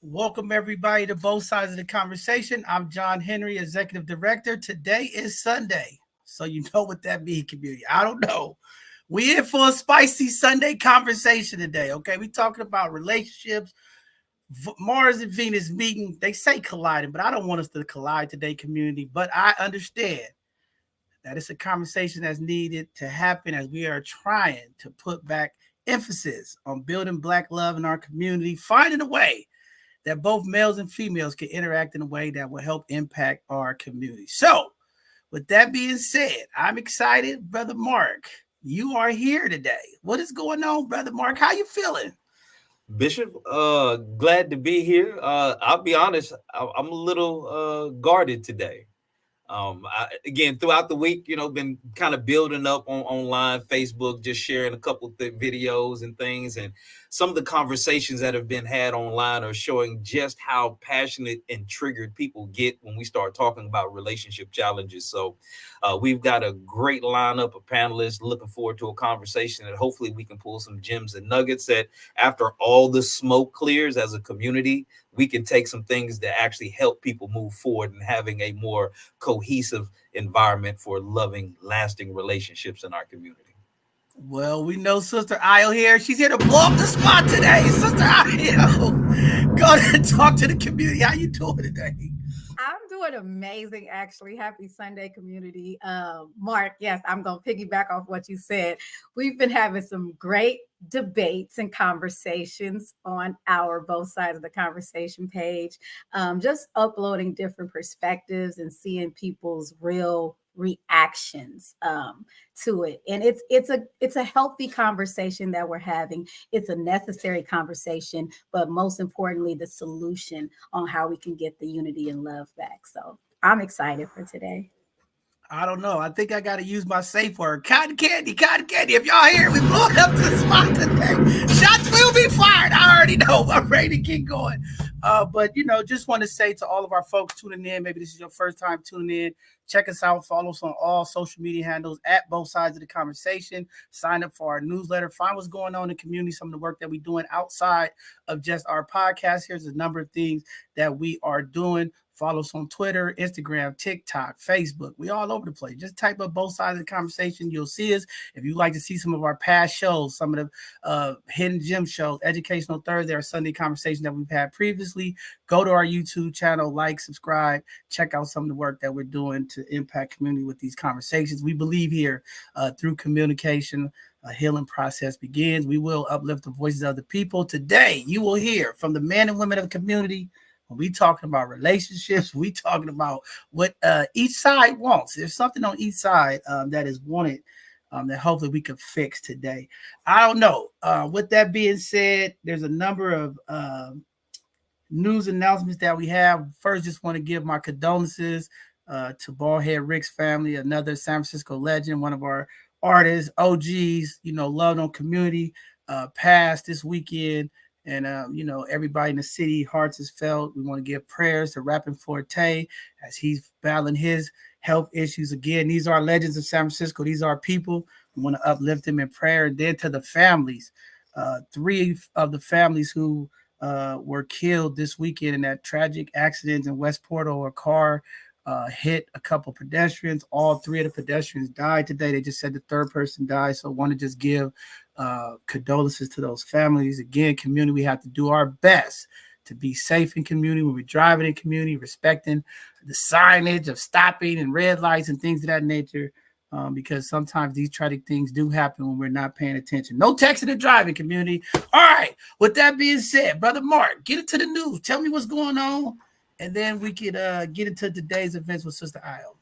Welcome everybody to both sides of the conversation. I'm John Henry, Executive Director. Today is Sunday, so you know what that means, community. I don't know. We in for a spicy Sunday conversation today. Okay, we talking about relationships, Mars and Venus meeting. They say colliding, but I don't want us to collide today, community. But I understand that it's a conversation that's needed to happen as we are trying to put back emphasis on building Black love in our community, finding a way that both males and females can interact in a way that will help impact our community. So, with that being said, I'm excited, Brother Mark. You are here today. What is going on, Brother Mark? How you feeling? Bishop, glad to be here. I'll be honest, I'm a little guarded today. Again, throughout the week, been kind of building up on online, Facebook, just sharing a couple of videos and things. And some of the conversations that have been had online are showing just how passionate and triggered people get when we start talking about relationship challenges. So we've got a great lineup of panelists. Looking forward to a conversation that hopefully we can pull some gems and nuggets that after all the smoke clears as a community, we can take some things that actually help people move forward and having a more cohesive environment for loving, lasting relationships in our community. Well, we know Sister Io here. She's here to blow up the spot today. Sister Io, go ahead and talk to the community. How you doing today? I'm doing amazing, actually. Happy Sunday, community. Mark, yes, I'm going to piggyback off what you said. We've been having some great debates and conversations on our both sides of the conversation page, just uploading different perspectives and seeing people's real reactions to it. And it's a healthy conversation that we're having. It's a necessary conversation, but most importantly, the solution on how we can get the unity and love back. So I'm excited for today. I don't know. I think I got to use my safe word. Cotton candy, cotton candy. If y'all hear me blowing up to the spot today, shots will be fired. I already know. I'm ready to get going. But, just want to say to all of our folks tuning in, maybe this is your first time tuning in. Check us out. Follow us on all social media handles at both sides of the conversation. Sign up for our newsletter. Find what's going on in the community, some of the work that we're doing outside of just our podcast. Here's a number of things that we are doing. Follow us on Twitter, Instagram, TikTok, Facebook. We all over the place. Just type up both sides of the conversation. You'll see us. If you'd like to see some of our past shows, some of the hidden gem shows, Educational Thursday or Sunday conversation that we've had previously, go to our YouTube channel, like, subscribe, check out some of the work that we're doing to impact community with these conversations. We believe here through communication, a healing process begins. We will uplift the voices of the people. Today, you will hear from the men and women of the community. When we talking about relationships, we talking about what each side wants. There's something on each side that is wanted that hopefully we can fix today. I don't know. With that being said, there's a number of news announcements that we have. First, just want to give my condolences to Ballhead Rick's family, another San Francisco legend, one of our artists, OGs, loved on community, passed this weekend. And, everybody in the city, hearts is felt. We want to give prayers to Rapping Forte as he's battling his health issues. Again, these are legends of San Francisco. These are people. We want to uplift them in prayer. And then to the families, three of the families who were killed this weekend in that tragic accident in West Portal. A car hit a couple pedestrians. All three of the pedestrians died today. They just said the third person died. So I want to just give condolences to those families. Again, community, we have to do our best to be safe in community when we're driving in community, respecting the signage of stopping and red lights and things of that nature, because sometimes these tragic things do happen when we're not paying attention. No texting and driving, community. All right, with that being said, Brother Mark, get into the news. Tell me what's going on, and then we could get into today's events with Sister Io.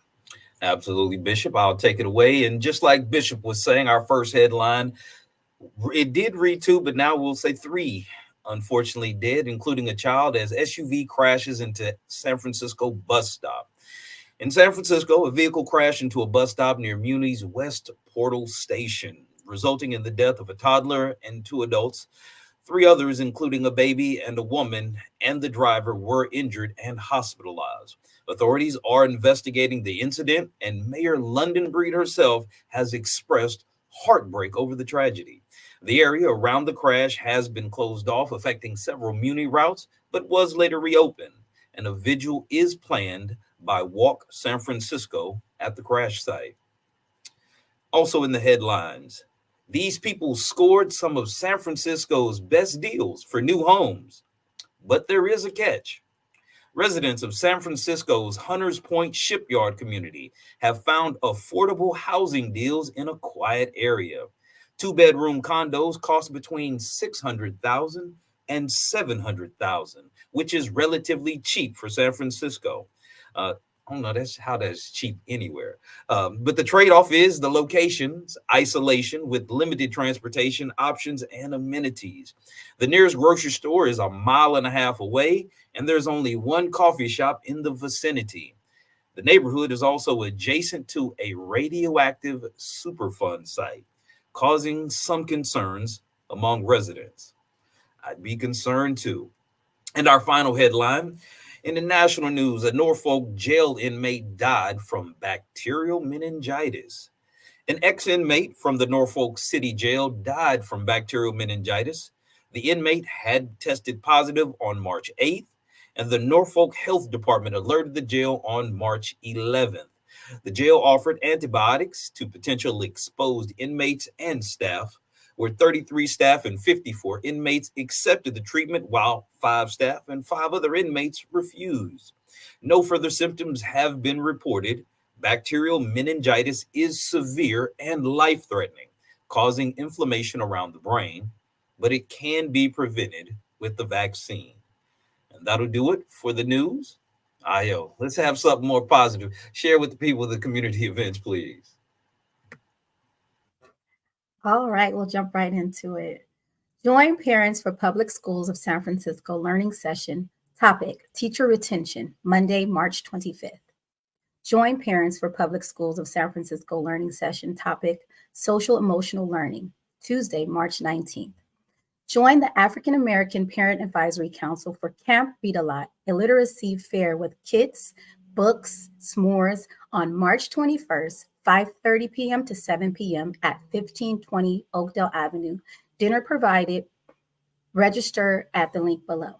Absolutely, Bishop. I'll take it away. And just like Bishop was saying, our first headline, it did read two, but now we'll say three, unfortunately dead, including a child, as SUV crashes into San Francisco bus stop. In San Francisco, a vehicle crashed into a bus stop near Muni's West Portal Station, resulting in the death of a toddler and two adults. Three others, including a baby and a woman, and the driver, were injured and hospitalized. Authorities are investigating the incident, and Mayor London Breed herself has expressed heartbreak over the tragedy. The area around the crash has been closed off, affecting several Muni routes, but was later reopened, and a vigil is planned by Walk San Francisco at the crash site. Also in the headlines, these people scored some of San Francisco's best deals for new homes, but there is a catch. Residents of San Francisco's Hunters Point shipyard community have found affordable housing deals in a quiet area. Two-bedroom condos cost between 600,000 and 700,000, which is relatively cheap for San Francisco. I don't know, that's how that's cheap anywhere. But the trade-off is the locations, isolation with limited transportation options and amenities. The nearest grocery store is a mile and a half away, and there's only one coffee shop in the vicinity. The neighborhood is also adjacent to a radioactive Superfund site, causing some concerns among residents. I'd be concerned too. And our final headline in the national news, a Norfolk jail inmate died from bacterial meningitis. An ex inmate from the Norfolk City Jail died from bacterial meningitis. The inmate had tested positive on March 8th, and the Norfolk Health Department alerted the jail on March 11th. The jail offered antibiotics to potentially exposed inmates and staff, where 33 staff and 54 inmates accepted the treatment, while 5 staff and 5 other inmates refused. No further symptoms have been reported. Bacterial meningitis is severe and life threatening, causing inflammation around the brain, but it can be prevented with the vaccine. And that'll do it for the news. Ayo, let's have something more positive. Share with the people the community events, please. All right, we'll jump right into it. Join Parents for Public Schools of San Francisco Learning Session. Topic: Teacher Retention, Monday, March 25th. Join Parents for Public Schools of San Francisco Learning Session. Topic: Social Emotional Learning, Tuesday, March 19th. Join the African American Parent Advisory Council for Camp Read a Lot, a literacy fair with kits, books, s'mores on March 21st, 5:30 p.m. to 7 p.m. at 1520 Oakdale Avenue. Dinner provided. Register at the link below.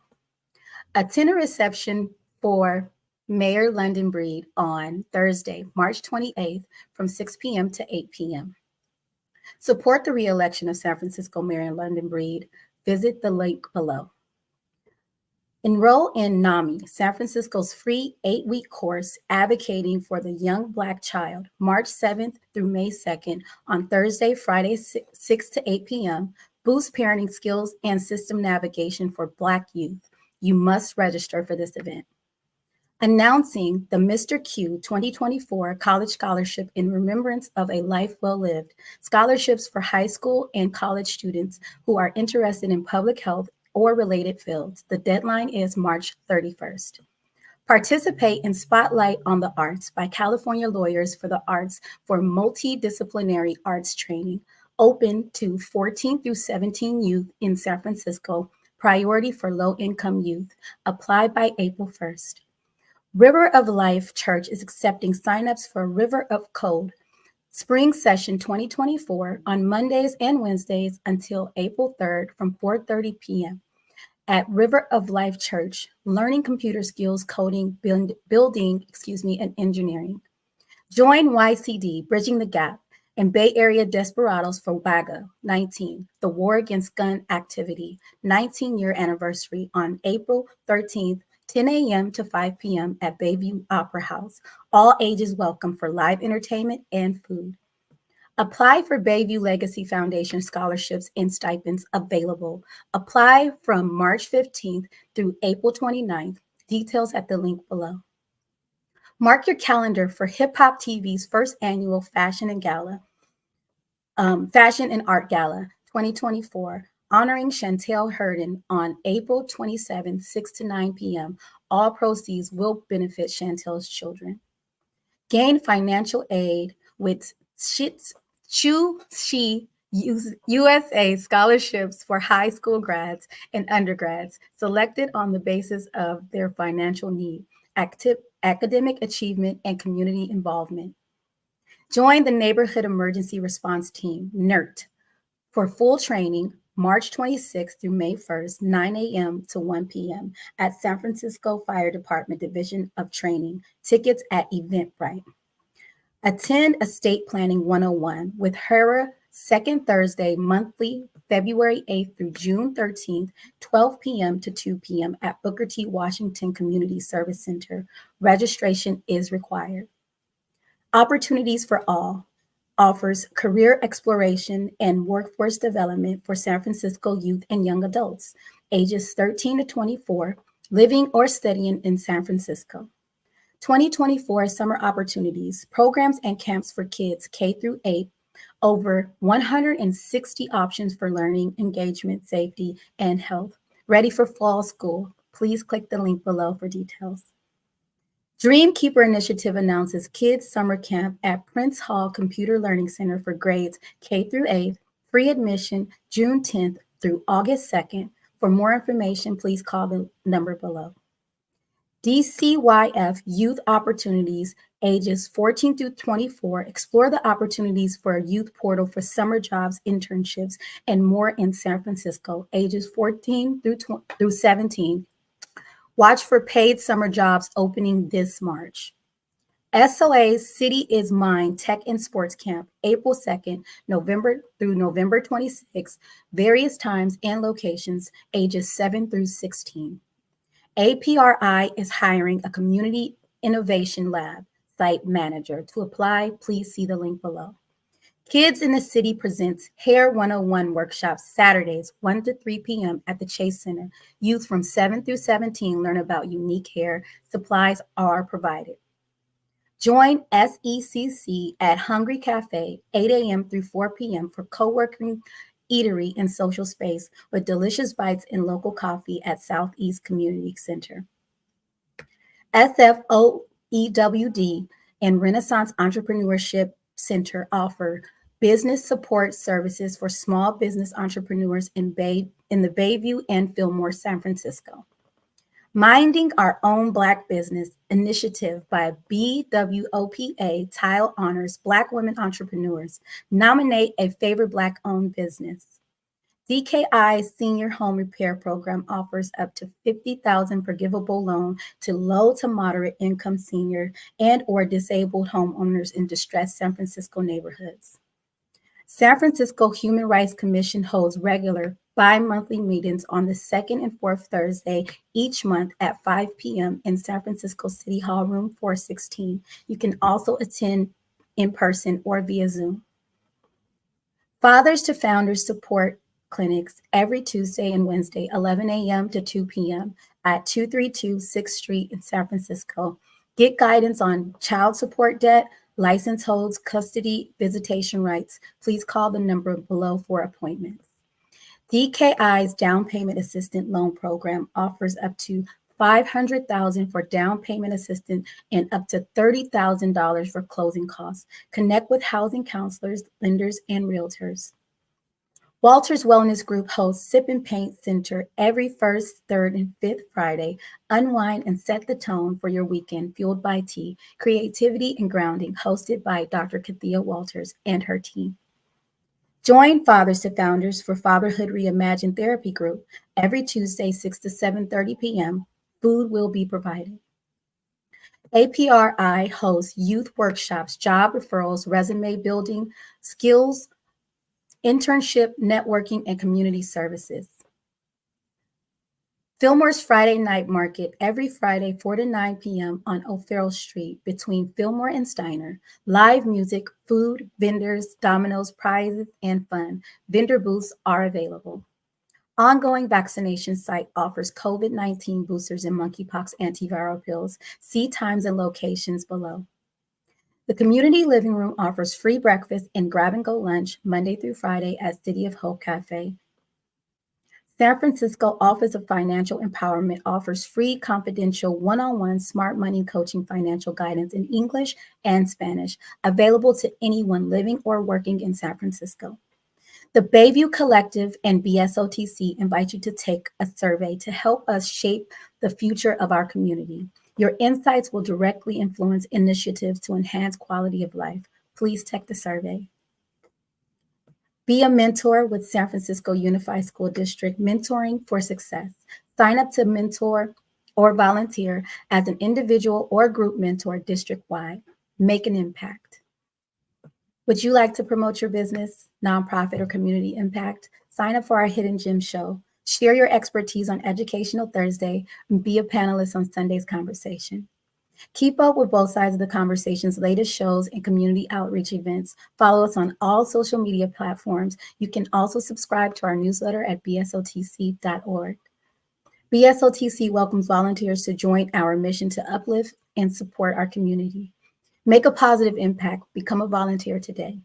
Attend a reception for Mayor London Breed on Thursday, March 28th from 6 p.m. to 8 p.m. Support the re-election of San Francisco Mayor London Breed. Visit the link below. Enroll in NAMI, San Francisco's free 8-week course advocating for the young Black child, March 7th through May 2nd on Thursday, Friday, 6 to 8 p.m. Boost parenting skills and system navigation for Black youth. You must register for this event. Announcing the Mr. Q 2024 College Scholarship in remembrance of a life well lived. Scholarships for high school and college students who are interested in public health or related fields. The deadline is March 31st. Participate in Spotlight on the Arts by California Lawyers for the Arts for multidisciplinary arts training, open to 14 through 17 youth in San Francisco, priority for low-income youth. Apply by April 1st. River of Life Church is accepting signups for River of Code Spring Session 2024 on Mondays and Wednesdays until April 3rd from 4:30 p.m. at River of Life Church, learning computer skills, coding, building, and engineering. Join YCD, Bridging the Gap, and Bay Area Desperados for WAGA 19, the War Against Gun Activity, 19-year anniversary on April 13th, 10 a.m. to 5 p.m. at Bayview Opera House. All ages welcome for live entertainment and food. Apply for Bayview Legacy Foundation scholarships and stipends available. Apply from March 15th through April 29th. Details at the link below. Mark your calendar for Hip Hop TV's first annual Fashion and Art Gala 2024, honoring Chantel Herden on April 27th, 6 to 9 p.m. All proceeds will benefit Chantel's children. Gain financial aid with She USA scholarships for high school grads and undergrads, selected on the basis of their financial need, academic achievement, and community involvement. Join the Neighborhood Emergency Response Team, NERT, For full training, March 26th through May 1st, 9 a.m. to 1 p.m. at San Francisco Fire Department Division of Training. Tickets at Eventbrite. Attend Estate Planning 101 with HERA second Thursday monthly, February 8th through June 13th, 12 p.m. to 2 p.m. at Booker T. Washington Community Service Center. Registration is required. Opportunities for All offers career exploration and workforce development for San Francisco youth and young adults, ages 13 to 24, living or studying in San Francisco. 2024 Summer Opportunities, programs and camps for kids K through 8, over 160 options for learning, engagement, safety, and health. Ready for fall school. Please click the link below for details. Dreamkeeper Initiative announces Kids Summer Camp at Prince Hall Computer Learning Center for grades K through 8, free admission June 10th through August 2nd. For more information, please call the number below. DCYF Youth Opportunities, ages 14 through 24, explore the opportunities for a youth portal for summer jobs, internships, and more in San Francisco, ages 14 through 17. Watch for paid summer jobs opening this March. SOA's City is Mine Tech and Sports Camp, April 2nd, November through November 26th, various times and locations, ages 7 through 16. APRI is hiring a Community Innovation Lab site manager. To apply, please see the link below. Kids in the City presents Hair 101 workshops Saturdays, 1 to 3 p.m. at the Chase Center. Youth from 7 through 17 learn about unique hair. Supplies are provided. Join SECC at Hungry Cafe, 8 a.m. through 4 p.m. for co-working, eatery, and social space with delicious bites and local coffee at Southeast Community Center. SFOEWD and Renaissance Entrepreneurship Center offer business support services for small business entrepreneurs in the Bayview and Fillmore, San Francisco. Minding Our Own Black Business initiative by BWOPA Tile honors Black women entrepreneurs. Nominate a favorite Black-owned business. DKI's Senior Home Repair Program offers up to $50,000 forgivable loan to low to moderate income senior and or disabled homeowners in distressed San Francisco neighborhoods. San Francisco Human Rights Commission holds regular bi-monthly meetings on the second and fourth Thursday each month at 5 p.m. in San Francisco City Hall, room 416. You can also attend in person or via Zoom. Fathers to Founders support clinics every Tuesday and Wednesday, 11 a.m. to 2 p.m. at 232 6th Street in San Francisco. Get guidance on child support debt, license holds, custody, visitation rights. Please call the number below for appointments. DKI's Down Payment Assistant Loan Program offers up to $500,000 for down payment assistance and up to $30,000 for closing costs. Connect with housing counselors, lenders, and realtors. Walters Wellness Group hosts Sip and Paint Center every first, third, and fifth Friday. Unwind and set the tone for your weekend, fueled by tea, creativity, and grounding, hosted by Dr. Kathia Walters and her team. Join Fathers to Founders for Fatherhood Reimagined Therapy Group every Tuesday, 6 to 7:30 p.m. Food will be provided. APRI hosts youth workshops, job referrals, resume building, skills, internship, networking, and community services. Fillmore's Friday Night Market every Friday, 4 to 9 p.m. on O'Farrell Street between Fillmore and Steiner. Live music, food, vendors, dominoes, prizes, and fun. Vendor booths are available. Ongoing vaccination site offers COVID-19 boosters and monkeypox antiviral pills. See times and locations below. The Community Living Room offers free breakfast and grab-and-go lunch Monday through Friday at City of Hope Cafe. San Francisco Office of Financial Empowerment offers free confidential one-on-one smart money coaching financial guidance in English and Spanish, available to anyone living or working in San Francisco. The Bayview Collective and BSOTC invite you to take a survey to help us shape the future of our community. Your insights will directly influence initiatives to enhance quality of life. Please take the survey. Be a mentor with San Francisco Unified School District Mentoring for Success. Sign up to mentor or volunteer as an individual or group mentor district wide. Make an impact. Would you like to promote your business, nonprofit, or community impact? Sign up for our Hidden Gem show. Share your expertise on Educational Thursday and be a panelist on Sunday's conversation. Keep up with both sides of the conversation's latest shows and community outreach events. Follow us on all social media platforms. You can also subscribe to our newsletter at bsotc.org. BSOTC welcomes volunteers to join our mission to uplift and support our community. Make a positive impact. Become a volunteer today.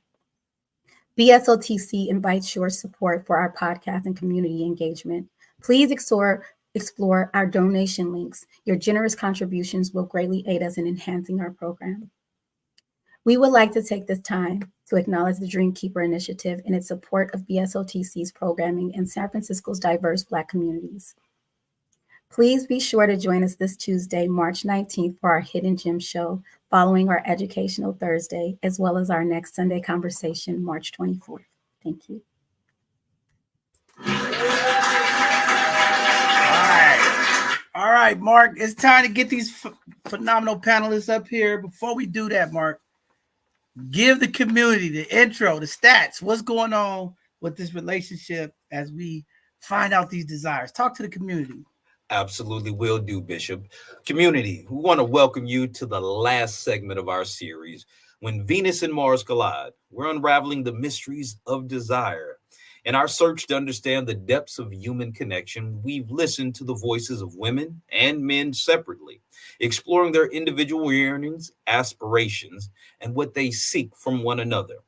BSOTC invites your support for our podcast and community engagement. Please explore our donation links. Your generous contributions will greatly aid us in enhancing our program. We would like to take this time to acknowledge the Dreamkeeper Initiative and its support of BSOTC's programming in San Francisco's diverse Black communities. Please be sure to join us this Tuesday, March 19th, for our Hidden Gem show, following our Educational Thursday, as well as our next Sunday conversation, March 24th. Thank you. All right, Mark, it's time to get these phenomenal panelists up here. Before we do that, Mark, give the community the intro, the stats, what's going on with this relationship as we find out these desires. Talk to the community. Absolutely will do, Bishop. Community, we want to welcome you to the last segment of our series, When Venus and Mars Collide. We're unraveling the mysteries of desire. In our search to understand the depths of human connection, we've listened to the voices of women and men separately, exploring their individual yearnings, aspirations, and what they seek from one another.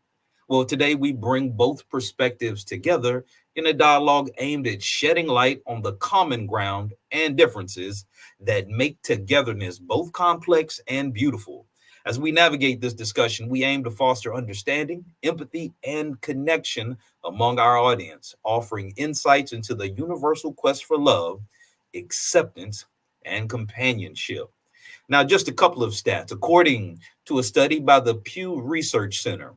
Well, today we bring both perspectives together in a dialogue aimed at shedding light on the common ground and differences that make togetherness both complex and beautiful. As we navigate this discussion, we aim to foster understanding, empathy, and connection among our audience, offering insights into the universal quest for love, acceptance, and companionship. Now, just a couple of stats. According to a study by the Pew Research Center,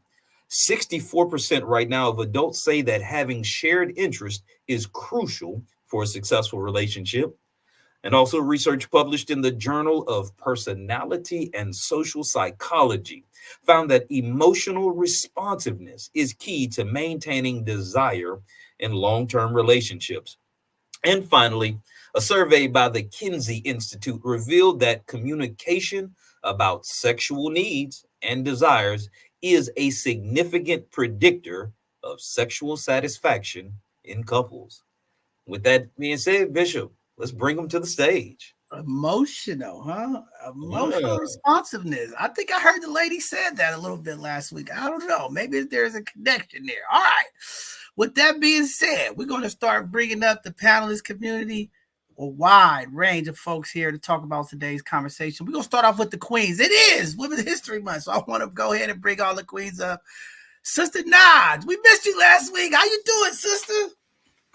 64% right now of adults say that having shared interest is crucial for a successful relationship. And also, research published in the Journal of Personality and Social Psychology found that emotional responsiveness is key to maintaining desire in long term relationships. And finally, a survey by the Kinsey Institute revealed that communication about sexual needs and desires is a significant predictor of sexual satisfaction in couples. With that being said, Bishop, let's bring them to the stage. Emotional, huh? Emotional Yeah. responsiveness. I think I heard the lady said that a little bit last week. I don't know. Maybe there's a connection there. All right. With that being said, we're going to start bringing up the panelist community, a wide range of folks here to talk about today's conversation. We're going to start off with the queens. It is Women's History Month, so I want to go ahead and bring all the queens up. Sister Nods, we missed you last week. How you doing, sister?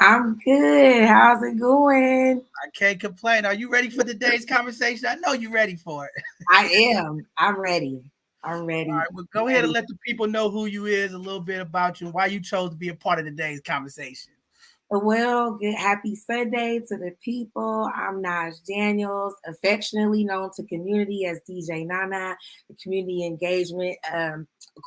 I'm good. How's it going? I can't complain. Are you ready for today's conversation? I know you're ready for it. I am. I'm ready. I'm ready. All right, well, go ahead and let the people know who you is, a little bit about you, and why you chose to be a part of today's conversation. Well, good happy Sunday to the people. I'm Naj Daniels, affectionately known to community as DJ Nana, the community engagement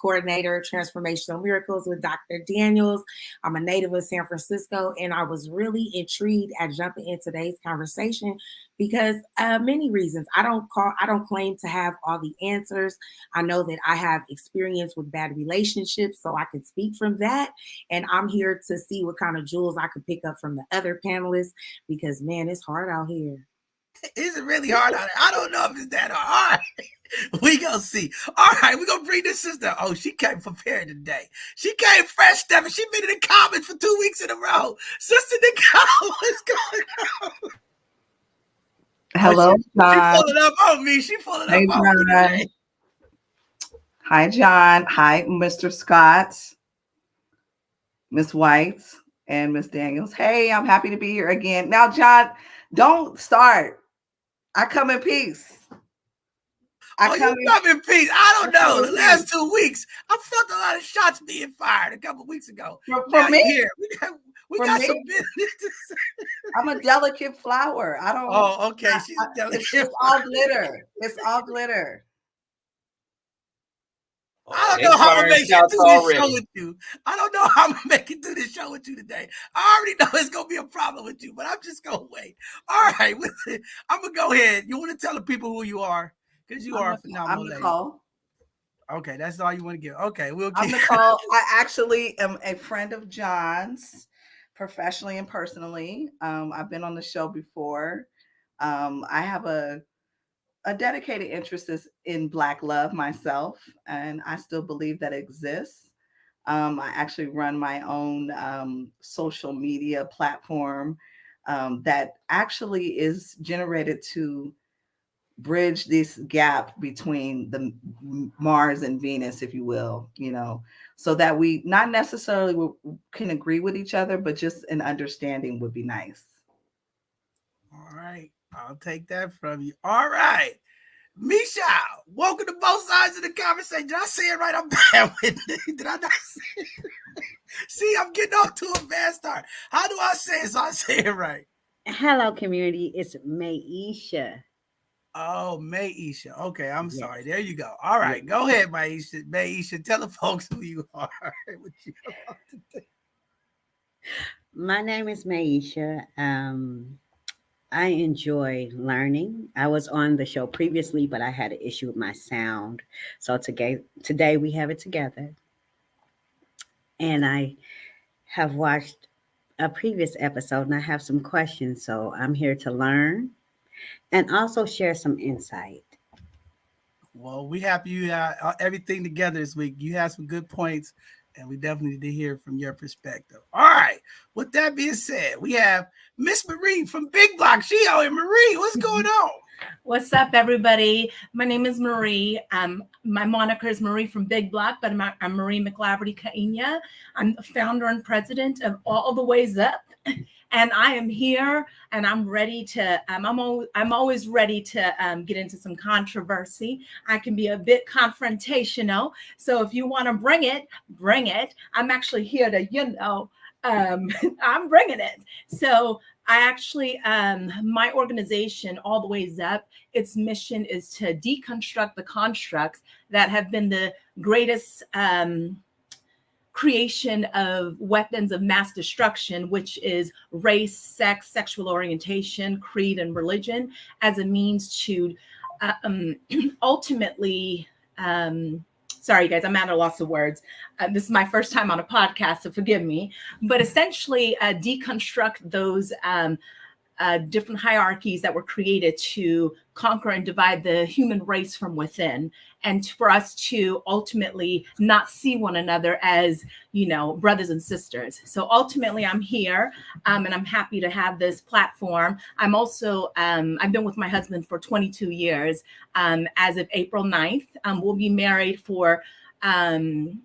coordinator, Transformational Miracles with Dr. Daniels. I'm a native of San Francisco, and I was really intrigued at jumping in today's conversation because many reasons. I don't claim to have all the answers. I know that I have experience with bad relationships, so I can speak from that. And I'm here to see what kind of jewels I could pick up from the other panelists because, man, it's hard out here. Is it really hard out there? I don't know if it's that hard. All right. We gonna see. All right, we're gonna bring this sister. Oh, she came prepared today. She came fresh, Stephen. She been in the comments for 2 weeks in a row. Sister Nicole, what's going on? Hello, she John. pulling up on me. She pulling Hey, up on me today. Hi, John. Hi, Mr. Scott, Miss White, and Miss Daniels. Hey, I'm happy to be here again. Now, John, don't start. I come in peace. I Oh, come you in. come in peace. I I don't come know. in The peace. last 2 weeks, I felt a lot of shots being fired a couple weeks ago. For Now me, you here. We for got me, some business to say. I'm a delicate flower. I don't. Oh, okay. She's It's delicate. all glitter. It's all glitter. Oh, I don't they know how I'm gonna firing make it shots through this show already. with you. I don't know how I'm gonna make it through this show with you today. I already know it's gonna be a problem with you, but I'm just gonna wait. All right, I'm gonna go ahead. You want to tell the people who you are because you are a I'm phenomenal lady. Nicole. Okay, that's all you want to give. Okay, we'll I'm keep. Nicole. I actually am a friend of John's, professionally and personally. I've been on the show before. I have a dedicated interest in Black love myself, and I still believe that it exists. I actually run my own social media platform that actually is generated to bridge this gap between the Mars and Venus, if you will, so that we not necessarily can agree with each other, but just an understanding would be nice. All right, I'll take that from you. All right. Misha, welcome to both sides of the conversation. Did I say it right? I'm bad with it. Did I not say it? See, I'm getting off to a bad start. How do I say it so I say it right? Hello, community. It's Maisha. Oh, Maisha. Okay, I'm Yes. sorry. There you go. All Yes. right, go ahead, Maisha. Maisha, tell the folks who you are. What you about today. My name is Maisha. I enjoy learning. I was on the show previously, but I had an issue with my sound. So today we have it together. And I have watched a previous episode and I have some questions. So I'm here to learn and also share some insight. Well, we happy you everything together this week. You have some good points, and we definitely need to hear from your perspective. All right. With that being said, we have Miss Marie from Big Block. She out here. Marie, what's going on? What's up, everybody? My name is Marie. My moniker is Marie from Big Block, but I'm Marie McLaverty Kainya. I'm the founder and president of All the Ways Up. And I am here and I'm ready to, I'm always ready to get into some controversy. I can be a bit confrontational. So if you want to bring it, bring it. I'm actually here to, I'm bringing it. So I actually, my organization, All the Ways Up, its mission is to deconstruct the constructs that have been the greatest creation of weapons of mass destruction, which is race, sex, sexual orientation, creed, and religion, as a means to ultimately, sorry guys, I'm at a loss of words. This is my first time on a podcast, so forgive me, but essentially deconstruct those different hierarchies that were created to conquer and divide the human race from within, and for us to ultimately not see one another as, brothers and sisters. So ultimately, I'm here, and I'm happy to have this platform. I'm also, I've been with my husband for 22 years. As of April 9th, we'll be married for 18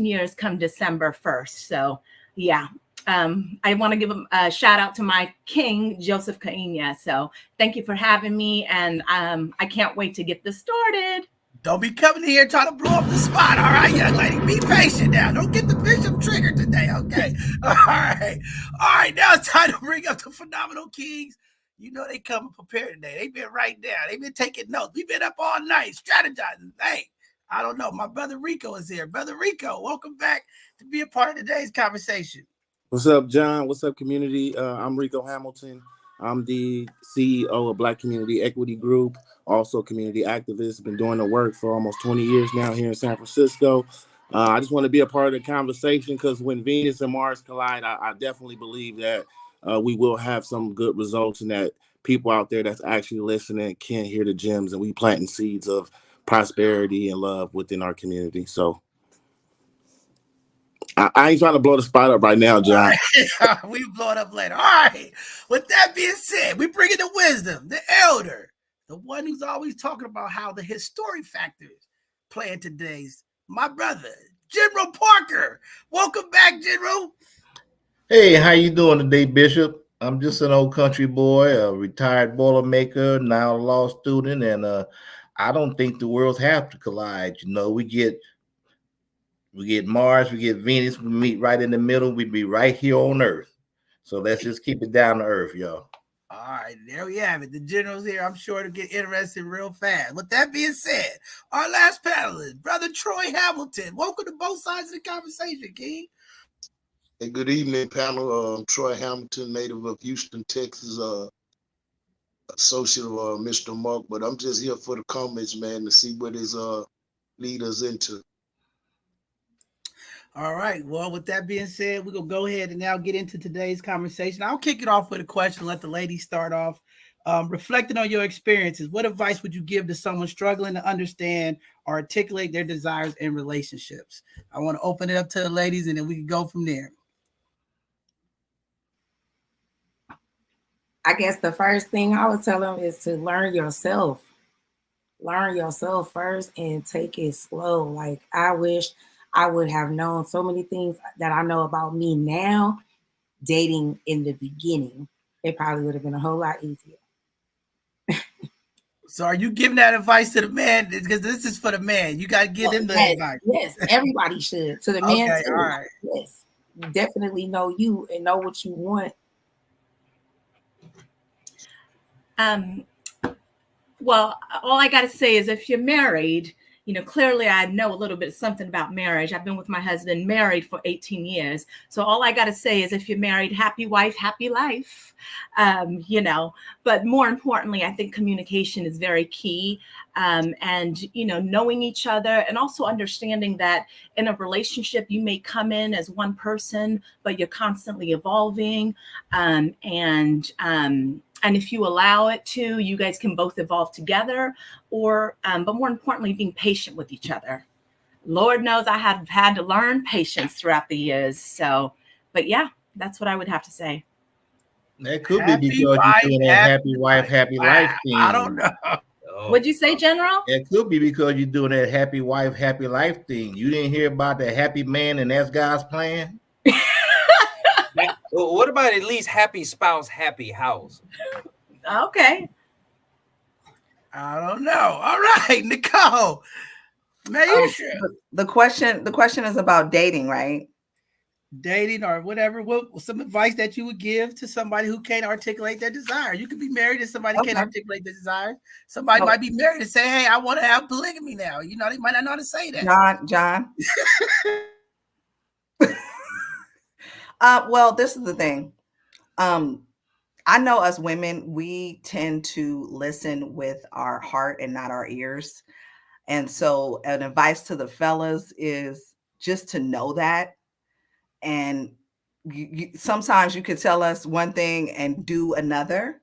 years come December 1st. So yeah. I want to give a shout out to my king, Joseph Kainya. So thank you for having me. And I can't wait to get this started. Don't be coming here trying to blow up the spot. All right, young lady. Be patient now. Don't get the bishop triggered today. Okay. All right. All right. Now it's time to bring up the phenomenal kings. You know they come prepared today. They've been right down. They've been taking notes. We've been up all night strategizing. Hey, I don't know. My brother Rico is here. Brother Rico, welcome back to be a part of today's conversation. What's up, John? What's up, community? I'm Rico Hamilton. I'm the CEO of Black Community Equity Group, also community activist. Been doing the work for almost 20 years now here in San Francisco. I just want to be a part of the conversation because when Venus and Mars collide, I definitely believe that we will have some good results and that people out there that's actually listening can hear the gems and we planting seeds of prosperity and love within our community. So I ain't trying to blow the spot up right now, John. Right. We blow it up later. All right. With that being said, we bring in the wisdom, the elder, the one who's always talking about how the historic factors play in today's, my brother, General Parker. Welcome back, General. Hey, how you doing today, Bishop? I'm just an old country boy, a retired boilermaker, now a law student, and I don't think the worlds have to collide. We get Mars, we get Venus, we meet right in the middle. We'd be right here on Earth. So let's just keep it down to earth, y'all. All right, there we have it. The generals here, I'm sure, to get interested real fast. With that being said, our last panelist, Brother Troy Hamilton. Welcome to both sides of the conversation, King. Hey, good evening, panel. Troy Hamilton, native of Houston, Texas, associate of Mr. Mark, but I'm just here for the comments, man, to see what his lead us into. All right. Well, with that being said, we're going to go ahead and now get into today's conversation. I'll kick it off with a question, let the ladies start off. Reflecting on your experiences, what advice would you give to someone struggling to understand or articulate their desires in relationships? I want to open it up to the ladies, and then we can go from there. I guess the first thing I would tell them is to learn yourself. Learn yourself first and take it slow. Like, I wish I would have known so many things that I know about me now, dating in the beginning. It probably would have been a whole lot easier. So are you giving that advice to the man? Because this is for the man. You got to give him the advice. Yes, everybody should. To the man, okay, too. All right. Yes, you definitely know you and know what you want. Well, all I got to say is if you're married, clearly I know a little bit something about marriage. I've been with my husband married for 18 years. So all I got to say is if you're married, happy wife, happy life, but more importantly, I think communication is very key. And, knowing each other and also understanding that in a relationship, you may come in as one person, but you're constantly evolving. And if you allow it to, you guys can both evolve together but more importantly, being patient with each other. Lord knows I have had to learn patience throughout the years. So, but yeah, that's what I would have to say. That could be because you're doing that happy wife, happy life thing. I don't know. What'd you say, General? It could be because you're doing that happy wife, happy life thing. You didn't hear about the happy man and that's God's plan? What about at least happy spouse, happy house? Okay. I don't know. All right, Nicole. The question is about dating, right? Dating or whatever. What some advice that you would give to somebody who can't articulate their desire? You could be married and somebody can't articulate their desire. Somebody might be married and say, "Hey, I want to have polygamy now." They might not know how to say that. John. Well, this is the thing. I know us women, we tend to listen with our heart and not our ears. And so an advice to the fellas is just to know that. And sometimes you could tell us one thing and do another.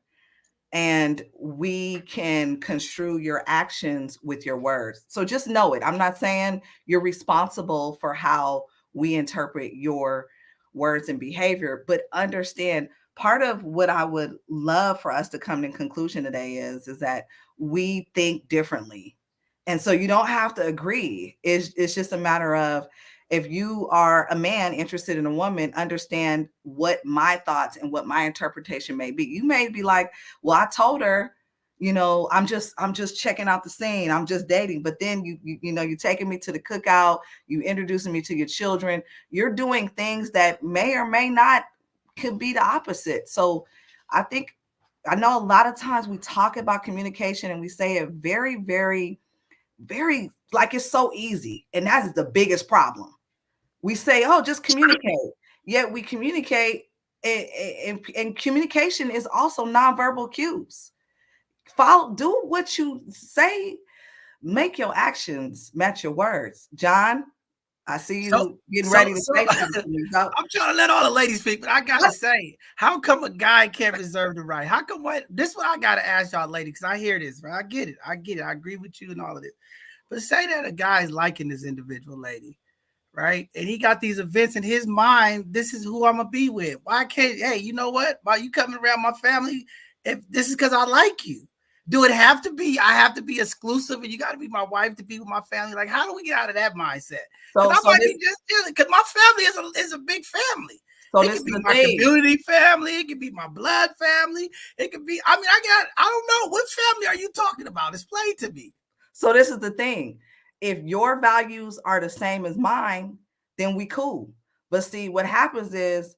And we can construe your actions with your words. So just know it. I'm not saying you're responsible for how we interpret your words and behavior, but understand part of what I would love for us to come to conclusion today is that we think differently. And so you don't have to agree. It's just a matter of, if you are a man interested in a woman, understand what my thoughts and what my interpretation may be. You may be like, well, I told her, I'm just checking out the scene. I'm just dating. But then you're taking me to the cookout. You introducing me to your children. You're doing things that may or may not could be the opposite. So I know a lot of times we talk about communication and we say it very, very, very like it's so easy. And that is the biggest problem. We say, oh, just communicate. Yet we communicate, and communication is also nonverbal cues. Do what you say, make your actions match your words. John, I see you getting ready to say something. I'm trying to let all the ladies speak, but I gotta say, how come a guy can't reserve the right? How come this is what I gotta ask y'all, ladies, because I hear this, right? I get it. I agree with you and all of this. But say that a guy's liking this individual lady, right? And he got these events in his mind. This is who I'm gonna be with. Why can't? Hey, you know what? Why you coming around my family? If this is because I like you, do it have to be? I have to be exclusive, and you got to be my wife to be with my family. Like, how do we get out of that mindset? Because I might be just chilling. Because my family is a big family. So it could be my community family. It could be my blood family. It could be. I don't know. What family are you talking about? Explain to me. So this is the thing. If your values are the same as mine, then we cool. But see, what happens is,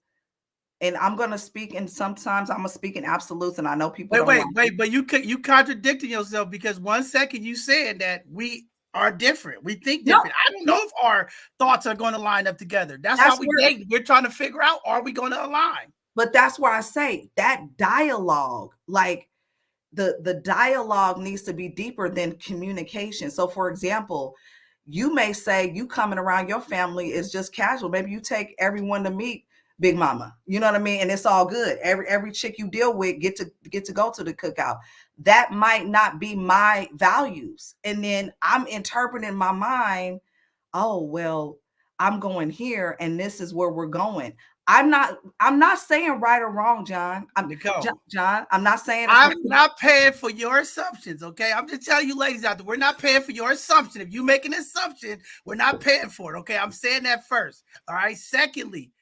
and I'm gonna speak, and sometimes I'm gonna speak in absolutes, and I know people Wait, don't wait, like it. wait, but you contradicting yourself because 1 second you said that we are different. We think No, different. I don't know if our thoughts are going to line up together. That's why that's we where, date. We're trying to figure out, are we going to align? but that's where I say that dialogue, like the dialogue needs to be deeper than communication. So for example, you may say you coming around your family is just casual. Maybe you take everyone to meet Big Mama. You know what I mean? And it's all good. Every chick you deal with get to go to the cookout. That might not be my values. And then I'm interpreting in my mind, oh well, I'm going here and this is where we're going. I'm not saying right or wrong, John. Nicole, John, I'm not saying it's I'm right. not paying for your assumptions, okay? I'm just telling you ladies out there, we're not paying for your assumption. If you make an assumption, we're not paying for it, okay? I'm saying that first, all right? Secondly,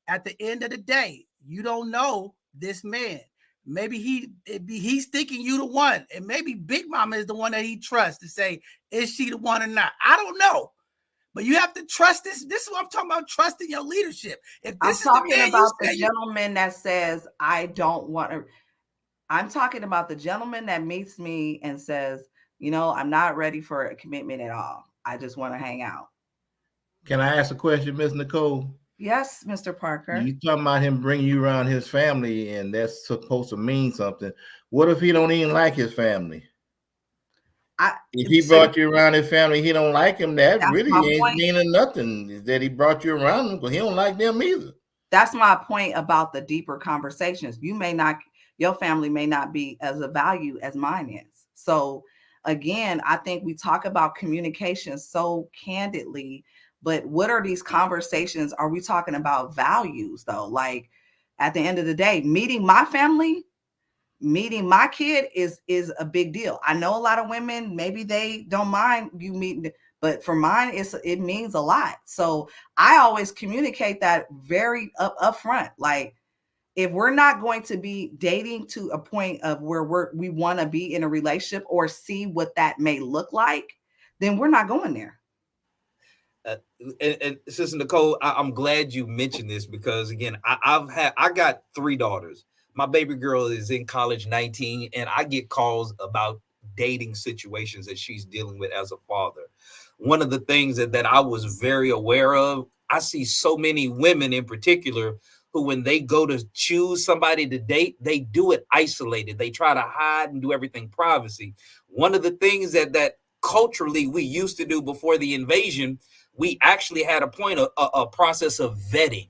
at the end of the day, you don't know this man. Maybe he's thinking you the one, and maybe Big Mama is the one that he trusts to say, is she the one or not? I don't know. But you have to trust this. This is what I'm talking about, trusting your leadership. If I'm this is the talking man you about the say you gentleman that says, I don't want to. I'm talking about the gentleman that meets me and says, I'm not ready for a commitment at all. I just want to hang out. Can I ask a question, Miss Nicole? Yes, Mr. Parker. You talking about him bringing you around his family, and that's supposed to mean something. What if he don't even like his family? I If he see, brought you around his family, he don't like him. That that's my really ain't point. meaning nothing. Is that he brought you around him because he don't like them either. That's my point about the deeper conversations. Your family may not be as a value as mine is. So again, I think we talk about communication so candidly, but what are these conversations? Are we talking about values though? Like at the end of the day, meeting my kid is a big deal. I know a lot of women, maybe they don't mind you meeting, but for mine, it means a lot. So I always communicate that very upfront. Like if we're not going to be dating to a point of where we want to be in a relationship or see what that may look like, then we're not going there. uh, and Sister Nicole, I'm glad you mentioned this because again, I got 3 daughters. My baby girl is in college, 19, and I get calls about dating situations that she's dealing with as a father. One of the things that I was very aware of, I see so many women in particular who, when they go to choose somebody to date, they do it isolated. They try to hide and do everything privacy. One of the things that culturally we used to do before the invasion, we actually had a process of vetting.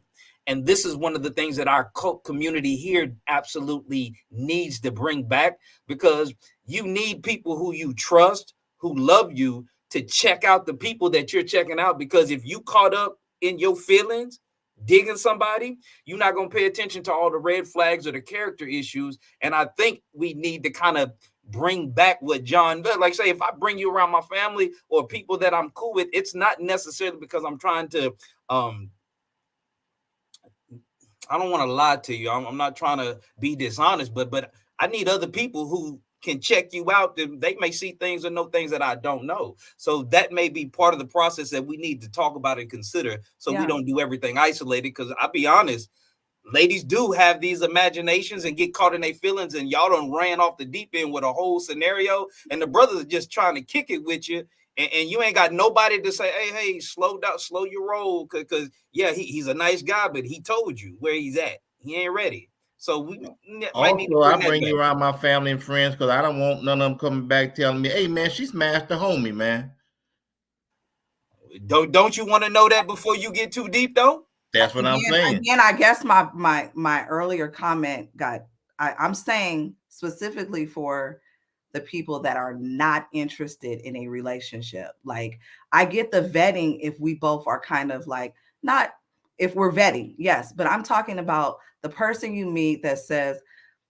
And this is one of the things that our cult community here absolutely needs to bring back, because you need people who you trust, who love you, to check out the people that you're checking out. Because if you caught up in your feelings, digging somebody, you're not going to pay attention to all the red flags or the character issues. And I think we need to kind of bring back what John does. Like say, if I bring you around my family or people that I'm cool with, it's not necessarily because I'm trying to I don't want to lie to you. I'm not trying to be dishonest, but I need other people who can check you out. They may see things or know things that I don't know. So that may be part of the process that we need to talk about and consider, so we Yeah. don't do everything isolated. Because I'll be honest, ladies do have these imaginations and get caught in their feelings, and y'all done ran off the deep end with a whole scenario, and the brothers are just trying to kick it with you, and you ain't got nobody to say, hey, slow down, slow your roll, because yeah, he's a nice guy, but he told you where he's at. He ain't ready. So we might need to Also, I bring that bring back. you around my family and friends because I don't want none of them coming back telling me, "Hey, man, she smashed the homie, man." Don't you want to know that before you get too deep, though? That's what I'm saying. Again, I guess my earlier comment I'm saying specifically for the people that are not interested in a relationship. Like I get the vetting if we both are kind of like, not if we're vetting, yes, but I'm talking about the person you meet that says,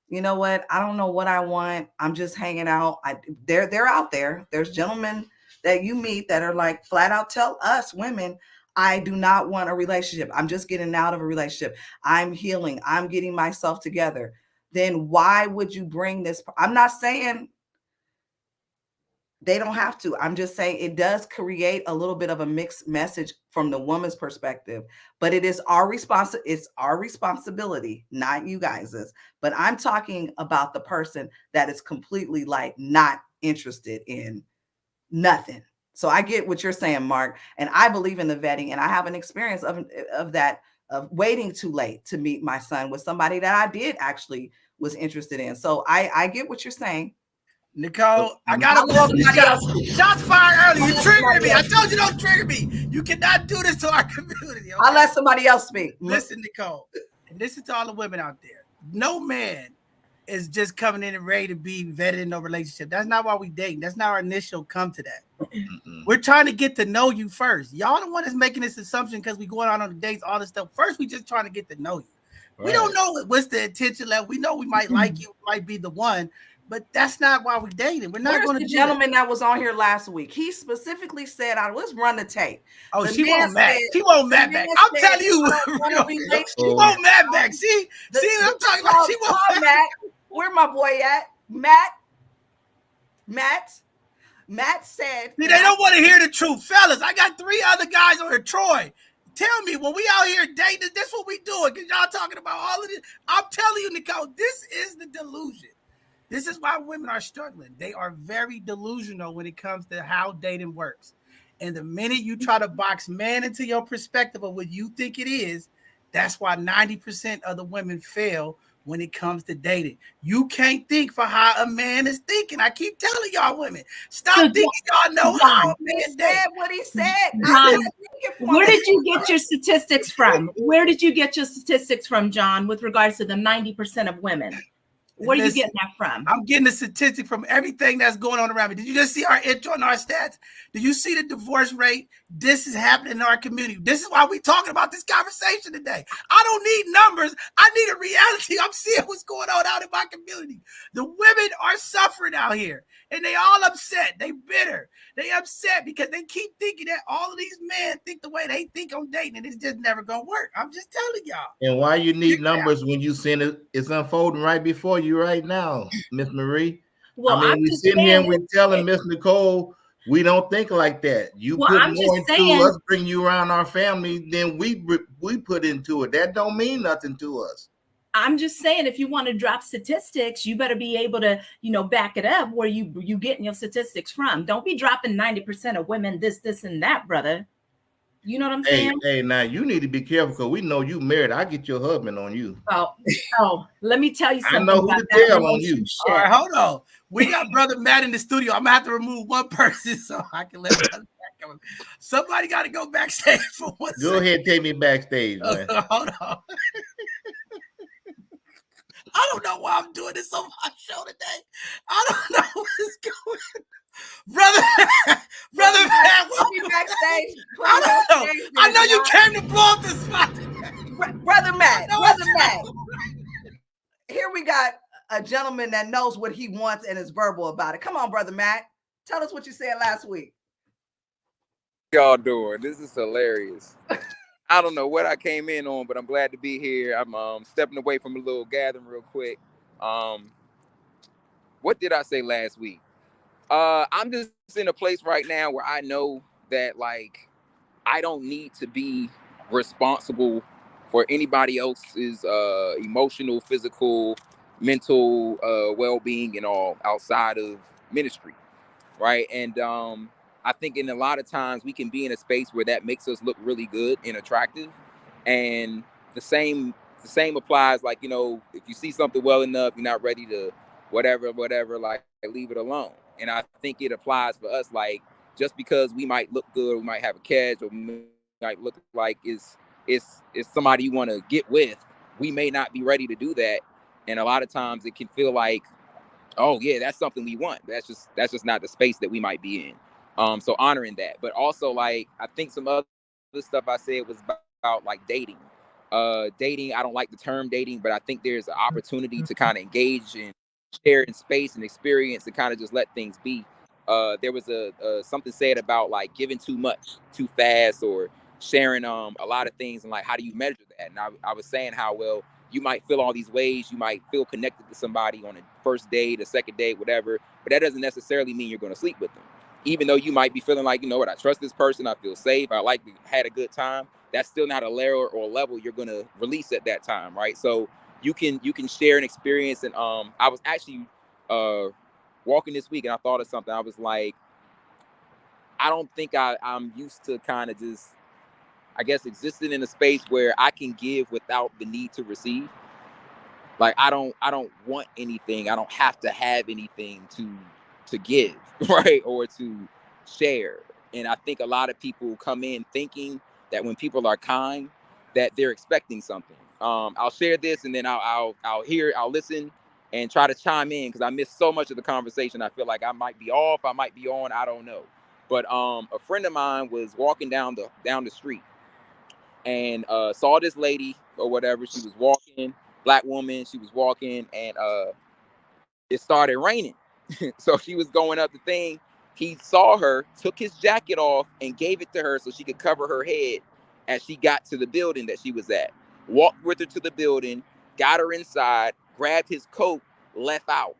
you know what, I don't know what I want, I'm just hanging out. They're out there. There's gentlemen that you meet that are like flat out tell us women, I do not want a relationship, I'm just getting out of a relationship, I'm healing, I'm getting myself together. Then why would you bring this? I'm not saying They don't have to. I'm just saying it does create a little bit of a mixed message from the woman's perspective, but it is it's our responsibility, not you guys's. But I'm talking about the person that is completely like not interested in nothing. So I get what you're saying, Mark, and I believe in the vetting, and I have an experience of that, of waiting too late to meet my son with somebody that I did actually was interested in. So I get what you're saying. Nicole, I I'll gotta let blow up these somebody else shots. speak. Shots fired early. I'll You let triggered somebody me. I else told speak. you don't trigger me. You cannot do this to our community. I'll Okay? let somebody else speak. Listen, Nicole, and listen to all the women out there. No man is just coming in and ready to be vetted in no relationship. That's not why we dating. That's not our initial come to that. We're trying to get to know you first. Y'all the one that's making this assumption because we going out on the dates, all this stuff. First, we just trying to get to know you. Right. We don't know what's the intention level. We know we might like you, might be the one, but that's not why we're dating. We're not going to. The gentleman that was on here last week, he specifically said, "Let's run the tape." Oh, she won't Matt. She won't Matt back. I'm telling you, she won't Matt back. See, I'm talking about. She won't Matt. Where my boy at? Matt said. See, they don't want to hear the truth, fellas. I got 3 other guys on here. Troy, tell me, when we out here dating, this what we doing? Because y'all talking about all of this. I'm telling you, Nicole, this is the delusion. This is why women are struggling. They are very delusional when it comes to how dating works. And the minute you try to box man into your perspective of what you think it is, that's why 90% of the women fail when it comes to dating. You can't think for how a man is thinking. I keep telling y'all women, stop thinking y'all know how a man said what he said. John, where did you get your statistics from? Where did you get your statistics from, John, with regards to the 90% of women? Where are you getting that from? I'm getting the statistic from everything that's going on around me. Did you just see our intro and our stats? Did you see the divorce rate? This is happening in our community. This is why we're talking about this conversation today. I don't need numbers. I need a reality. I'm seeing what's going on out in my community. The women are suffering out here, and they all upset. They bitter. They upset because they keep thinking that all of these men think the way they think on dating, and it's just never going to work. I'm just telling y'all. And why you need numbers when you send it? It's unfolding right before you right now, Miss Marie. Well, I mean, we sitting here and we're telling Miss Nicole we don't think like that. You put more into us, bring you around our family than we put into it. That don't mean nothing to us. I'm just saying, if you want to drop statistics, you better be able to, back it up where you getting your statistics from. Don't be dropping 90% of women this, and that, brother. You know what I'm saying? Hey, now you need to be careful because we know you married. I get your husband on you. Oh, let me tell you something. I know who to tell on you. All right, hold on. We got Brother Matt in the studio. I'm gonna have to remove one person so I can let Brother Matt come. Somebody got to go backstage for 1 second. Go ahead, take me backstage, man. Hold on. I don't know why I'm doing this on my show today. I don't know what's going on. Brother Matt, welcome backstage. I know you came to blow up the spot. Brother Matt. Here we got a gentleman that knows what he wants and is verbal about it. Come on, Brother Matt. Tell us what you said last week. Y'all doing? This is hilarious. I don't know what I came in on, but I'm glad to be here. I'm stepping away from a little gathering real quick. What did I say last week? I'm just in a place right now where I know that I don't need to be responsible for anybody else's emotional, physical, mental well-being and all outside of ministry, right? And I think in a lot of times we can be in a space where that makes us look really good and attractive, and the same applies. If you see something well enough, you're not ready to whatever, leave it alone. And I think it applies for us. Just because we might look good, we might have a catch, or we might look like it's somebody you want to get with, we may not be ready to do that. And a lot of times it can feel like, oh yeah, that's something we want. That's just not the space that we might be in. So honoring that, but also I think some other stuff I said was about dating. Dating, I don't like the term dating, but I think there's an opportunity to kind of engage and share in space and experience and kind of just let things be. There was something said about giving too much too fast or sharing a lot of things, and how do you measure that? And I was saying how, well, you might feel all these ways. You might feel connected to somebody on a first date, a second date, whatever, but that doesn't necessarily mean you're going to sleep with them. Even though you might be feeling like, you know what, I trust this person, I feel safe, had a good time. That's still not a layer or a level you're going to release at that time, right? So you can share an experience. And I was actually walking this week, and I thought of something. I was like, I don't think I'm used to kind of just, I guess, existing in a space where I can give without the need to receive. Like I don't want anything. I don't have to have anything to give, right? Or to share. And I think a lot of people come in thinking that when people are kind, that they're expecting something. I'll share this, and then I'll listen and try to chime in, because I missed so much of the conversation. I feel like I might be off, I might be on, I don't know. But a friend of mine was walking down the street, and saw this lady or whatever. She was walking, black woman. She was walking, and it started raining. So she was going up the thing. He saw her, took his jacket off, and gave it to her so she could cover her head as she got to the building that she was at. Walked with her to the building, got her inside, grabbed his coat, left out.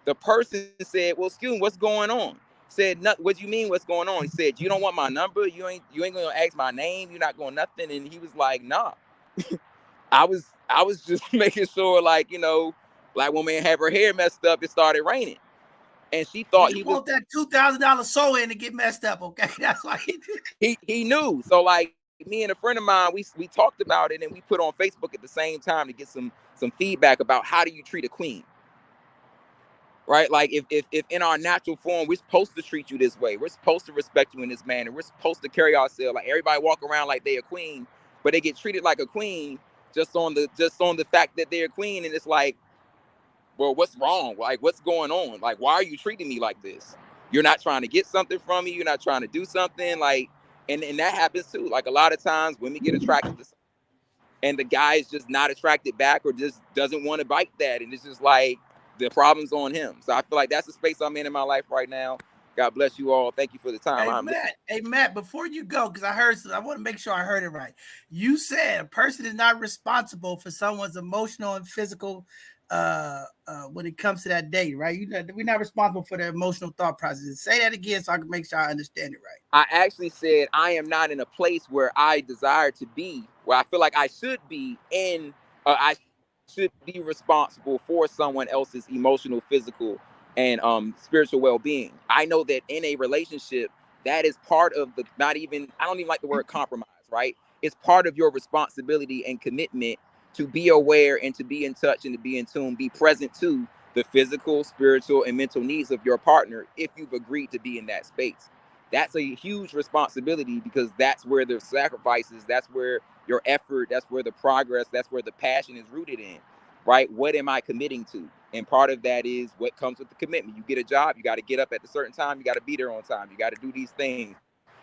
The person said, "Well, excuse me, what's going on?" Said, "What do you mean, what's going on?" He said, "You don't want my number? You ain't gonna ask my name? You're not going nothing?" And he was like, "Nah." I was just making sure, like, black woman have her hair messed up. It started raining, and she thought he want that $2,000 sew in to get messed up. Okay, that's why he knew. So like me and a friend of mine, we talked about it, and we put on Facebook at the same time to get some feedback about how do you treat a queen. Right? Like if in our natural form, we're supposed to treat you this way. We're supposed to respect you in this manner. We're supposed to carry ourselves like everybody walk around like they a queen, but they get treated like a queen just on the fact that they're a queen. And it's like, well, what's wrong? Like, what's going on? Like, why are you treating me like this? You're not trying to get something from me. You're not trying to do something. Like, and that happens too. Like a lot of times women get attracted to, and the guy is just not attracted back, or just doesn't want to bite that. And it's just like the problem's on him. So I feel like that's the space I'm in my life right now. God bless you all. Thank you for the time. Hey Matt, before you go, because I want to make sure I heard it right. You said a person is not responsible for someone's emotional and physical when it comes to that date, right? We're not responsible for their emotional thought process. Say that again so I can make sure I understand it right. I actually said I am not in a place where I desire to be, where I feel like I should be in. I should be responsible for someone else's emotional, physical, and spiritual well-being. I know that in a relationship, that is part of the, not even, I don't even like the word compromise, right? It's part of your responsibility and commitment to be aware and to be in touch and to be in tune, be present to the physical, spiritual, and mental needs of your partner if you've agreed to be in that space. That's a huge responsibility, because that's where the sacrifices, that's where your effort, that's where the progress, that's where the passion is rooted in, right? What am I committing to? And part of that is what comes with the commitment. You get a job, you got to get up at a certain time, you got to be there on time, you got to do these things,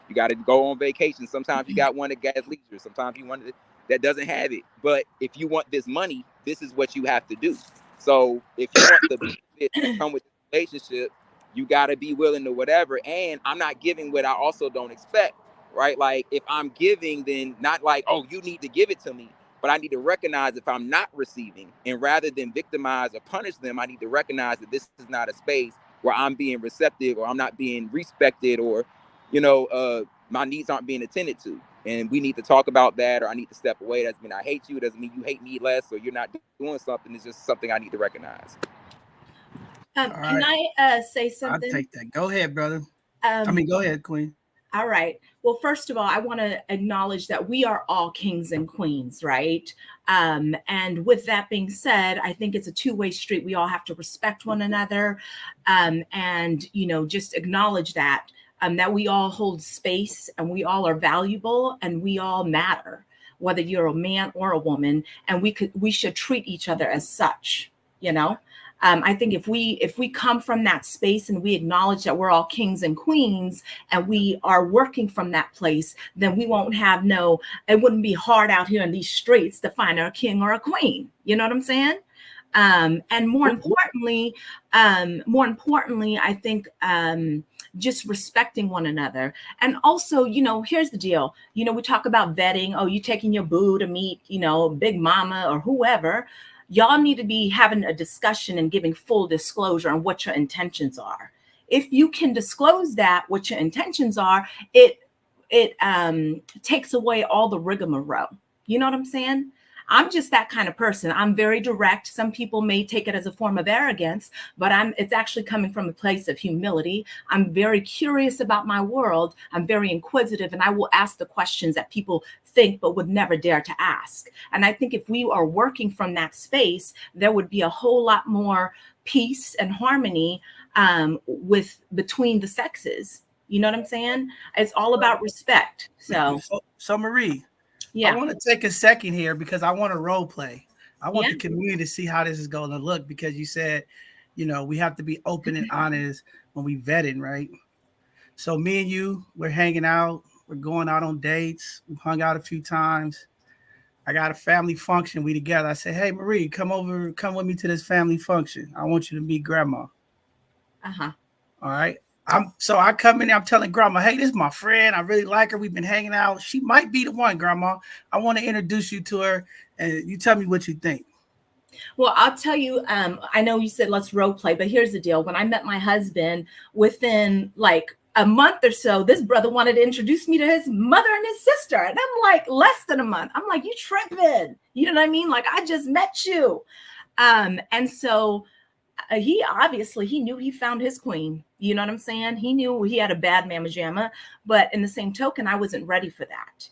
you got to go on vacation. Sometimes you got one that has leisure, sometimes you want that doesn't have it. But if you want this money, this is what you have to do. So if you want the benefits that come with the relationship, you got to be willing to whatever. And I'm not giving what I also don't expect, right? Like if I'm giving, then not like, oh, you need to give it to me, but I need to recognize if I'm not receiving, and rather than victimize or punish them, I need to recognize that this is not a space where I'm being receptive, or I'm not being respected, or, my needs aren't being attended to. And we need to talk about that, or I need to step away. Doesn't mean I hate you. Doesn't mean you hate me less, or you're not doing something. It's just something I need to recognize. Can I say something? I'll take that. Go ahead, brother. Go ahead, Queen. All right. Well, first of all, I want to acknowledge that we are all kings and queens, right? And with that being said, I think it's a two-way street. We all have to respect one another, and just acknowledge that we all hold space, and we all are valuable, and we all matter, whether you're a man or a woman, and we should treat each other as such. I think if we come from that space and we acknowledge that we're all kings and queens, and we are working from that place, then we won't have it wouldn't be hard out here in these streets to find a king or a queen. You know what I'm saying? And more importantly, I think just respecting one another. And also, here's the deal. We talk about vetting. Oh, you taking your boo to meet, Big Mama or whoever. Y'all need to be having a discussion and giving full disclosure on what your intentions are. If you can disclose that, what your intentions are, it takes away all the rigmarole. You know what I'm saying? I'm just that kind of person. I'm very direct. Some people may take it as a form of arrogance, but it's actually coming from a place of humility. I'm very curious about my world. I'm very inquisitive, and I will ask the questions that people think but would never dare to ask. And I think if we are working from that space, there would be a whole lot more peace and harmony between the sexes. You know what I'm saying? It's all about respect. So Marie, yeah. I want to take a second here because I want to role play. I want the community to see how this is going to look, because you said, we have to be open and honest when we vetting, right? So me and you, we're hanging out. We're going out on dates. We've hung out a few times. I got a family function. We together. I said, hey, Marie, come with me to this family function. I want you to meet grandma. Uh-huh. All right. I come in there, I'm telling grandma, hey, this is my friend. I really like her. We've been hanging out. She might be the one, grandma. I want to introduce you to her, and you tell me what you think. Well, I'll tell you, I know you said let's role play, but here's the deal. When I met my husband, within like a month or so, this brother wanted to introduce me to his mother and his sister. And I'm like, less than a month. I'm like, you tripping. You know what I mean? Like, I just met you. And so he knew he found his queen. You know what I'm saying? He knew he had a bad mama jamma, but in the same token, I wasn't ready for that,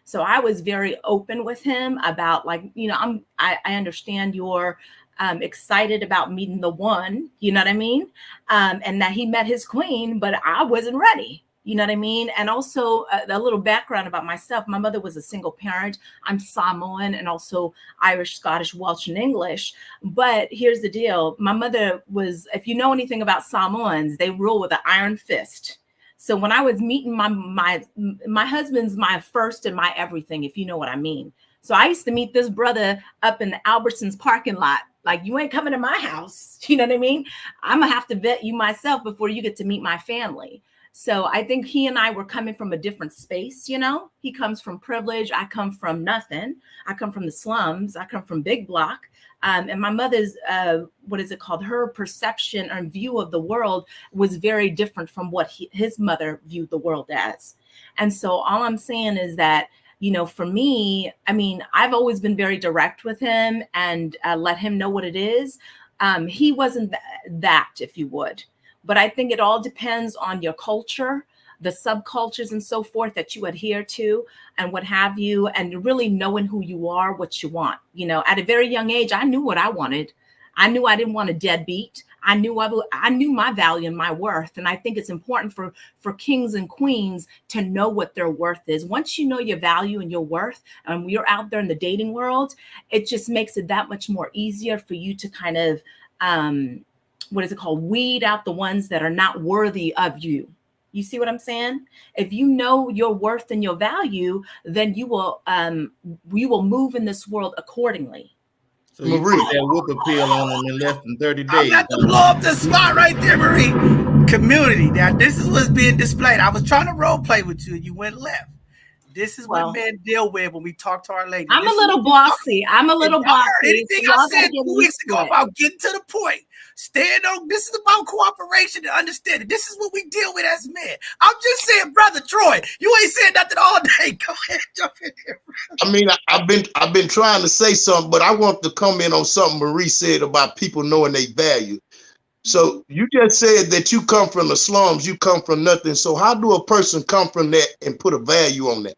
So I was very open with him about I understand you're excited about meeting the one, you know what I mean? And that he met his queen, but I wasn't ready. You know what I mean? And also a little background about myself. My mother was a single parent. I'm Samoan and also Irish, Scottish, Welsh, and English. But here's the deal. My mother was, if you know anything about Samoans, they rule with an iron fist. So when I was meeting my husband's my first and my everything, if you know what I mean. So I used to meet this brother up in the Albertsons parking lot. Like, you ain't coming to my house. You know what I mean? I'm going to have to vet you myself before you get to meet my family. So I think he and I were coming from a different space, He comes from privilege. I come from nothing. I come from the slums. I come from big block. And my mother's, her perception and view of the world was very different from what his mother viewed the world as. And so all I'm saying is that, for me, I mean, I've always been very direct with him and let him know what it is. He wasn't that, if you would. But I think it all depends on your culture, the subcultures and so forth that you adhere to and what have you, and really knowing who you are, what you want. At a very young age, I knew what I wanted. I knew I didn't want a deadbeat. I knew my value and my worth. And I think it's important for kings and queens to know what their worth is. Once you know your value and your worth, and you're out there in the dating world, it just makes it that much more easier for you to kind of, weed out the ones that are not worthy of you. You see what I'm saying? If you know your worth and your value, then you will move in this world accordingly. So you put that whoop appeal on them in less than 30 days. I'm about to blow up the spot right there, Marie. Community. Now, this is what's being displayed. I was trying to role play with you and you went left. This is what men deal with when we talk to our ladies. I'm a little bossy. Anything I said 2 weeks ago about getting to the point. Stand on. This is about cooperation and understanding. This is what we deal with as men. I'm just saying, brother Troy, you ain't saying nothing all day. Go ahead, jump in here. I mean, I've been trying to say something, but I want to comment on something Marie said about people knowing their value. So you just said that you come from the slums, you come from nothing. So how do a person come from that and put a value on that?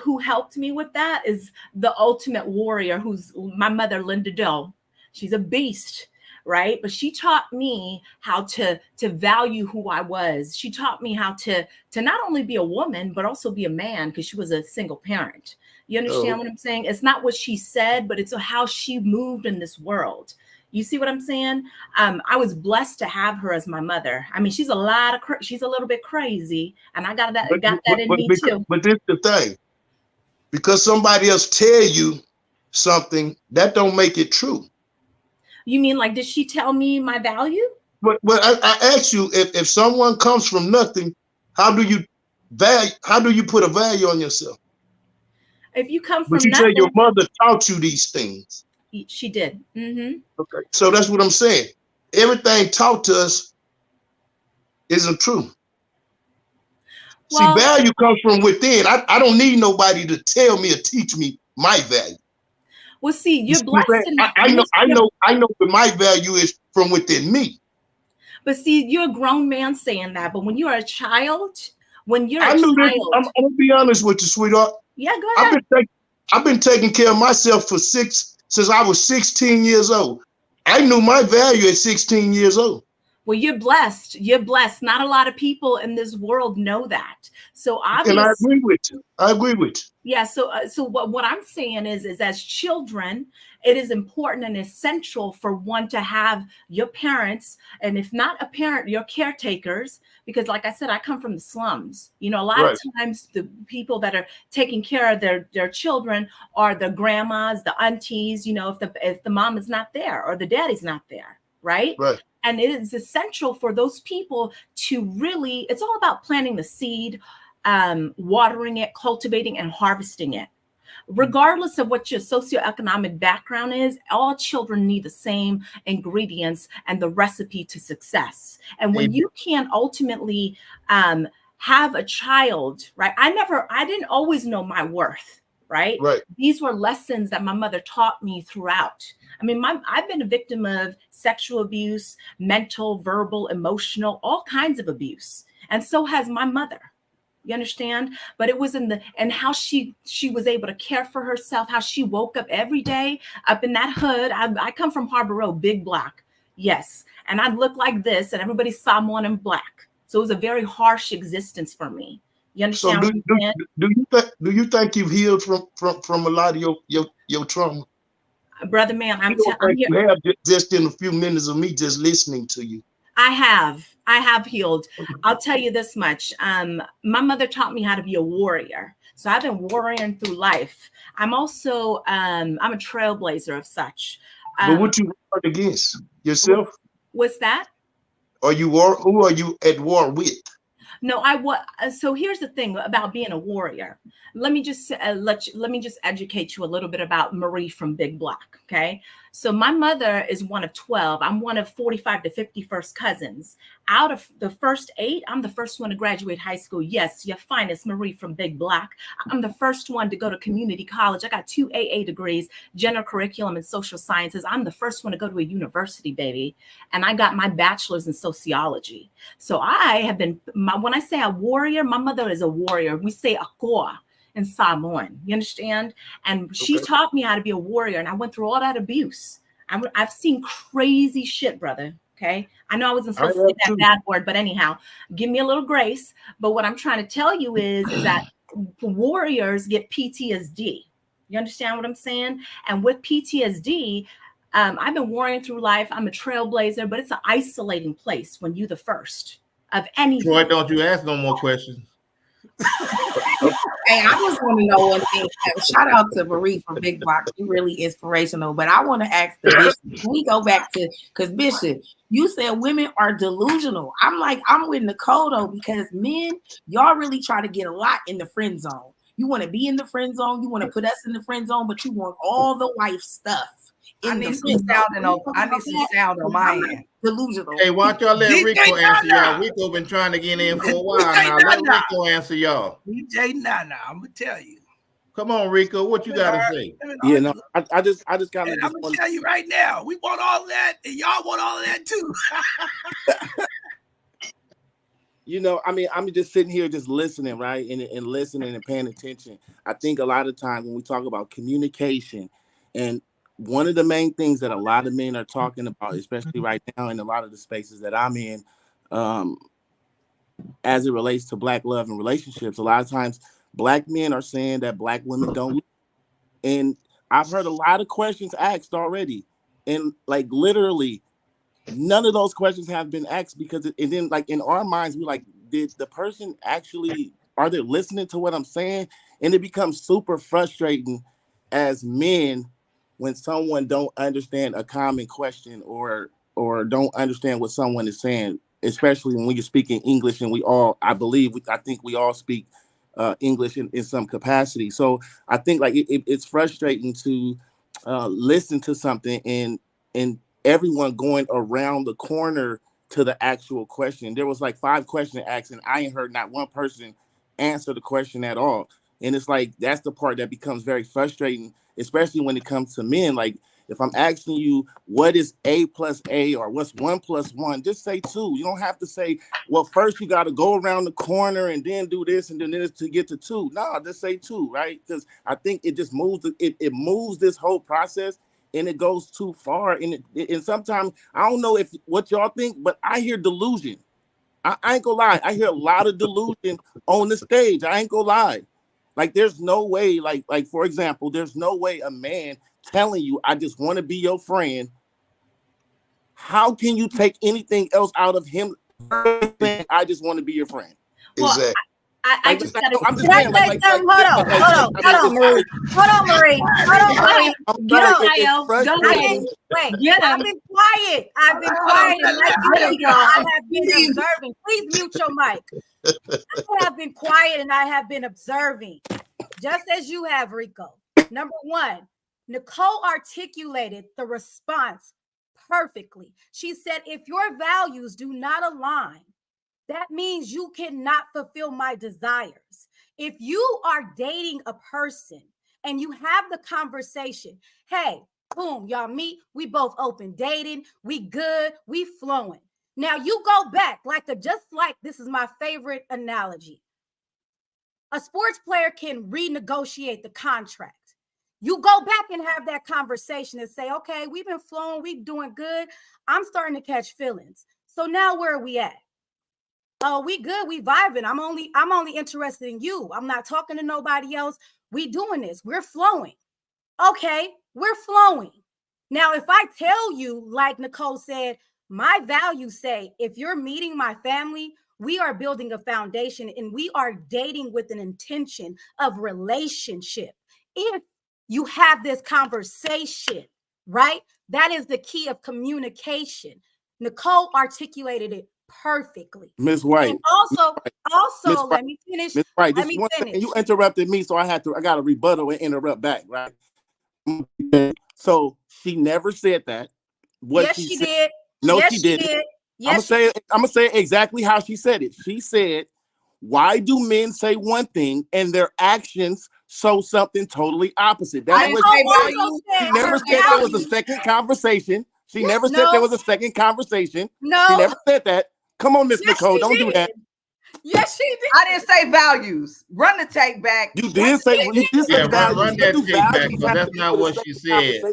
Who helped me with that is the ultimate warrior, who's my mother, Linda Doe. She's a beast, right? But she taught me how to value who I was. She taught me how to not only be a woman, but also be a man, because she was a single parent. You understand what I'm saying? It's not what she said, but it's how she moved in this world. You see what I'm saying? I was blessed to have her as my mother. I mean, she's a little bit crazy, and I got that in me too. But this is the thing, because somebody else tell you something, that don't make it true. You mean like, did she tell me my value? But I asked you, if someone comes from nothing, how do you put a value on yourself? If you come But from you say nothing, your mother taught you these things. she did. Mm-hmm. Okay. So that's what I'm saying. Everything taught to us isn't true. Well, see, value comes from within. I don't need nobody to tell me or teach me my value. Well, see, you're blessed in that. I know what my value is from within me. But see, you're a grown man saying that. But when you're a child, I'm gonna be honest with you, sweetheart. Yeah, go ahead. I've been taking care of myself since I was 16 years old. I knew my value at 16 years old. Well, you're blessed. You're blessed. Not a lot of people in this world know that. So obviously, and I agree with you. Yeah. So, what I'm saying is as children, it is important and essential for one to have your parents, and if not a parent, your caretakers. Because, like I said, I come from the slums. You know, a lot of times the people that are taking care of their children are the grandmas, the aunties. You know, if the mom is not there or the daddy's not there, right? Right. And it is essential for those people to really. It's all about planting the seed. Watering it, cultivating, and harvesting it. Regardless of what your socioeconomic background is, all children need the same ingredients and the recipe to success. And when you can ultimately have a child, right? I didn't always know my worth, right? These were lessons that my mother taught me throughout. I mean, I've been a victim of sexual abuse, mental, verbal, emotional, all kinds of abuse. And so has my mother. You understand? But it was and how she was able to care for herself, how she woke up every day up in that hood. I come from Harbor Road, big block. Yes. And I look like this and everybody saw me in black. So it was a very harsh existence for me. You understand? So do you think you've healed from a lot of your trauma? Brother man, I'm you have just in a few minutes of me just listening to you. I have healed. I'll tell you this much. My mother taught me how to be a warrior. So I've been warring through life. I'm also, I'm a trailblazer of such. But what you war against? Yourself? What's that? Who are you at war with? No, so here's the thing about being a warrior. Let me just let me just educate you a little bit about Marie from Big Block. Okay. So my mother is one of 12. I'm one of 45 to 50 first cousins. Out of the first 8, I'm the first one to graduate high school. Yes, your finest Marie from Big Block. I'm the first one to go to community college. I got 2 AA degrees, general curriculum and social sciences. I'm the first one to go to a university, baby. And I got my bachelor's in sociology. So I have been, when I say a warrior, my mother is a warrior. We say Akoa in Samoan, you understand? And she taught me how to be a warrior, and I went through all that abuse. I've seen crazy shit, brother. Okay. I know I wasn't supposed to say that bad word, but anyhow, give me a little grace. But what I'm trying to tell you is that warriors get PTSD. You understand what I'm saying? And with PTSD, I've been warring through life. I'm a trailblazer, but it's an isolating place when you're the first of anything. Troy, don't you ask no more questions. Hey, I just want to know one thing. Shout out to Marie from Big Block. She really inspirational. But I want to ask the Bishop. Can we go back to, because Bishop, you said women are delusional. I'm with Nicole though, because men, y'all really try to get a lot in the friend zone. You want to be in the friend zone. You want to put us in the friend zone, but you want all the wife stuff. I need some sound on my end. Delusional. Hey, why don't y'all let Rico answer y'all? Rico been trying to get in for a while now. Let Rico answer y'all. DJ Nana, I'm gonna tell you. Come on, Rico, what you gotta say? Yeah, no, I just kind of. I'm gonna tell you right now, we want all of that, and y'all want all of that too. You know, I mean, I'm just sitting here just listening, right, and listening and paying attention. I think a lot of times when we talk about communication, and one of the main things that a lot of men are talking about, especially right now in a lot of the spaces that I'm in, as it relates to Black love and relationships, a lot of times Black men are saying that Black women don't. And I've heard a lot of questions asked already. And like literally, none of those questions have been asked because and then like in our minds, we like, did the person actually, are they listening to what I'm saying? And it becomes super frustrating as men when someone don't understand a common question or don't understand what someone is saying, especially when you're speaking English, and I think we all speak English in some capacity. So I think like it's frustrating to listen to something and everyone going around the corner to the actual question. There was like 5 questions asked, and I ain't heard not one person answer the question at all. And it's like that's the part that becomes very frustrating, especially when it comes to men. Like if I'm asking you what is A plus A or what's 1 plus 1, just say 2. You don't have to say, well, first you got to go around the corner and then do this and then this to get to 2. No, just say 2, right? Because I think it just moves it moves this whole process, and it goes too far. And sometimes I don't know if what y'all think, but I hear delusion. I ain't gonna lie. I hear a lot of delusion on the stage. I ain't gonna lie. Like there's no way, like for example, there's no way a man telling you, I just want to be your friend. How can you take anything else out of him saying, I just want to be your friend? Well, Exactly. I just got to. I'm just Can I saying, say something? Hold on, Marie. Hold on, Marie. Get him, it's Io. Go frustrating. ahead. Wait, Get I've him. been quiet. I've been quiet. And like you said, y'all, I have been observing. Please mute your mic. I have been quiet and I have been observing, just as you have, Rico. Number one, Nicole articulated the response perfectly. She said, if your values do not align, that means you cannot fulfill my desires. If you are dating a person and you have the conversation, hey, boom, y'all meet, we both open dating, we good, we flowing. Now you go back just like this is my favorite analogy. A sports player can renegotiate the contract. You go back and have that conversation and say, okay, we've been flowing, we doing good. I'm starting to catch feelings. So now where are we at? Oh, we good, we vibing. I'm only interested in you. I'm not talking to nobody else. We doing this. We're flowing. Okay, we're flowing. Now, if I tell you, like Nicole said, my values say, if you're meeting my family, we are building a foundation and we are dating with an intention of relationship. If you have this conversation, right? That is the key of communication. Nicole articulated it perfectly. Miss White. And also, Ms. let me finish. Miss White, Let me finish. you interrupted me, so I got a rebuttal and interrupt back, right? So she never said that. Yes, she did. No, yes, she didn't. Did. I'm gonna say it exactly how she said it. She said, why do men say one thing and their actions show something totally opposite? That's what she never said there was a second conversation. She never said there was a second conversation. No. She never said that. Come on, Miss Nicole, don't do that. Yes, she did. I didn't say values. Run the tape back. You did say values. Run that tape back, but that's not what she said.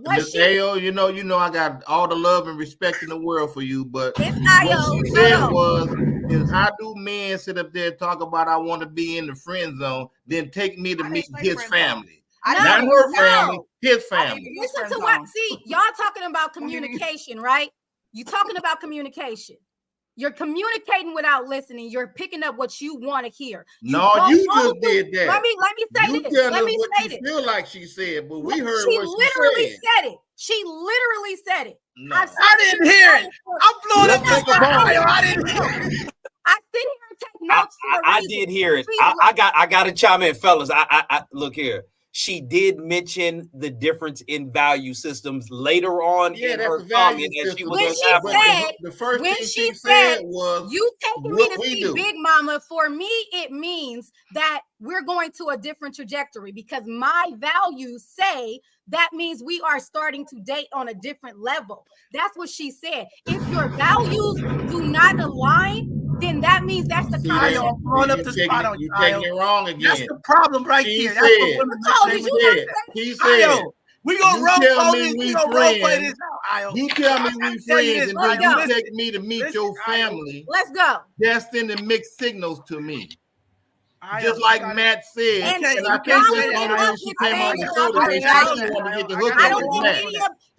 Miss Ayo, you know I got all the love and respect in the world for you, but what she said is how do men sit up there and talk about I want to be in the friend zone, then take me to meet his family. Not her family, his family. Listen to what, see, y'all talking about communication, right? You talking about communication. You're communicating without listening. You're picking up what you want to hear. No, you just did that. Let me say this. Let me say this. Feel like she said, but we heard she what she literally said. said it. She literally said it. No. I didn't hear it. I'm blowing up this audio. I didn't hear it. I sit here and take notes for a reason. I did hear it. I got to chime in, fellas. I look here. She did mention the difference in value systems later on in her comment. And she was the first thing she said was, you taking me to see Big Mama, for me, it means that we're going to a different trajectory because my values say that means we are starting to date on a different level. That's what she said. If your values do not align, then that means that's the concept. I'm blowing up the spot on you. You're taking it wrong again. That's the problem right there. That's what women he said, we gonna role play this. You tell me we friends, and then you take me to meet your family. Let's go. That's sending mixed signals to me. Just like Matt said, and I think that's the only reason she came on the show today. She really wanted to get the hook up with Matt.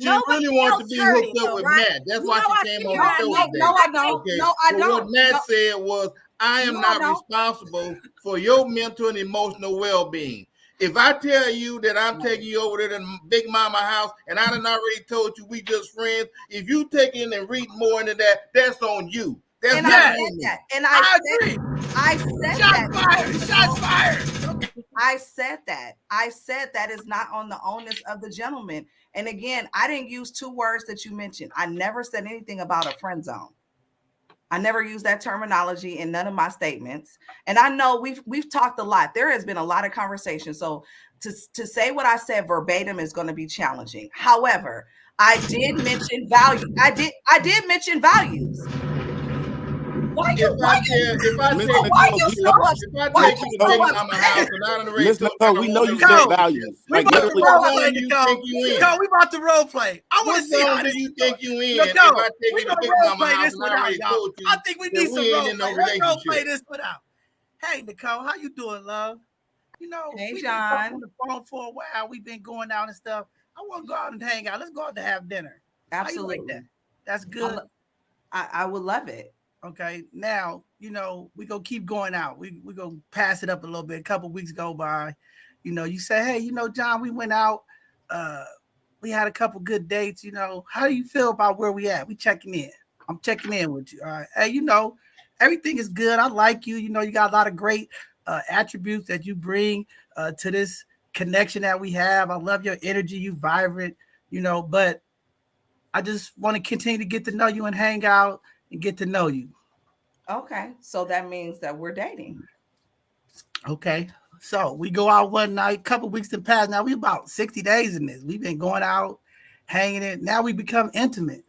She really wanted to be hooked up with Matt. That's why she came on the show today. No, I don't. Okay. No, I don't. What Matt said was, I am not responsible for your mental and emotional well-being. If I tell you that I'm taking you over to the Big Mama house and I done already told you we just friends, if you take in and read more into that, that's on you. That's And not I on said me. that. And I agree. I said Shots that. fired. Shots fired. Okay. I said that. I said that is not on the onus of the gentleman. And again, I didn't use two words that you mentioned. I never said anything about a friend zone. I never used that terminology in none of my statements. And I know we've talked a lot. There has been a lot of conversation. So to say what I said verbatim is going to be challenging. However, I did mention value. I did mention values. Why you so much? Why Take you you to so Big much? Mama house and I done already Miss told you I Nicole, don't we know want you a set relationship. values. We Like about to literally, role What play, zone do you Nicole. think you in? Nicole, we about to role play. I want What to see how zone do this you is think going. you in if Nicole, I take we you to gonna Big role Mama play house this and one I out, already y'all. told you I think we that need some we ain't role in no play. Let's role play relationship? this one out. Hey, Nicole, how you doing, love? You know, Hey, we've been talking on John. the phone for a while. We've been going out and stuff. I want to go out and hang out. Let's go out to have dinner. How you like that? Absolutely. That's good. I would love it. Okay. Now, you know, we gonna keep going out. We gonna pass it up a little bit. A couple weeks go by. You know, you say, hey, you know, John, we went out. Uh, we had a couple good dates. You know, how do you feel about where we at? We checking in. I'm checking in with you. All right. Hey, you know, everything is good. I like you. You know, you got a lot of great attributes that you bring to this connection that we have. I love your energy. You vibrant. You know, but I just want to continue to get to know you and hang out and get to know you. Okay. So that means that we're dating. Okay. So we go out one night, couple weeks to pass. Now we about 60 days in this. We've been going out, hanging it. Now we become intimate.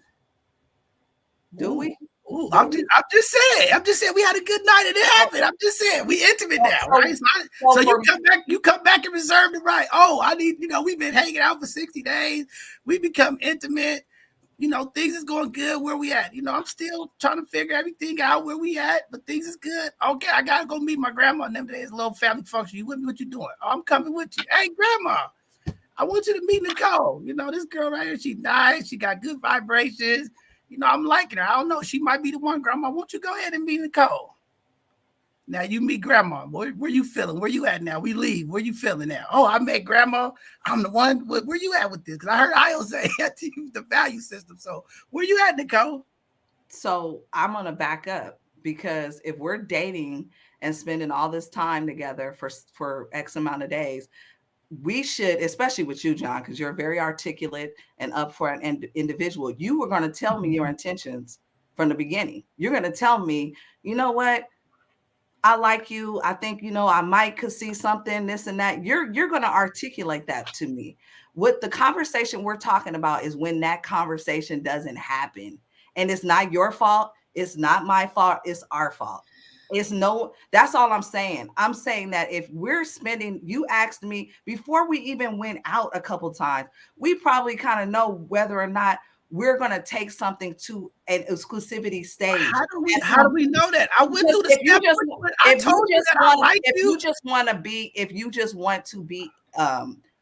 Do we? Ooh, I'm just saying. I'm just saying we had a good night and it happened. I'm just saying we intimate now, right? So you come back and reserve the right. Oh, I need, you know, we've been hanging out for 60 days. We become intimate. You know, things is going good. Where we at? You know, I'm still trying to figure everything out where we at, but things is good. Okay, I gotta go meet my grandma in them days, a little family function. You with me? What you doing? Oh, I'm coming with you. Hey, grandma, I want you to meet Nicole. You know, this girl right here, she nice. She got good vibrations. You know, I'm liking her. I don't know. She might be the one, grandma. Won't you go ahead and meet Nicole? Now you meet grandma. Where you feeling? Where you at now? We leave. Where you feeling now? Oh, I met grandma. I'm the one. Where you at with this? Because I heard Io say to use the value system. So where you at, Nicole? So I'm gonna back up because if we're dating and spending all this time together for X amount of days, we should, especially with you, John, because you're a very articulate and upfront individual. You were going to tell me your intentions from the beginning. You're going to tell me, you know what? I like you. I think, you know, I might could see something, this and that. You're going to articulate that to me. What the conversation we're talking about is when that conversation doesn't happen. And it's not your fault. It's not my fault. It's our fault. That's all I'm saying. I'm saying that if we're spending, you asked me before we even went out a couple times, we probably kind of know whether or not we're going to take something to an exclusivity stage. How do we know that? I went through the step. I told you that I like you. If you just want to be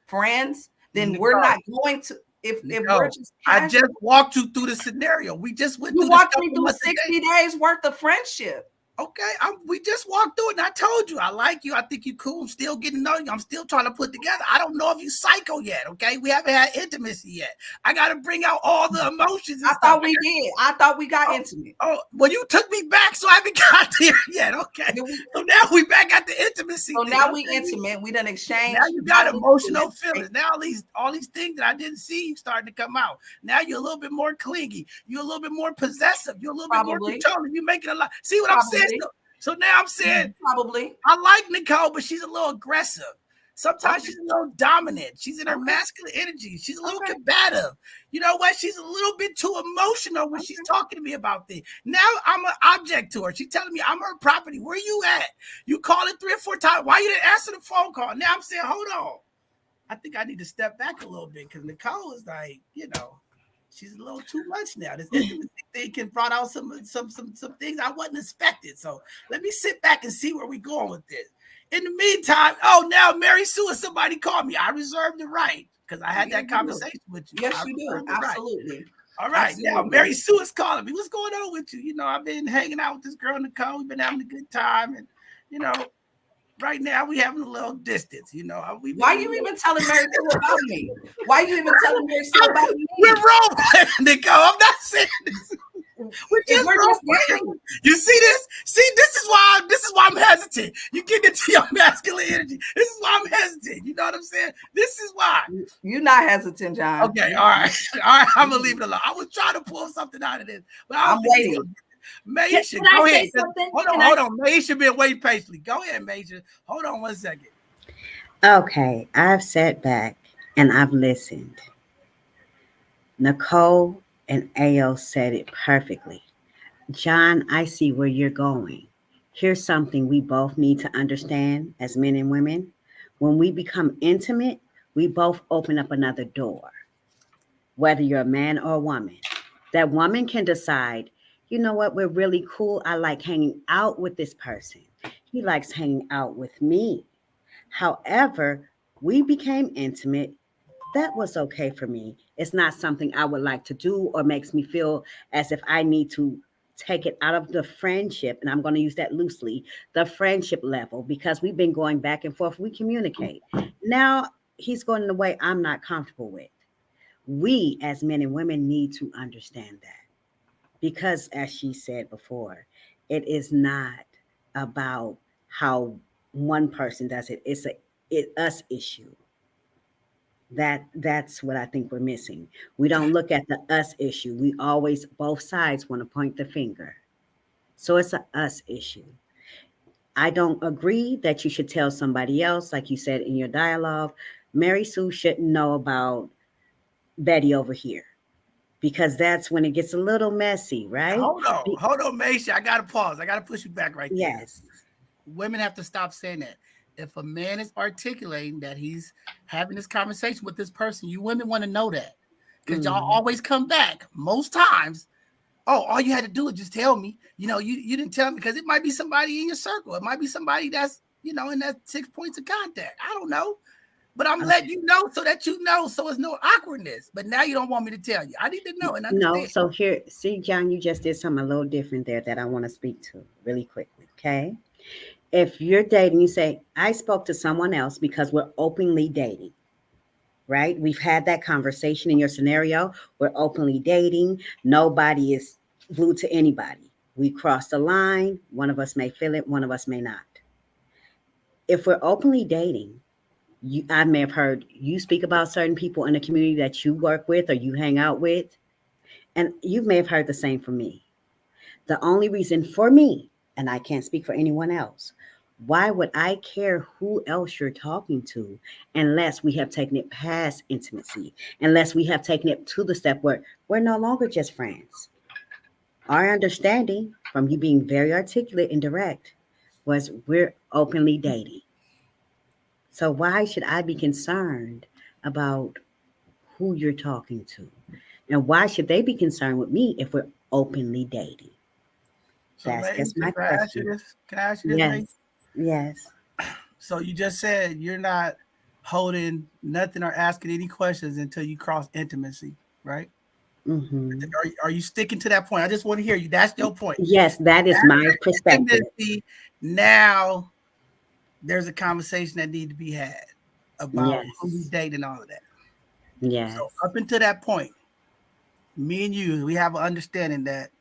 friends, then Nicole, we're not going to. If we're just casual, I just walked you through the scenario. We just went through. You walked me through 60 days worth of friendship. Okay, we just walked through it, and I told you I like you. I think you cool. I'm still getting to know you. I'm still trying to put together. I don't know if you psycho yet. Okay, we haven't had intimacy yet. I got to bring out all the emotions. And thought we did. I thought we got intimate. Oh, well, you took me back, so I haven't got there yet. Okay, so now we back at the intimacy. So now we intimate. We done exchanged. Now you got emotional feelings. Now all these things that I didn't see starting to come out. Now you're a little bit more clingy. You're a little bit more possessive. You're a little bit more controlling. You're making a lot. See what I'm saying? So now I'm saying probably I like Nicole, but she's a little aggressive. Sometimes she's a little dominant. She's in her masculine energy. She's a little combative. You know what? She's a little bit too emotional when she's talking to me about things. Now I'm an object to her. She's telling me I'm her property. Where you at? You called it 3 or 4 times. Why you didn't answer the phone call? Now I'm saying, hold on. I think I need to step back a little bit because Nicole is like, you know, she's a little too much now. This intimacy thing can brought out some things I wasn't expecting. So let me sit back and see where we're going with this. In the meantime, now Mary Sue and somebody called me. I reserved the right because I had that conversation with you. Yes, you do. Absolutely. Right. All right. Absolutely. Now Mary Sue is calling me. What's going on with you? You know, I've been hanging out with this girl Nicole. We've been having a good time, and you know, right now we having a little distance, you know. Why you even telling Mary Sue about me? Why you even telling Mary Sue about me? We're role playing, Nico. I'm not saying this. We're just role. You see this? See, this is why I'm hesitant. You get into your masculine energy. This is why I'm hesitant. You know what I'm saying? This is why. You're not hesitant, John. Okay, all right. All right, I'm gonna leave it alone. I was trying to pull something out of this, but I'm waiting. Maisha, go ahead. Hold on. Maisha been waiting patiently. Go ahead, Maisha. Hold on 1 second. Okay, I've sat back and I've listened. Nicole and AO said it perfectly. John, I see where you're going. Here's something we both need to understand as men and women. When we become intimate, we both open up another door. Whether you're a man or a woman, that woman can decide, you know what, we're really cool. I like hanging out with this person. He likes hanging out with me. However, we became intimate. That was okay for me. It's not something I would like to do or makes me feel as if I need to take it out of the friendship. And I'm going to use that loosely, the friendship level, because we've been going back and forth. We communicate. Now he's going in a way I'm not comfortable with. We as men and women need to understand that, because as she said before, it is not about how one person does it. It's a us issue. That's what I think we're missing. We don't look at the us issue. We always, both sides want to point the finger. So it's a us issue. I don't agree that you should tell somebody else, like you said in your dialogue, Mary Sue shouldn't know about Betty over here, because that's when it gets a little messy, right? Hold on, Maisha. I gotta pause. I gotta push you back right there. Yes. Women have to stop saying that. If a man is articulating that he's having this conversation with this person, you women want to know that, because y'all always come back most times. Oh, all you had to do is just tell me. You know, you didn't tell me because it might be somebody in your circle. It might be somebody that's, you know, in that 6 points of contact. I don't know. But I'm letting you know so that you know, so it's no awkwardness. But now you don't want me to tell you. I need to know and understand. No, so here, see, John, you just did something a little different there that I want to speak to really quickly, okay? If you're dating, you say, I spoke to someone else because we're openly dating, right? We've had that conversation in your scenario. We're openly dating. Nobody is glued to anybody. We crossed the line. One of us may feel it. One of us may not. If we're openly dating, I may have heard you speak about certain people in the community that you work with or you hang out with, and you may have heard the same from me. The only reason for me, and I can't speak for anyone else, why would I care who else you're talking to unless we have taken it past intimacy, unless we have taken it to the step where we're no longer just friends? Our understanding from you being very articulate and direct was we're openly dating. So why should I be concerned about who you're talking to? And why should they be concerned with me if we're openly dating? So That's just my question. Can I ask you this? Yes. Yes. So you just said you're not holding nothing or asking any questions until you cross intimacy, right? Mm-hmm. Are you sticking to that point? I just want to hear you. That's your point. Yes, that is my perspective. Now there's a conversation that needs to be had about who we date and all of that. Yes. So up until that point, me and you, we have an understanding that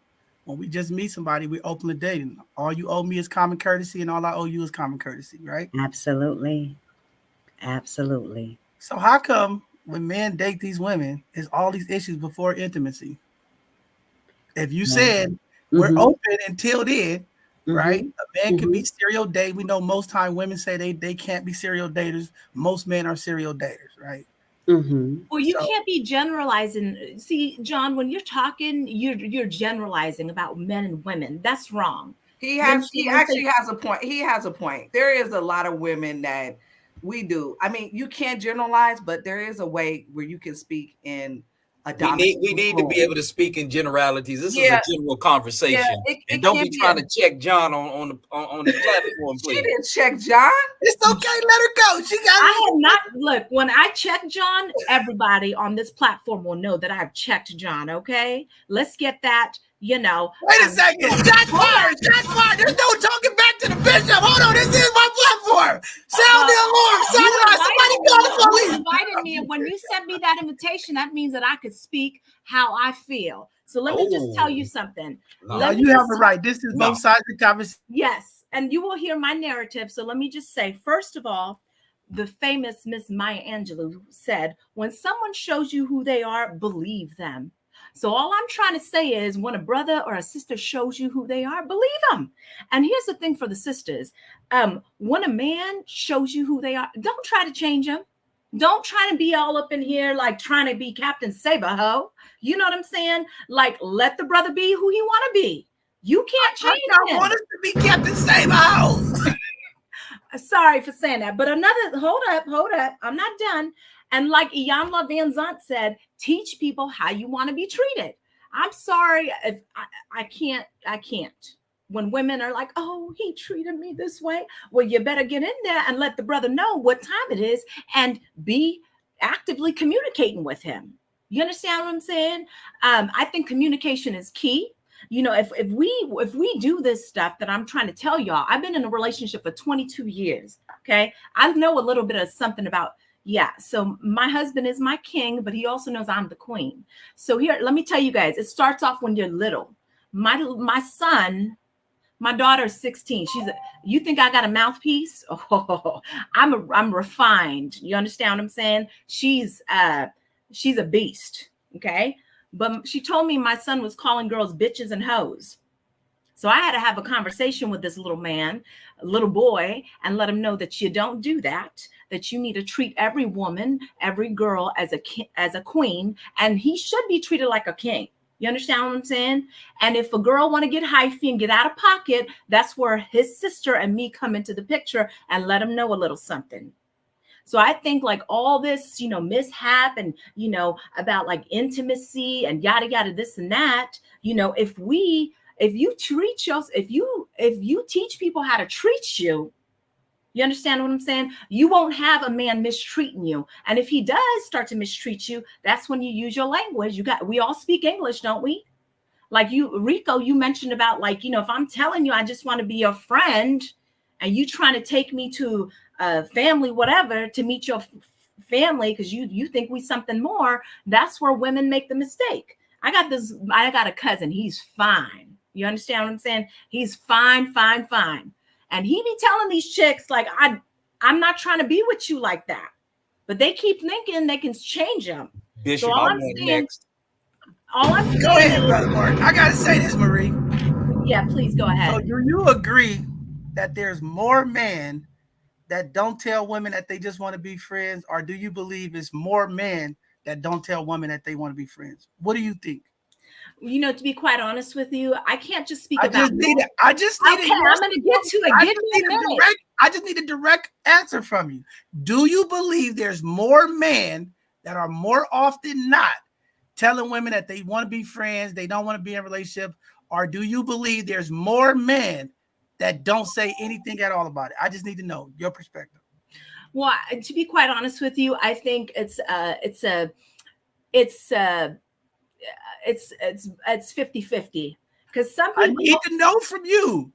when we just meet somebody, we're openly dating. All you owe me is common courtesy, and all I owe you is common courtesy, right? Absolutely. Absolutely. So how come when men date these women, is all these issues before intimacy? If you said we're open until then, right? A man can be serial date. We know most time women say they can't be serial daters. Most men are serial daters, right? Well, you can't be generalizing. See, John, when you're talking, you're generalizing about men and women. That's wrong. He actually has a point. He has a point. There is a lot of women that we do. I mean, you can't generalize, but there is a way where you can speak in a dominant. We need to be able to speak in generalities. This is a general conversation, and don't be trying to check John on the platform. Please. She didn't check John. It's okay. Let her go. She got. I have not. Look, when I check John, everybody on this platform will know that I have checked John. Okay, let's get that. You know. Wait a second. Shots fired. Shots fired. There's no talking back to the bishop. Hold on. This is my platform. alarm. Sound the alarm. Sound the alarm. Somebody call the You police. invited me, and when you sent me that invitation, that means that I could speak how I feel. So let me just tell you something. No, you have it right. This is both sides of the conversation. Yes, and you will hear my narrative. So let me just say, first of all, the famous Miss Maya Angelou said, when someone shows you who they are, believe them. So all I'm trying to say is when a brother or a sister shows you who they are, believe them. And here's the thing for the sisters. When a man shows you who they are, don't try to change them. Don't try to be all up in here like trying to be Captain Saberho. You know what I'm saying? Like, let the brother be who he want to be. You can't change him. I want us to be Captain Saberho. Sorry for saying that, but hold up. I'm not done. And like Iyanla Van Zant said, teach people how you want to be treated. I'm sorry if I can't. When women are like, oh, he treated me this way. Well, you better get in there and let the brother know what time it is and be actively communicating with him. You understand what I'm saying? I think communication is key. You know, if we do this stuff that I'm trying to tell y'all, I've been in a relationship for 22 years. Okay. I know a little bit of something about, so my husband is my king, but he also knows I'm the queen. So here, let me tell you guys, it starts off when you're little. My son, my daughter's 16. You think I got a mouthpiece? Oh, I'm refined. You understand what I'm saying? She's a beast. Okay. But she told me my son was calling girls bitches and hoes. So I had to have a conversation with this little boy, and let him know that you don't do that, that you need to treat every woman, every girl as a queen, and he should be treated like a king. You understand what I'm saying? And if a girl want to get hyphy and get out of pocket, that's where his sister and me come into the picture and let him know a little something. So I think like all this, mishap and, about like intimacy and yada, yada, this and that, if you teach people how to treat you, you understand what I'm saying? You won't have a man mistreating you. And if he does start to mistreat you, that's when you use your language. We all speak English, don't we? Like Rico, you mentioned about like, if I'm telling you, I just want to be your friend and you trying to take me to family, whatever, to meet your family because you think we something more, that's where women make the mistake. I got a cousin. He's fine. You understand what I'm saying? He's fine. And he be telling these chicks like, I'm not trying to be with you like that. But they keep thinking they can change them. Bishop, so all I'm saying, next. All I'm saying, go ahead, brother Mark. I gotta say this, Marie. Yeah, please go ahead. So do you agree that there's more men that don't tell women that they just want to be friends, or do you believe it's more men that don't tell women that they want to be friends? What do you think? To be quite honest with you, I can't just speak I about. I just need okay, I'm going to get to it. Give me a minute. I just need a direct answer from you. Do you believe there's more men that are more often not telling women that they want to be friends, they don't want to be in a relationship, or do you believe there's more men that don't say anything at all about it? I just need to know your perspective. Well, to be quite honest with you, I think it's 50-50 because some people. I need to know from you.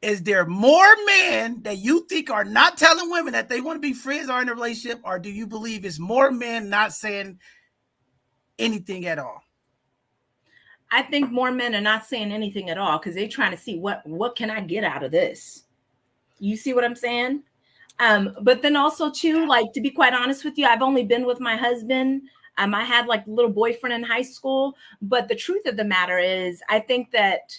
Is there more men that you think are not telling women that they want to be friends or in a relationship, or do you believe it's more men not saying anything at all? I think more men are not saying anything at all because they're trying to see what can I get out of this. You see what I'm saying? But then also too, like to be quite honest with you, I've only been with my husband. I had like a little boyfriend in high school, but the truth of the matter is, I think that,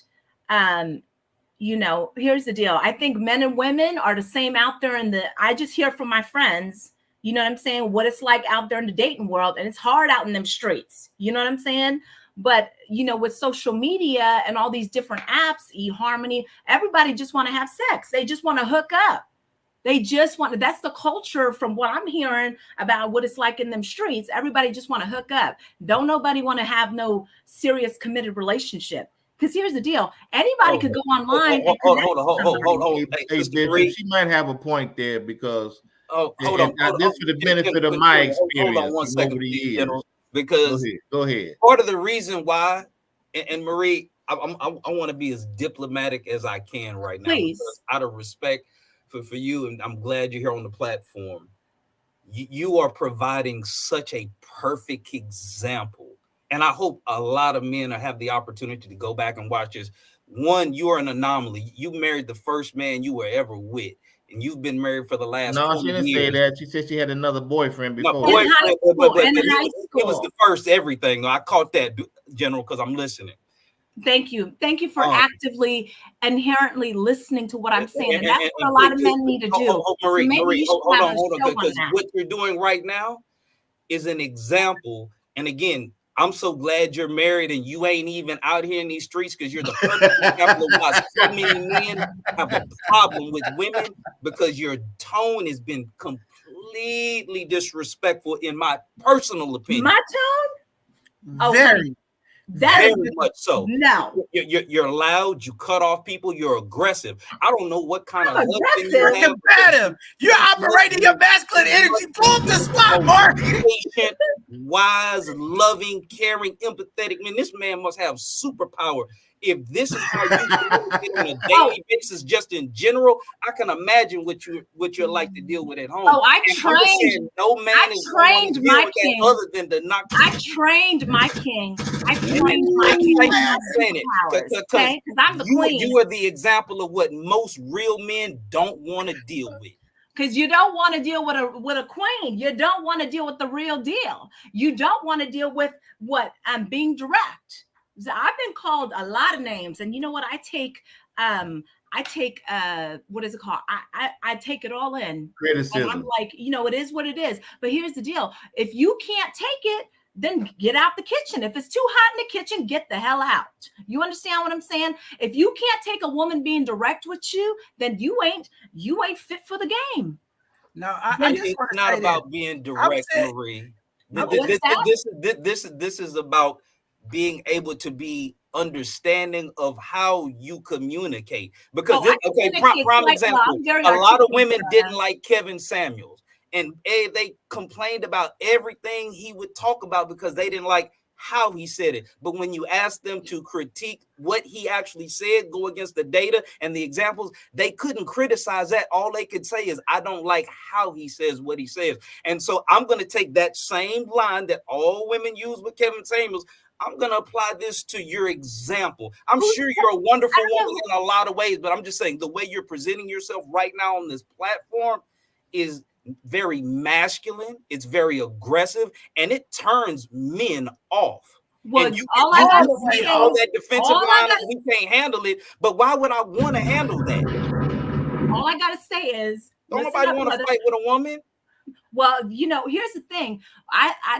here's the deal. I think men and women are the same out there I just hear from my friends, you know what I'm saying? What it's like out there in the dating world. And it's hard out in them streets. You know what I'm saying? But, with social media and all these different apps, eHarmony, everybody just want to have sex. They just want to hook up. They just want to, that's the culture from what I'm hearing about what it's like in them streets. Everybody just want to hook up. Don't nobody want to have no serious committed relationship. Because here's the deal. Anybody could go online. Hold on. Hey, Bishop, she might have a point there because hold on. This for the benefit of my experience. Hold on one second, because go ahead. Part of the reason why, and Marie, I want to be as diplomatic as I can right now. Please. Out of respect for you, and I'm glad you're here on the platform. You are providing such a perfect example. And I hope a lot of men have the opportunity to go back and watch this. One, you are an anomaly. You married the first man you were ever with, and you've been married for the last No, 20 she didn't say years. that. She said she had another boyfriend No, before. boyfriend, but in he high he was school. the first everything. I caught that, General, because I'm listening. Thank you for actively, inherently listening to what I'm saying, and that's what a lot of men need to do. Marie, so maybe you should hold have on, a show on because that. what you're doing right now is an example. And again, I'm so glad you're married and you ain't even out here in these streets, because you're the perfect example of why so many men have a problem with women, because your tone has been completely disrespectful, in my personal opinion. My tone? Oh, Very. Very much so. No. You're loud. You cut off people. You're aggressive. I don't know what kind of husband You're combative. You're operating your masculine energy. Pull up the spot, Mark. Patient, wise, loving, caring, empathetic man. This man must have superpower. If this is how you communicate on a daily basis, just in general, I can imagine what you're like to deal with at home. Oh, I And trained. I'm just saying, no man is going to deal my with king. that other than to knock. I trained my king. I trained my king. Because I'm the queen. You are the example of what most real men don't want to deal with. Because you don't want to deal with a queen. You don't want to deal with the real deal. You don't want to deal with what I'm being direct. I've been called a lot of names, and you know what? I take what is it called? I take it all in. Criticism. And I'm like, it is what it is. But here's the deal: if you can't take it, then get out the kitchen. If it's too hot in the kitchen, get the hell out. You understand what I'm saying? If you can't take a woman being direct with you, then you ain't fit for the game. No, I just it's want to not say about that. being direct, Marie. This is about being able to be understanding of how you communicate. Because prime example, a lot of women didn't like Kevin Samuels, and they complained about everything he would talk about because they didn't like how he said it. But when you ask them to critique what he actually said, go against the data and the examples, they couldn't criticize that. All they could say is, I don't like how he says what he says. And so I'm going to take that same line that all women use with Kevin Samuels. I'm going to apply this to your example. I'm sure you're a wonderful woman in a lot of ways, but I'm just saying the way you're presenting yourself right now on this platform is very masculine. It's very aggressive, and it turns men off. Well, and all that defensive line, we can't handle it. But why would I want to handle that? All I gotta say is, don't nobody want to fight with a woman. Well, here's the thing.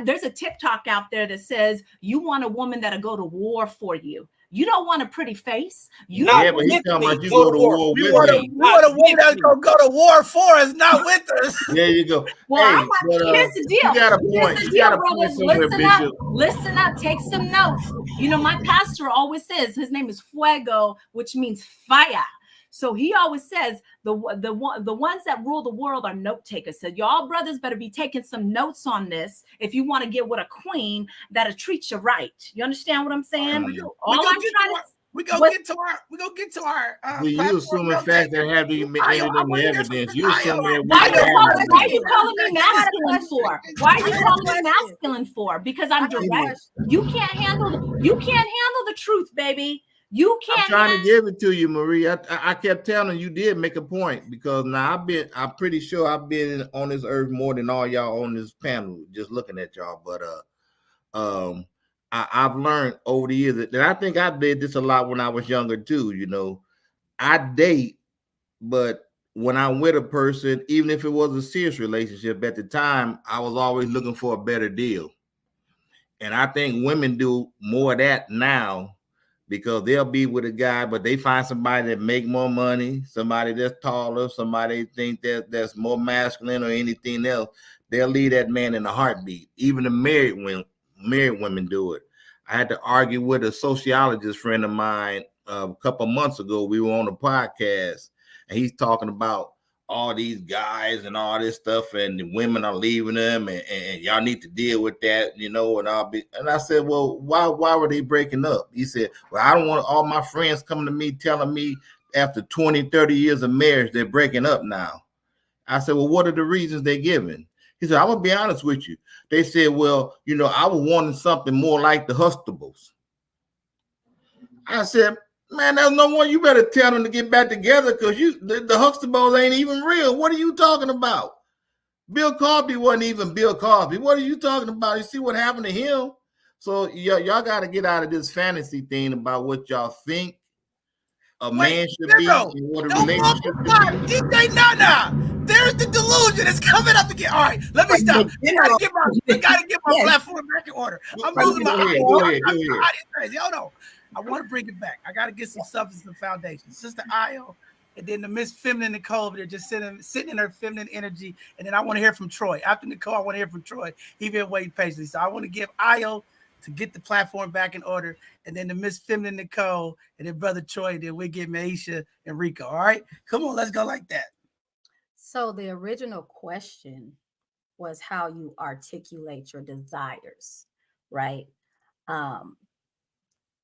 There's a TikTok out there that says you want a woman that'll go to war for you. You don't want a pretty face. But he's talking about you go to war with me. You want a woman that's gonna go to war for us, not with us. There you go. Well, here's the deal. You got a point. You got a point somewhere, Bishop. Listen up. Take some notes. My pastor always says his name is Fuego, which means fire. So he always says the ones that rule the world are note takers. So y'all brothers better be taking some notes on this if you want to get with a queen that'll treat you right. You understand what I'm saying? We go get to our. You assuming facts that have to be entered in the evidence. You assuming why are you calling me masculine for? Why are you calling me masculine for? Because I'm direct. You can't handle the truth, baby. You can't. I'm trying to give it to you, Marie. I kept telling you did make a point, because now I'm pretty sure I've been on this earth more than all y'all on this panel, just looking at y'all. But I've learned over the years that I think I did this a lot when I was younger too. I date, but when I'm with a person, even if it was a serious relationship at the time, I was always looking for a better deal. And I think women do more of that now, because they'll be with a guy, but they find somebody that make more money, somebody that's taller, somebody think that's more masculine or anything else. They'll leave that man in a heartbeat. Even the married women do it. I had to argue with a sociologist friend of mine a couple months ago. We were on a podcast, and he's talking about all these guys and all this stuff, and the women are leaving them, and y'all need to deal with that, and I said, well, why were they breaking up? He said, well, I don't want all my friends coming to me telling me after 20, 30 years of marriage, they're breaking up now. I said, well, what are the reasons they're giving? He said, I'm going to be honest with you. They said, well, I was wanting something more like the Hustables. I said, man, there's no one. You better tell them to get back together because the Huxtables ain't even real. What are you talking about? Bill Cosby wasn't even Bill Cosby. What are you talking about? You see what happened to him? So y'all got to get out of this fantasy thing about what y'all think a man should be and what a relationship should be. DJ Nana, there's the delusion. It's coming up again. All right, let me stop. I gotta get my platform back in order. I'm losing my eye. Go ahead. Hold on. I want to bring it back. I got to get some substance and foundation. Sister Io, and then the Miss Feminine Nicole over there just sitting in her feminine energy. And then I want to hear from Troy. After Nicole, I want to hear from Troy. He's been waiting patiently. So I want to give Io to get the platform back in order. And then the Miss Feminine Nicole, and then Brother Troy. And then we get Maisha and Rico. All right? Come on, let's go like that. So the original question was how you articulate your desires, right?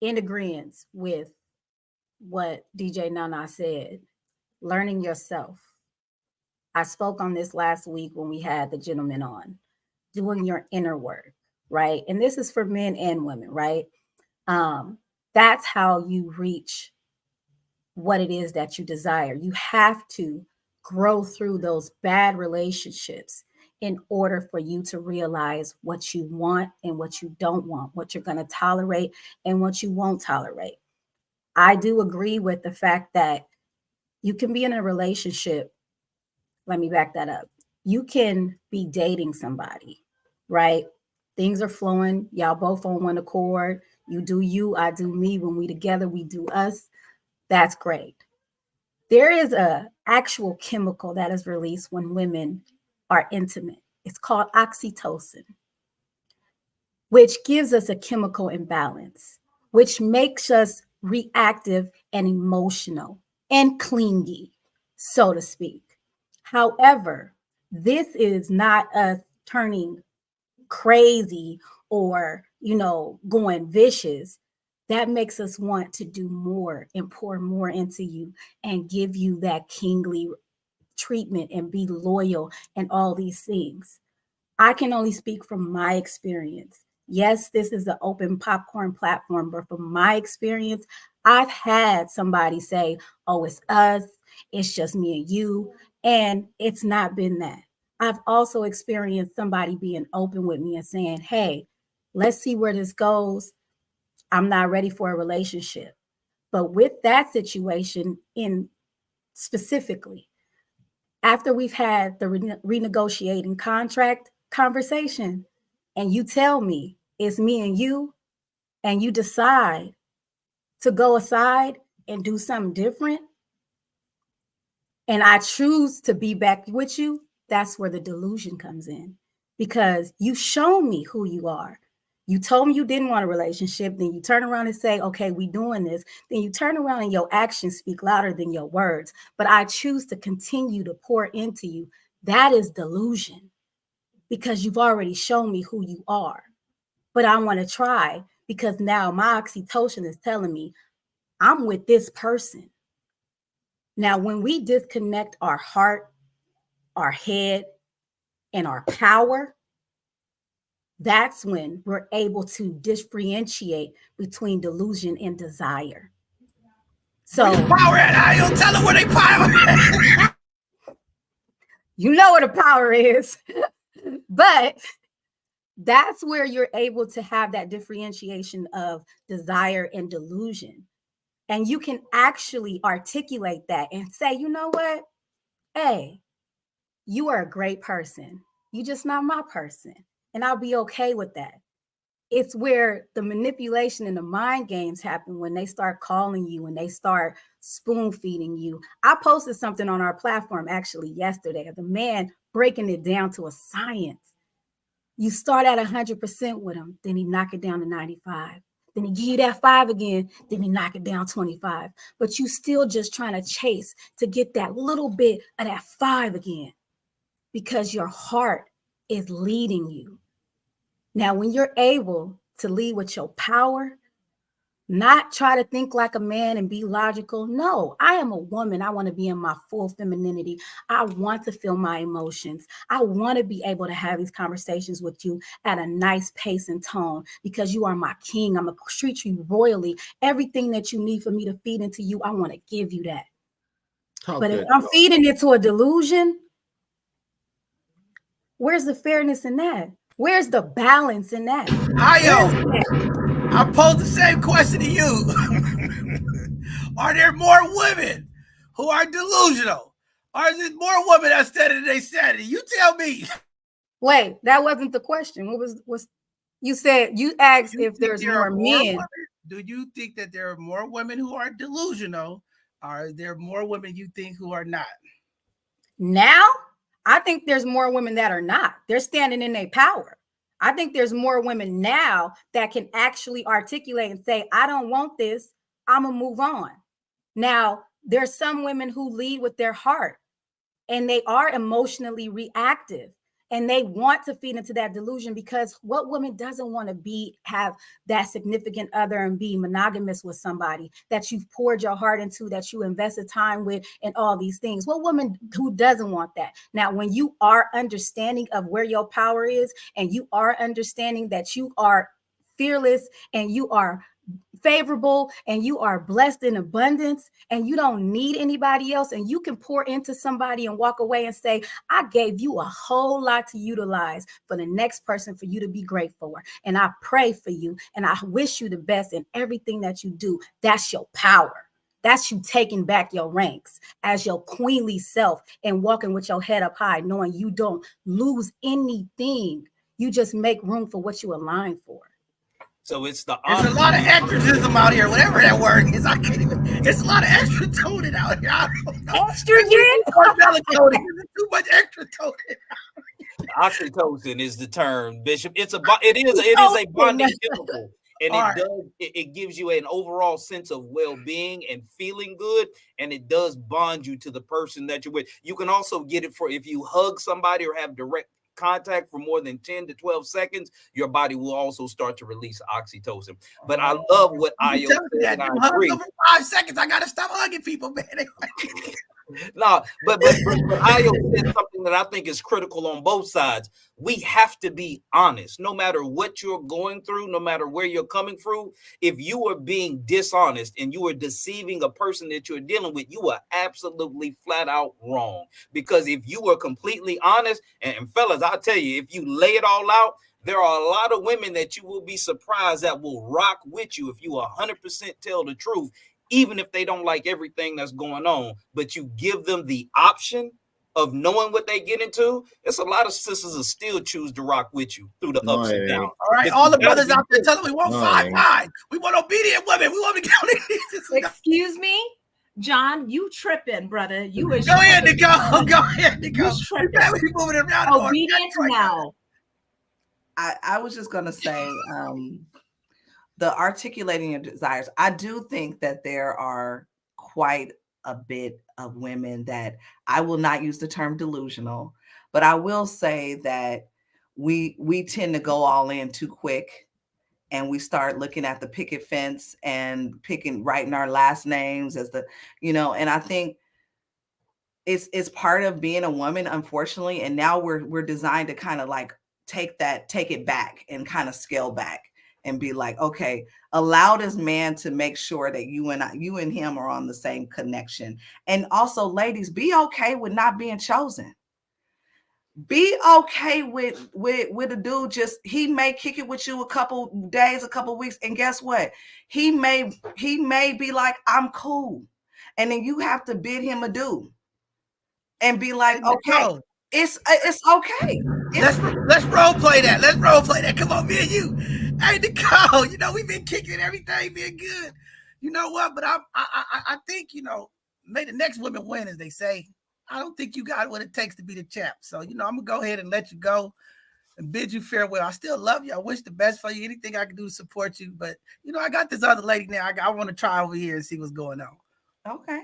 In agreement with what DJ Nana said, learning yourself. I spoke on this last week when we had the gentleman on, doing your inner work, right? And this is for men and women, right? That's how you reach what it is that you desire. You have to grow through those bad relationships in order for you to realize what you want and what you don't want, what you're going to tolerate and what you won't tolerate. I do agree with the fact that you can be in a relationship. Let me back that up. You can be dating somebody, right? Things are flowing. Y'all both on one accord. You do you, I do me. When we together, we do us. That's great. There is a actual chemical that is released when women are intimate. It's called oxytocin, which gives us a chemical imbalance, which makes us reactive and emotional and clingy, so to speak. However, this is not us turning crazy or, going vicious. That makes us want to do more and pour more into you and give you that kingly treatment and be loyal and all these things. I can only speak from my experience. Yes, this is an open popcorn platform, but from my experience, I've had somebody say, oh, it's us, it's just me and you. And it's not been that. I've also experienced somebody being open with me and saying, hey, let's see where this goes. I'm not ready for a relationship. But with that situation in specifically, after we've had the renegotiating contract conversation, and you tell me it's me and you decide to go aside and do something different, and I choose to be back with you, that's where the delusion comes in. Because you show me who you are. You told me you didn't want a relationship. Then you turn around and say, okay, we doing this. Then you turn around and your actions speak louder than your words. But I choose to continue to pour into you. That is delusion because you've already shown me who you are. But I want to try because now my oxytocin is telling me I'm with this person. Now, when we disconnect our heart, our head, and our power, that's when we're able to differentiate between delusion and desire. So, where power at? I don't tell them where they power at. You know what the power is, but that's where you're able to have that differentiation of desire and delusion. And you can actually articulate that and say, you know what? Hey, you are a great person. You just not my person. And I'll be okay with that. It's where the manipulation and the mind games happen when they start calling you and they start spoon feeding you. I posted something on our platform actually yesterday of the man breaking it down to a science. You start at 100% with him, then he knock it down to 95. Then he give you that 5 again, then he knock it down 25. But you still just trying to chase to get that little bit of that 5 again because your heart is leading you. Now, when you're able to lead with your power, not try to think like a man and be logical. No, I am a woman. I want to be in my full femininity. I want to feel my emotions. I want to be able to have these conversations with you at a nice pace and tone because you are my king. I'm going to treat you royally. Everything that you need for me to feed into you, I want to give you that. But if I'm feeding it to a delusion, where's the fairness in that? Where's the balance in that? I pose the same question to you. Are there more women who are delusional? Or is it more women that study their sanity? You tell me. Wait, that wasn't the question. What was you said? You asked if there's more men. Do you think that there are more women who are delusional? Or are there more women you think who are not? Now, I think there's more women that are not. They're standing in their power. I think there's more women now that can actually articulate and say, I don't want this. I'm going to move on. Now, there's some women who lead with their heart and they are emotionally reactive and they want to feed into that delusion because what woman doesn't want to have that significant other and be monogamous with somebody that you've poured your heart into, that you invested time with, and all these things? What woman who doesn't want that? Now, when you are understanding of where your power is and you are understanding that you are fearless and you are favorable and you are blessed in abundance and you don't need anybody else and you can pour into somebody and walk away and say, I gave you a whole lot to utilize for the next person for you to be grateful for. And I pray for you and I wish you the best in everything that you do. That's your power. That's you taking back your ranks as your queenly self and walking with your head up high, knowing you don't lose anything. You just make room for what you align for. So it's the there's a lot of exorcism out here, whatever that word is. I can't even. It's a lot of extra toning out here. I don't know. Estrogen. Too much extra toning. Oxytocin is the term, Bishop. It is a bonding chemical, and it gives you an overall sense of well-being and feeling good, and it does bond you to the person that you're with. You can also get it for if you hug somebody or have direct contact for more than 10 to 12 seconds, your body will also start to release oxytocin. But I love what Ayo said. I agree. For 5 seconds, I gotta stop hugging people, man. No, but Ayo said something that I think is critical on both sides. We have to be honest, no matter what you're going through, no matter where you're coming from. If you are being dishonest and you are deceiving a person that you're dealing with, you are absolutely flat out wrong. Because if you are completely honest, and fellas, I'll tell you, if you lay it all out, there are a lot of women that you will be surprised that will rock with you if you 100% tell the truth, even if they don't like everything that's going on, but you give them the option of knowing what they get into. It's a lot of sisters that still choose to rock with you through the ups and downs. All right, all the brothers out there telling we want 5 guys. We want obedient women. We want to get on these. Excuse me? John, you tripping, brother. You is go ahead, Nicole. Go ahead, Nicole. You moving around. Obedient now. I was just gonna say, the articulating your desires. I do think that there are quite a bit of women that I will not use the term delusional, but I will say that we tend to go all in too quick. And we start looking at the picket fence and writing our last names as and I think it's part of being a woman, unfortunately. And now we're designed to kind of like take it back and kind of scale back and be like, okay, allow this man to make sure that you and him are on the same connection. And also, ladies, be okay with not being chosen. Be okay with a dude, he may kick it with you a couple days, a couple weeks, and guess what? He may be like, I'm cool. And then you have to bid him adieu and be like, okay, it's okay. Let's role play that. Let's role play that. Come on, me and you. Hey, Nicole, we've been kicking everything, being good. You know what? But I think, may the next woman win, as they say. I don't think you got what it takes to be the champ. So, I'm going to go ahead and let you go and bid you farewell. I still love you. I wish the best for you. Anything I can do to support you. But, I got this other lady now. I want to try over here and see what's going on. Okay.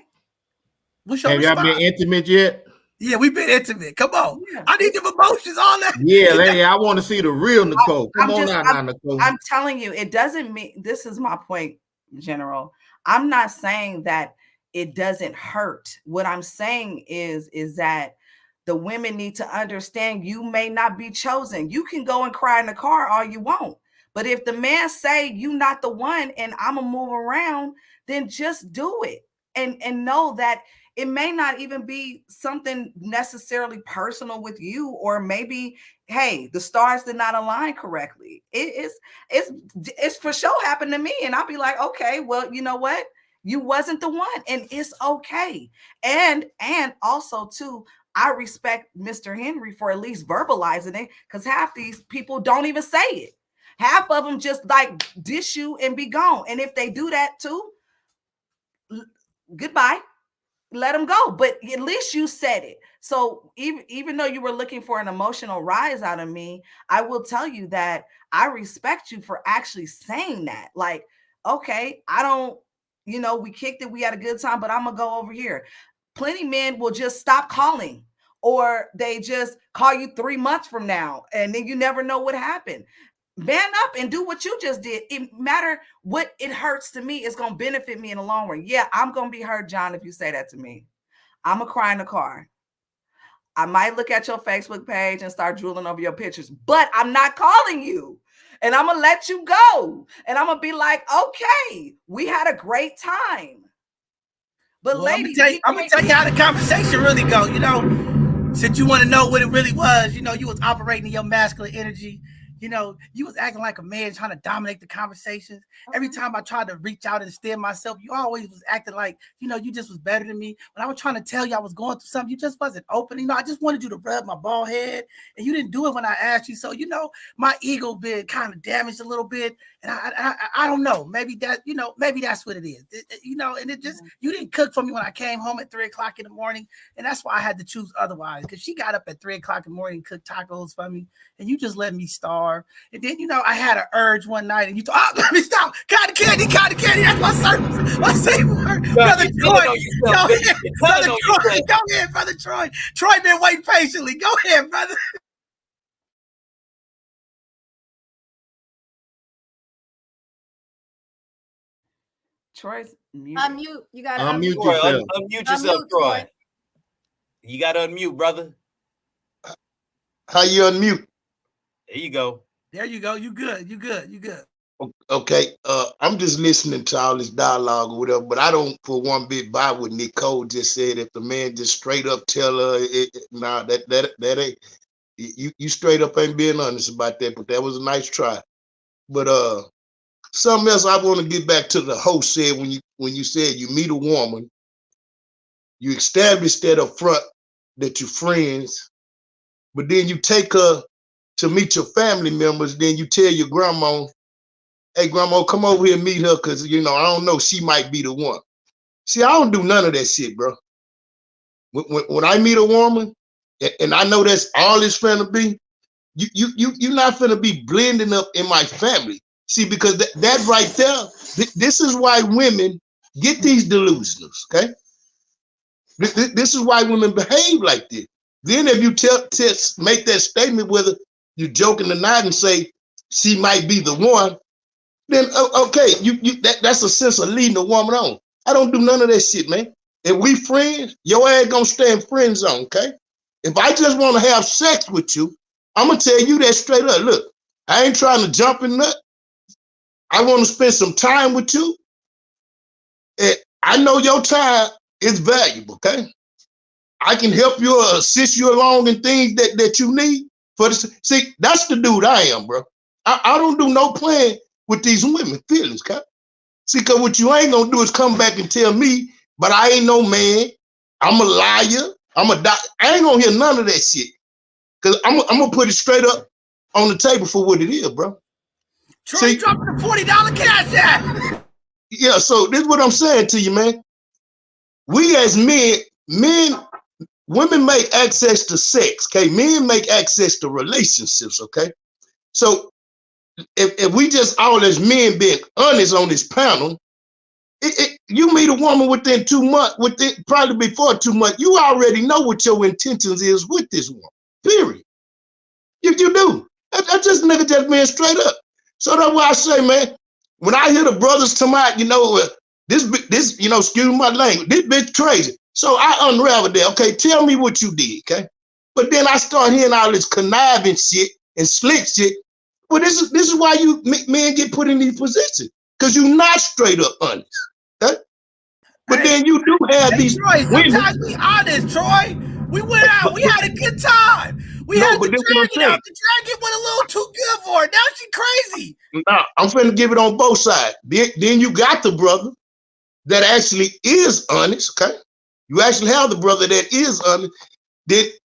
Have y'all been intimate yet? Yeah, we've been intimate. Come on. Yeah. I need them emotions, all that. Yeah, lady, I want to see the real Nicole. Come on out now, Nicole. I'm telling you, it doesn't mean, this is my point, General. I'm not saying that it doesn't hurt. What I'm saying is that the women need to understand you may not be chosen. You can go and cry in the car all you want. But if the man say you not the one and I'm gonna move around, then just do it. And know that it may not even be something necessarily personal with you, or maybe, hey, the stars did not align correctly. It's for sure happened to me, and I'll be like, okay, well, you know what, you wasn't the one, and it's okay. And also too, I respect Mr. Henry for at least verbalizing it, because half these people don't even say it. Half of them just like dish you and be gone. And if they do that too, goodbye, let them go. But at least you said it. So even though you were looking for an emotional rise out of me, I will tell you that I respect you for actually saying that. Like, okay, I don't, we kicked it, we had a good time, but I'm gonna go over here. Plenty men will just stop calling, or they just call you 3 months from now, and then you never know what happened. Man up and do what you just did. It matter what it hurts to me, it's gonna benefit me in the long run. Yeah, I'm gonna be hurt, John, if you say that to me. I'm gonna cry in the car. I might look at your Facebook page and start drooling over your pictures, but I'm not calling you. And I'm gonna let you go. And I'm gonna be like, okay, we had a great time. But well, ladies, I'm gonna tell you how the conversation really go. Since you want to know what it really was, you was operating in your masculine energy. You was acting like a man trying to dominate the conversations. Every time I tried to reach out and extend myself, you always was acting like, you just was better than me. When I was trying to tell you I was going through something, you just wasn't open. I just wanted you to rub my bald head, and you didn't do it when I asked you. So, my ego been kind of damaged a little bit. And I don't know. Maybe maybe that's what it is. And it just, you didn't cook for me when I came home at 3:00 in the morning. And that's why I had to choose otherwise. Because she got up at 3:00 in the morning and cooked tacos for me. And you just let me starve. And then, I had an urge one night, and you thought, let me stop. Cotton candy. That's my service. My safe word. Brother Troy. Go ahead. Brother Troy. Go ahead, Brother Troy. Troy been waiting patiently. Go ahead, brother. Troy's muted. Unmute. You got to unmute yourself. Unmute yourself, Troy. You got to unmute, brother. How you unmute? There you go. There you go. You good. Okay. I'm just listening to all this dialogue or whatever, but I don't for one bit buy what Nicole just said. If the man just straight up tell her, that ain't, you straight up ain't being honest about that, but that was a nice try. But something else I want to get back to the host said when you said you meet a woman, you establish that up front that you're friends, but then you take her to meet your family members, then you tell your grandma, hey, grandma, come over here and meet her, because, I don't know, she might be the one. See, I don't do none of that shit, bro. When I meet a woman, and I know that's all it's finna be, you're not finna be blending up in my family. See, because that right there, this is why women get these delusionals, okay? This is why women behave like this. Then if you make that statement, whether you're joking or not, and say she might be the one, then okay, that's a sense of leading a woman on. I don't do none of that shit, man. If we friends, your ass gonna stay in friend zone, okay? If I just want to have sex with you, I'm gonna tell you that straight up. Look, I ain't trying to jump in nut. I want to spend some time with you. And I know your time is valuable, okay? I can help you or assist you along in things that you need. See, that's the dude I am, bro. I don't do no playing with these women feelings, okay? See, because what you ain't gonna do is come back and tell me, but I ain't no man. I'm a liar. I ain't gonna hear none of that shit. Because I'm gonna put it straight up on the table for what it is, bro. Troy dropping a $40 cash app. Yeah, so this is what I'm saying to you, man. We as men, women make access to sex, okay? Men make access to relationships, okay? So if we just all as men being honest on this panel, you meet a woman within 2 months, probably before 2 months, you already know what your intentions is with this woman, period. You do. That's just nigga just being straight up. So that's why I say, man, When I hear the brothers come out, this, excuse my language, this bitch crazy. So I unraveled that. Okay, tell me what you did, okay? But then I start hearing all this conniving shit and slick shit. Well, this is why you men get put in these positions, because you're not straight up honest. Okay? But then you do have these Troy, women. sometimes we honest, Troy. We went out, we had a good time. We had the dragon out. The dragon went a little too good for her. Now she crazy. No, I'm finna give it on both sides. Then you got the brother that actually is honest, okay? You actually have the brother that is honest.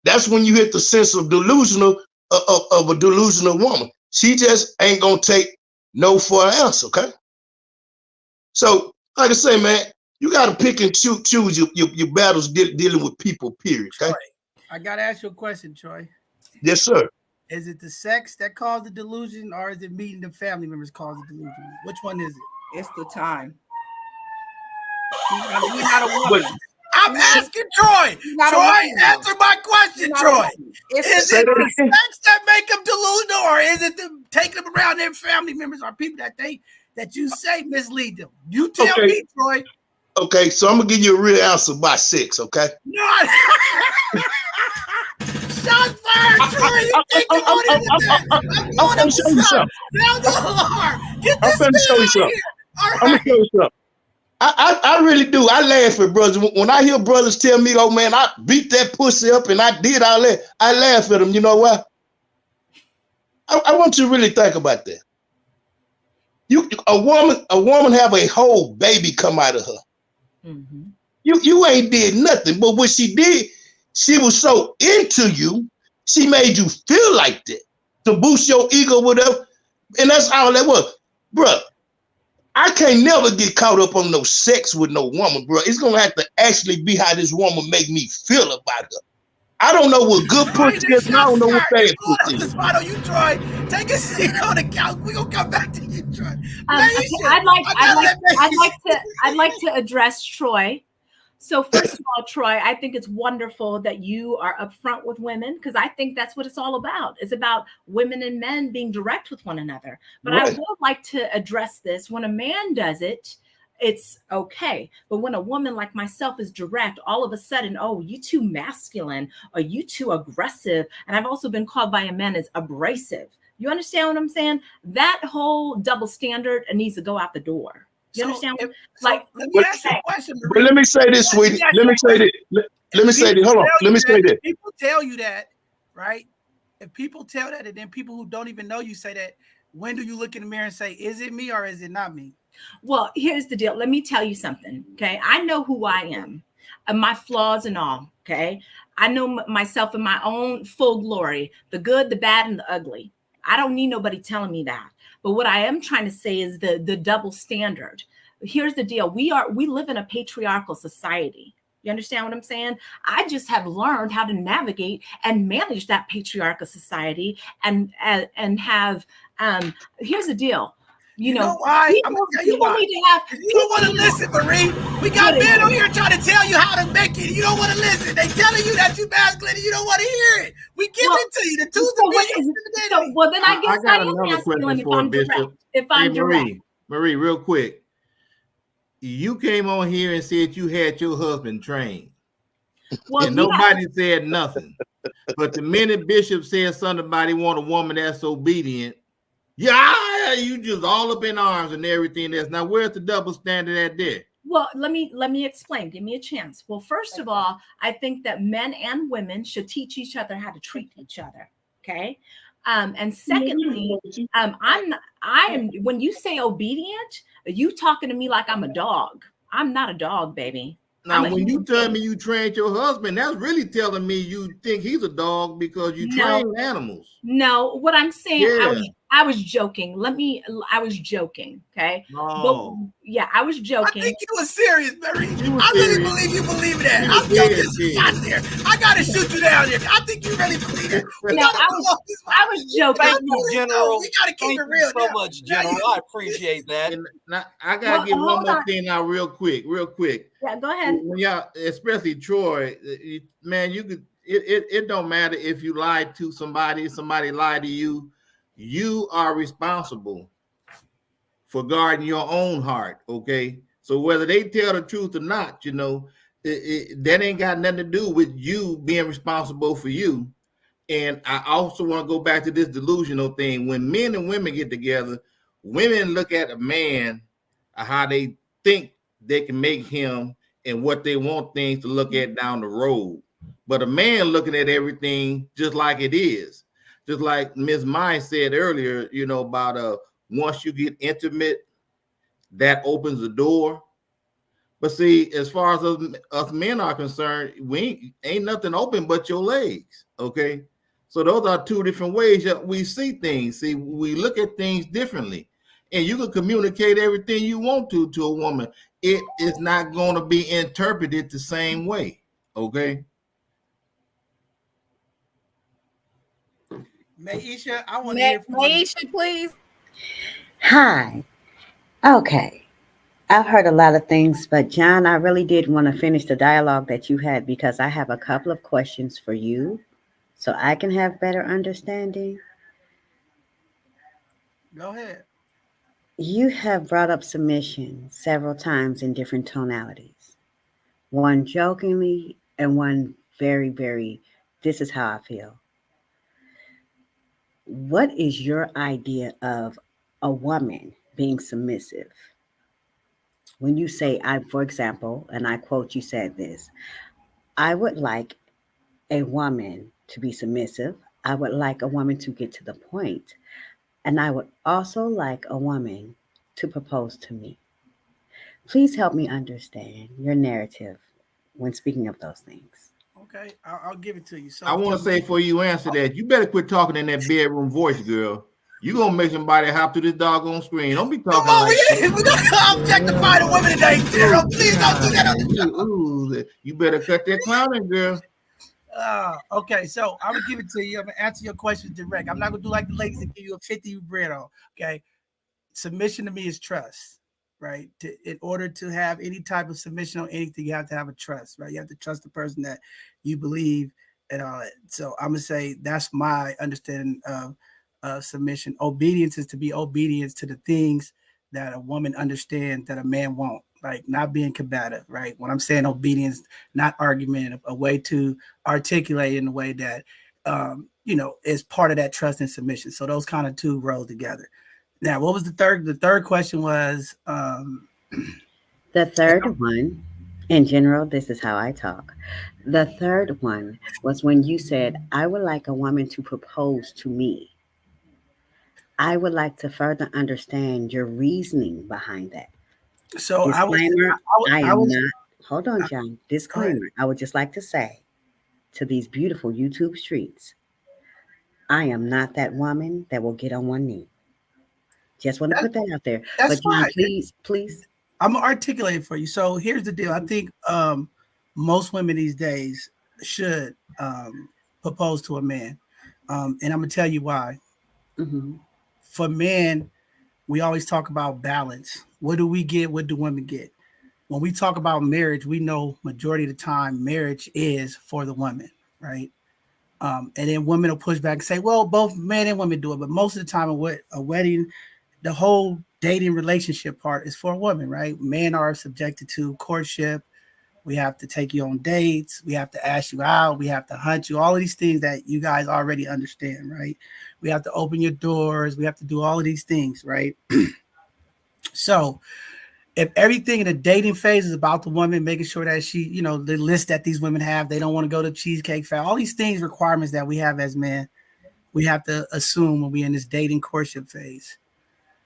That's when you hit the sense of delusional of a delusional woman. She just ain't gonna take no for an answer, okay? So, like I say, man, you gotta pick and choose your battles dealing with people, period, okay? Troy, I gotta ask you a question, Troy. Yes, sir. Is it the sex that caused the delusion, or is it meeting the family members caused the delusion? Which one is it? It's the time. You're not a woman. I'm asking Troy. Troy, answer my question, Troy. Is it the sex that make them delusional, or is it them taking them around their family members or people that you say mislead them? You tell me, Troy. Okay, so I'm gonna give you a real answer by sex, okay? No. Shots fired, Troy. You think you wanted that? I'm gonna show you something. Sound the alarm. Get this man out of here. All right. I'm gonna show you something. I really do. I laugh at brothers. When I hear brothers tell me, oh man, I beat that pussy up and I did all that, I laugh at them. You know why? I want you to really think about that. A woman have a whole baby come out of her. Mm-hmm. You ain't did nothing, but what she did, she was so into you, she made you feel like that to boost your ego, whatever. And that's all that was, bruh. I can't never get caught up on no sex with no woman, bro. It's gonna have to actually be how this woman make me feel about her. I don't know what good pussy is, and I don't know what bad pussy is. Spot on you, Troy. Take a seat on the couch. We gonna come back to you, Troy. I'd like to address Troy. So first of all, Troy, I think it's wonderful that you are upfront with women, because I think that's what it's all about. It's about women and men being direct with one another. But right. I would like to address this. When a man does it, it's okay. But when a woman like myself is direct, all of a sudden, oh, you too masculine, or you too aggressive. And I've also been called by a man as abrasive. You understand what I'm saying? That whole double standard needs to go out the door. You understand? Let me ask you a question, Marie. But let me say this, sweetie. Let me say this. Let me say this. Hold on. Let me say this. People tell you that, right? If people tell that, and then people who don't even know you say that, when do you look in the mirror and say, is it me or is it not me? Well, here's the deal. Let me tell you something, okay? I know who I am, my flaws and all, okay? I know myself in my own full glory, the good, the bad, and the ugly. I don't need nobody telling me that. But what I am trying to say is the double standard. Here's the deal. We live in a patriarchal society. You understand what I'm saying? I just have learned how to navigate and manage that patriarchal society and have, here's the deal. You know why? I'm gonna tell you why. You don't want to listen, Marie. We got men on here trying to tell you how to make it. You don't want to listen. They telling you that you masculine and you don't want to hear it. We give it to you. The two's the well, then I guess I got another question for Bishop. If I'm direct. Marie, real quick. You came on here and said you had your husband trained. Well, and nobody said nothing. But the minute Bishop said something about he want a woman that's obedient, yeah, you just all up in arms and everything else. Now, where's the double standard at there? Well, let me explain. Give me a chance. Well, first of all, I think that men and women should teach each other how to treat each other. Okay. And secondly, I am when you say obedient, you talking to me like I'm a dog. I'm not a dog, baby. Now, when you tell me you trained your husband, that's really telling me you think he's a dog because you train animals. No, what I'm saying, I was joking. I was joking. Okay. No. But, yeah, I was joking. I think you were serious, Mary. I really believe you believe that. I'm joking. Got there. I gotta shoot you down here. I think you really believe it. No, I was joking. Thank you, General. We gotta keep it real. Thank you so much, General. I appreciate that. And now, I gotta get one more thing out real quick. Yeah, go ahead. When y'all, especially Troy, man, you could. It don't matter if you lied to somebody lied to you. You are responsible for guarding your own heart. Okay, so whether they tell the truth or not, that ain't got nothing to do with you being responsible for you. And I also want to go back to this delusional thing. When men and women get together, women look at a man, how they think they can make him and what they want things to look at down the road. But a man looking at everything just like it is. Just like Ms. Mai said earlier, about once you get intimate, that opens the door. But see, as far as us men are concerned, we ain't nothing open but your legs. Okay. So those are two different ways that we see things. See, we look at things differently. And you can communicate everything you want to a woman. It is not going to be interpreted the same way. Okay. Maisha, I want to hear from you. Maisha, please. Hi. Okay. I've heard a lot of things, but John, I really did want to finish the dialogue that you had because I have a couple of questions for you so I can have better understanding. Go ahead. You have brought up submission several times in different tonalities. One jokingly and one very, very, this is how I feel. What is your idea of a woman being submissive? When you say, for example, and I quote, you said this, I would like a woman to be submissive. I would like a woman to get to the point. And I would also like a woman to propose to me. Please help me understand your narrative when speaking of those things. Okay, I'll give it to you. I So want to say before you answer that, you better quit talking in that bedroom voice, girl. You gonna make somebody hop to this doggone screen. Don't be come talking on, like that. we're gonna objectify the women today, Daryl. Please don't do that on the show. You better cut that clowning, girl. Okay, so I'm gonna give it to you. I'm gonna answer your question direct. I'm not gonna do like the ladies that give you a 50 bread on. Okay, submission to me is trust, right? In order to have any type of submission on anything, you have to have a trust, right? You have to trust the person that you believe and all that. So I'm gonna say that's my understanding of submission. Obedience is to be obedience to the things that a woman understands that a man won't. Like not being combative, right? When I'm saying obedience, not argument, a way to articulate in a way that is part of that trust and submission. So those kind of two roll together. Now, what was the third? The third question was The third one, in general, this is how I talk. The third one was when you said, I would like a woman to propose to me. I would like to further understand your reasoning behind that. so Disclaimer, I I am was not, hold on, John. go ahead. Disclaimer, I would just like to say to these beautiful YouTube streets, I am not that woman that will get on one knee. Just want to That, put that out there. that's But John, fine. please, please. I'm gonna articulate it for you. So here's the deal. I think most women these days should propose to a man, and I'm gonna tell you why. Hmm. For men, we always talk about balance. What do we get? What do women get? When we talk about marriage, we know majority of the time marriage is for the woman, right? And then women will push back and say, well, both men and women do it. But most of the time, a wedding, the whole dating relationship part is for a woman, right? Men are subjected to courtship. We have to take you on dates. We have to ask you out. We have to hunt you. All of these things that you guys already understand, right? We have to open your doors. We have to do all of these things, right? So if everything in the dating phase is about the woman, making sure that she, the list that these women have, they don't want to go to Cheesecake Factory, all these things, requirements that we have as men, we have to assume when we're in this dating courtship phase.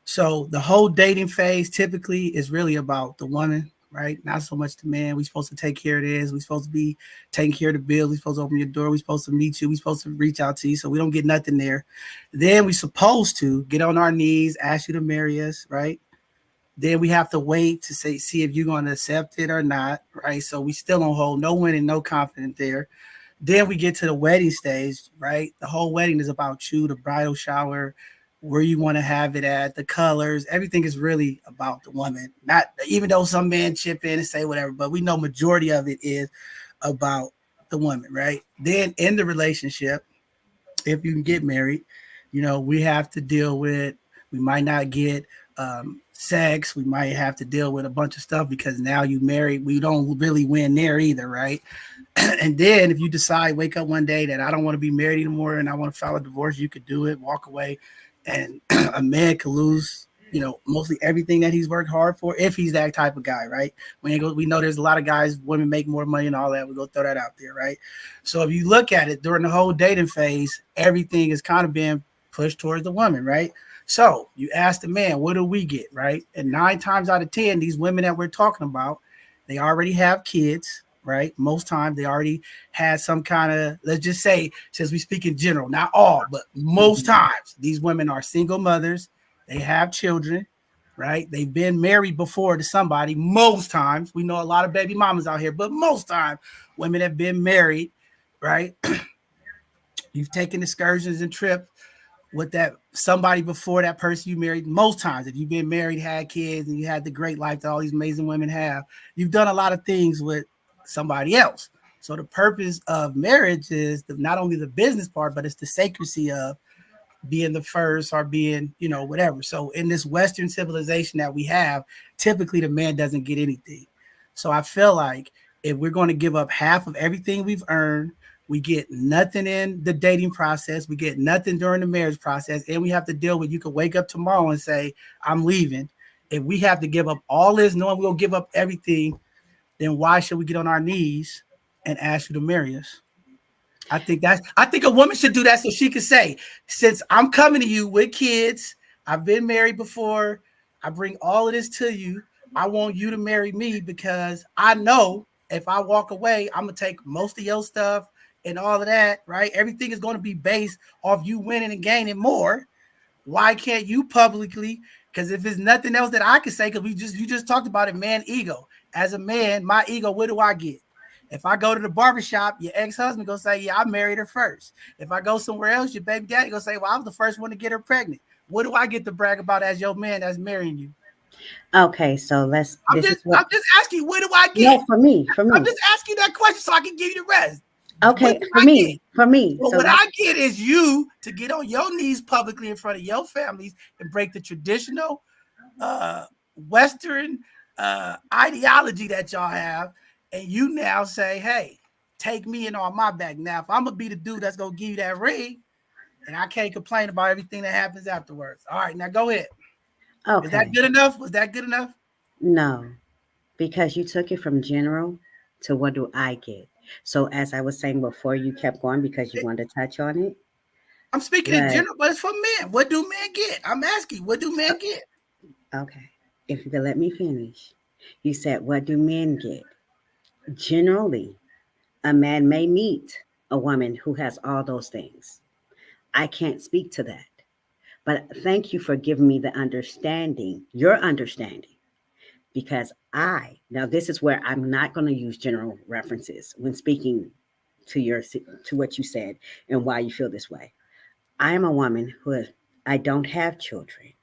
So the whole dating phase typically is really about the woman, right? Not so much the man. We're supposed to take care of this. We're supposed to be taking care of the bills. We're supposed to open your door. We're supposed to meet you. We're supposed to reach out to you so we don't get nothing there. Then we're supposed to get on our knees, ask you to marry us, right? Then we have to wait to see if you're going to accept it or not, right? So we still don't hold no winning, no confidence there. Then we get to the wedding stage, right? The whole wedding is about you, the bridal shower, where you want to have it at, the colors, everything is really about the woman. Not even though some men chip in and say whatever, but we know majority of it is about the woman, right? Then in the relationship, if you can get married, we have to deal with, we might not get sex. We might have to deal with a bunch of stuff because now you married. We don't really win there either, right? And then if you decide, wake up one day that I don't want to be married anymore and I want to file a divorce, you could do it, walk away, and a man could lose, mostly everything that he's worked hard for if he's that type of guy, right? We know there's a lot of guys, women make more money and all that. We go throw that out there, right? So if you look at it during the whole dating phase, everything is kind of being pushed towards the woman, right? So you ask the man, what do we get, right? And 9 times out of 10, these women that we're talking about, they already have kids, right? Most times they already had some kind of, let's just say, since we speak in general, not all, but most times these women are single mothers. They have children, right? They've been married before to somebody. Most times, we know a lot of baby mamas out here, but most times women have been married, right? You've taken excursions and trips with that somebody before that person you married. Most times, if you've been married, had kids, and you had the great life that all these amazing women have, you've done a lot of things with somebody else. So the purpose of marriage is not only the business part, but it's the sacredcy of being the first or being, whatever. So in this Western civilization that we have, typically the man doesn't get anything. So I feel like if we're going to give up half of everything we've earned, we get nothing in the dating process, we get nothing during the marriage process, and we have to deal with, you could wake up tomorrow and say, I'm leaving. If we have to give up all this, knowing we're going to give up everything, then why should we get on our knees and ask you to marry us? I think a woman should do that so she can say, since I'm coming to you with kids, I've been married before, I bring all of this to you, I want you to marry me because I know if I walk away, I'm gonna take most of your stuff and all of that, right? Everything is going to be based off you winning and gaining more. Why can't you publicly? Because if there's nothing else that I can say, because you just talked about it, man, ego. As a man, my ego, what do I get? If I go to the barbershop, your ex-husband gonna say, yeah, I married her first. If I go somewhere else, your baby daddy gonna say, well, I was the first one to get her pregnant. What do I get to brag about as your man that's marrying you? Okay, so let's. I'm This just is what. I'm just asking you, what do I No, get? for me, for I'm me. just asking you that question so I can give you the rest. What Okay, do for I get? me, for me. Well, So what let's. I get is you to get on your knees publicly in front of your families and break the traditional Western ideology that y'all have, and you now say, hey, take me and on my back. Now, if I'm gonna be the dude that's gonna give you that ring, and I can't complain about everything that happens afterwards. All right, now go ahead. Is that Okay, good enough? Was that good enough? no, because you took it from general to what do I get. So as I was saying before, you kept going because you wanted to touch on it. I'm speaking in But general, but it's for men. What do men get? I'm asking, what do men get? okay, if you could let me finish, you said, what do men get? Generally, a man may meet a woman who has all those things. I can't speak to that. But thank you for giving me the understanding, your understanding, because now this is where I'm not going to use general references when speaking to what you said and why you feel this way. I am a woman I don't have children.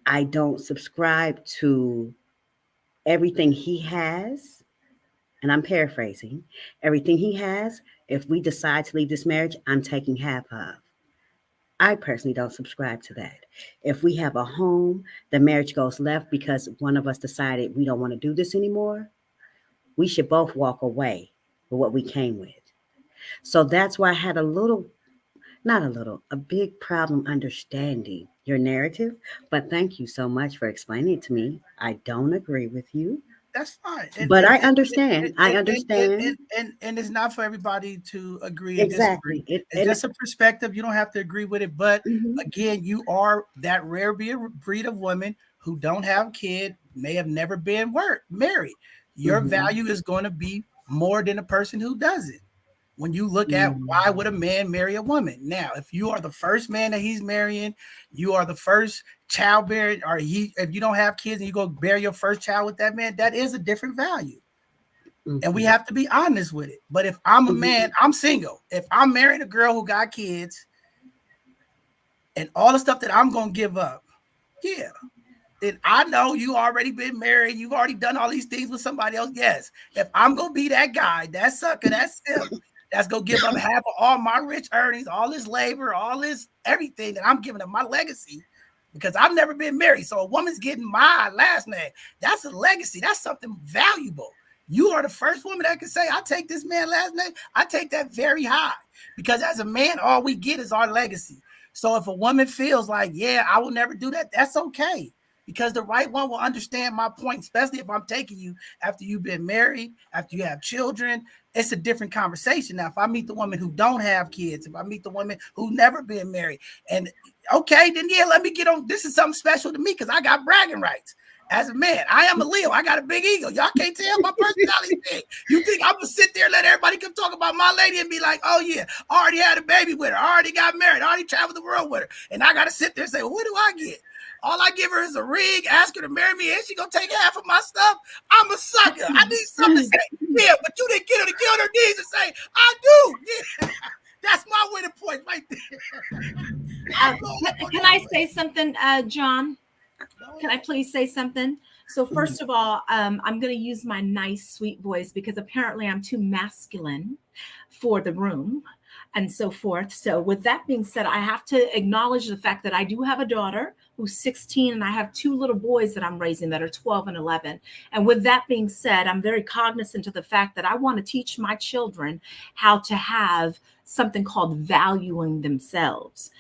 I don't subscribe to everything he has, and I'm paraphrasing, everything he has, if we decide to leave this marriage, I'm taking half of. I personally don't subscribe to that. If we have a home, the marriage goes left because one of us decided we don't want to do this anymore, we should both walk away with what we came with. So that's why I had not a little, a big problem understanding your narrative. But thank you so much for explaining it to me. I don't agree with you, That's fine. but I understand. I understand. And it's not for everybody to agree and disagree. Exactly. It, It's and just a perspective. You don't have to agree with it. But mhm, again, you are that rare breed of women who don't have kids, may have never been married. Your mhm, value is going to be more than a person who doesn't. When you look at why would a mm, man marry a woman? Now, if you are the first man that he's marrying, you are the first childbearing, or if you don't have kids and you go bear your first child with that man, that is a different value. And we mhm, have to be honest with it. But if I'm a mhm, man, I'm single. If I'm marrying a girl who got kids and all the stuff that I'm gonna give up, yeah. Then I know you already been married, you've already done all these things with somebody else. Yes. If I'm gonna be that guy, that sucker, that simp, that's gonna give up half of all my rich earnings, all this labor, all this everything that I'm giving up, my legacy. because I've never been married. So a woman's getting my last name. That's a legacy. That's something valuable. You are the first woman that can say, I take this man's last name. I take that very high, because as a man, all we get is our legacy. So if a woman feels like, yeah, I will never do that, that's okay. Because the right one will understand my point, especially if I'm taking you after you've been married, after you have children. It's a different conversation. Now, if I meet the woman who don't have kids, if I meet the woman who never been married, and okay, then yeah, let me get on. This is something special to me because I got bragging rights. As a man, I am a Leo. I got a big ego. Y'all can't tell my personality big. You think I'm gonna sit there and let everybody come talk about my lady and be like, oh yeah, I already had a baby with her, I already got married, I already traveled the world with her, and I gotta sit there and say, well, what do I get? All I give her is a ring, ask her to marry me, and she gonna take half of my stuff. I'm a sucker. I need something to say. Yeah, but you didn't get her to get on her knees and say, I do. Yeah. That's my winning point right there. Can I say something, John? Can I please say something? So first of all, I'm going to use my nice, sweet voice because apparently I'm too masculine for the room and so forth. So with that being said, I have to acknowledge the fact that I do have a daughter who's 16 and I have two little boys that I'm raising that are 12 and 11. And with that being said, I'm very cognizant of the fact that I want to teach my children how to have something called valuing themselves.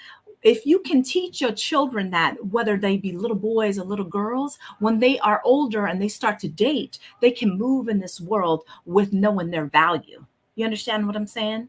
If you can teach your children that, whether they be little boys or little girls, when they are older and they start to date, they can move in this world with knowing their value. You understand what I'm saying?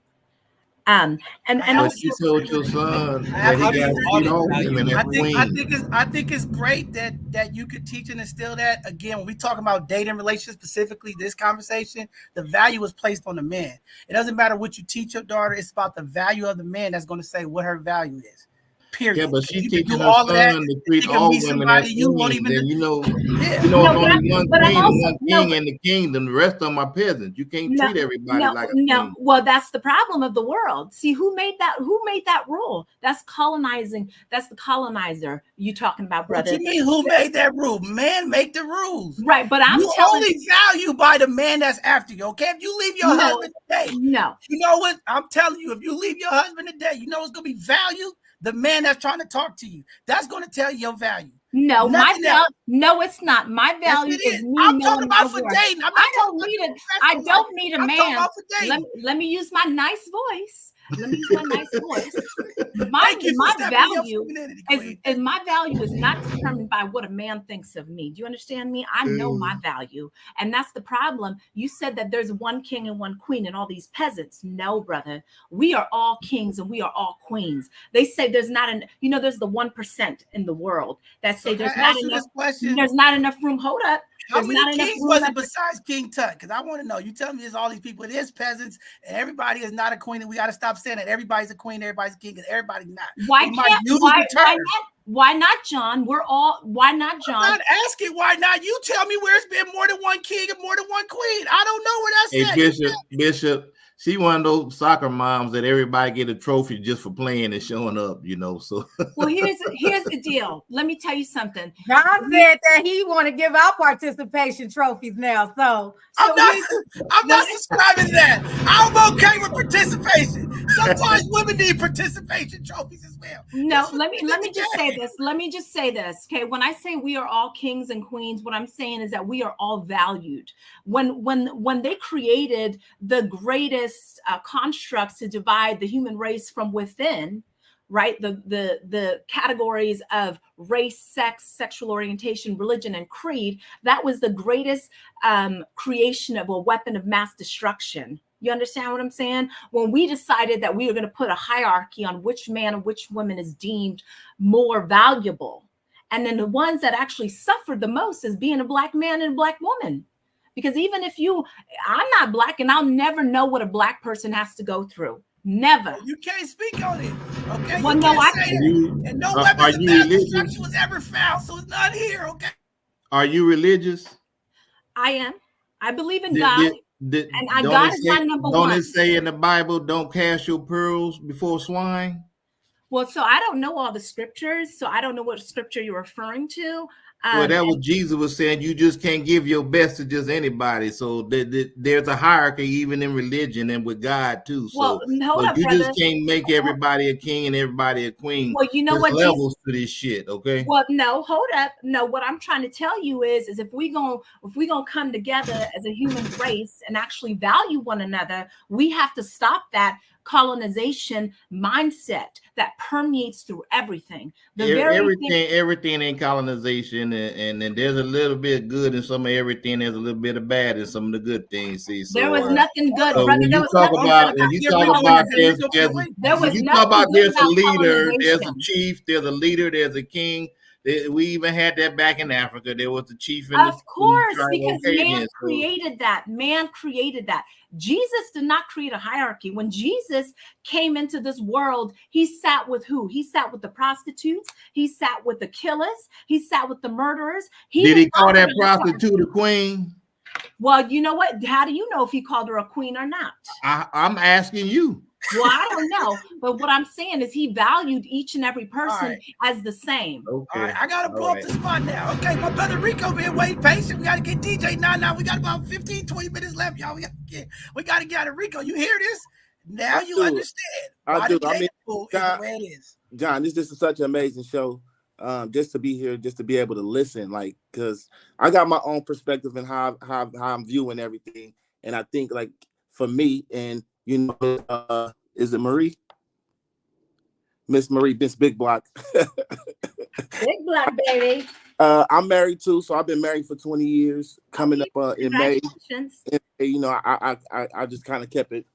And also, you told your son that he got to treat all women as queens. I think it's great that you could teach and instill that. Again, when we talk about dating relationships, specifically this conversation, the value is placed on the man. It doesn't matter what you teach your daughter; it's about the value of the man that's going to say what her value is. Period. Yeah, but she's teaching her son to treat all women as queens. And you know, only one queen and one king in the kingdom. The rest of them are peasants. You can't treat everybody like a queen. Well, that's the problem of the world. See, who made that rule? That's colonizing. That's the colonizer. You talking about, brother? What do you mean? Who made that rule? Man make the rules, right? But I'm only value by the man that's after you. Okay, if you leave your husband today, you know what? I'm telling you, if you leave your husband today, you know it's gonna be value. The man that's trying to talk to you, that's going to tell you your value. No, no, it's not. My value is me. I'm talking about for dating. I don't need a man. Let me use my nice voice. Let me use my nice voice. My value is not determined by what a man thinks of me. Do you understand me? I know my value. And that's the problem. You said that there's one king and one queen and all these peasants. No, brother. We are all kings and we are all queens. They say there's not there's the 1% in the world that say there's not enough room. Hold up. How many kings was it besides King Tut? Because I want to know. You tell me there's all these people. It is peasants, and everybody is not a queen. And we got to stop saying that everybody's a queen, everybody's a king, and everybody's not. Why not, John? Why not, John? I'm not asking why not. You tell me where it's been more than one king and more than one queen. I don't know where that's at. Bishop, she one of those soccer moms that everybody get a trophy just for playing and showing up, So well, here's the deal. Let me tell you something. John said that he want to give out participation trophies now. So I'm not subscribing to that. I'm okay with participation. Sometimes women need participation trophies as well. No, let me just say this. Let me just say this. Okay. When I say we are all kings and queens, what I'm saying is that we are all valued. When they created the greatest constructs to divide the human race from within, right? The categories of race, sex, sexual orientation, religion, and creed, that was the greatest creation of a weapon of mass destruction. You understand what I'm saying? When we decided that we were going to put a hierarchy on which man and which woman is deemed more valuable. And then the ones that actually suffered the most is being a Black man and a Black woman. Because even if I'm not Black and I'll never know what a Black person has to go through. Never. You can't speak on it. Okay. Well, no, I can't. And no weapons of mass destruction was ever found, so it's not here. Okay. Are you religious? I am. I believe in God. God is my number one. Don't it say in the Bible, don't cast your pearls before swine? Well, so I don't know all the scriptures, so I don't know what scripture you're referring to. Well, that was Jesus was saying. You just can't give your best to just anybody. So there's a hierarchy even in religion and with God too. Well, So, hold up, you brother. just can't make everybody a king and everybody a queen. Well, you know There's what? levels to this shit. Okay. Well, no, hold up. No, what I'm trying to tell you is if we gonna come together as a human race and actually value one another, we have to stop that colonization mindset that permeates through everything. Everything in colonization, and there's a little bit of good in some of everything. There's a little bit of bad in some of the good things. See, so there was nothing good, so brother. when There you was talk nothing about there was when you talk nothing about good there's a about leader, there's a colonization. chief, there's a leader, there's a king. We even had that back in Africa. There was a chief Of in the course, tribe. because Okay, man then, so created that. Man created that. Jesus did not create a hierarchy. When Jesus came into this world, he sat with who? He sat with the prostitutes. He sat with the killers. He sat with the murderers. did he call that Didn't prostitute a queen? Well, you know what? How do you know if he called her a queen or not? I'm asking you. Well, I don't know, but what I'm saying is he valued each and every person as the same. Okay. All right, I gotta blow up the spot now. Okay, my brother Rico been waiting patient. We gotta get DJ now. We got about 15, 20 minutes left, y'all. We gotta get out of Rico. You hear this? Now you understand why the game pool is the way it is. John, this is such an amazing show. Just to be here, just to be able to listen, like, because I got my own perspective and how I'm viewing everything, and I think like for me, and is it Marie? Miss Marie, Miss Big Block. Big Block, baby. I'm married too, so I've been married for 20 years. Coming up in May, I just kind of kept it,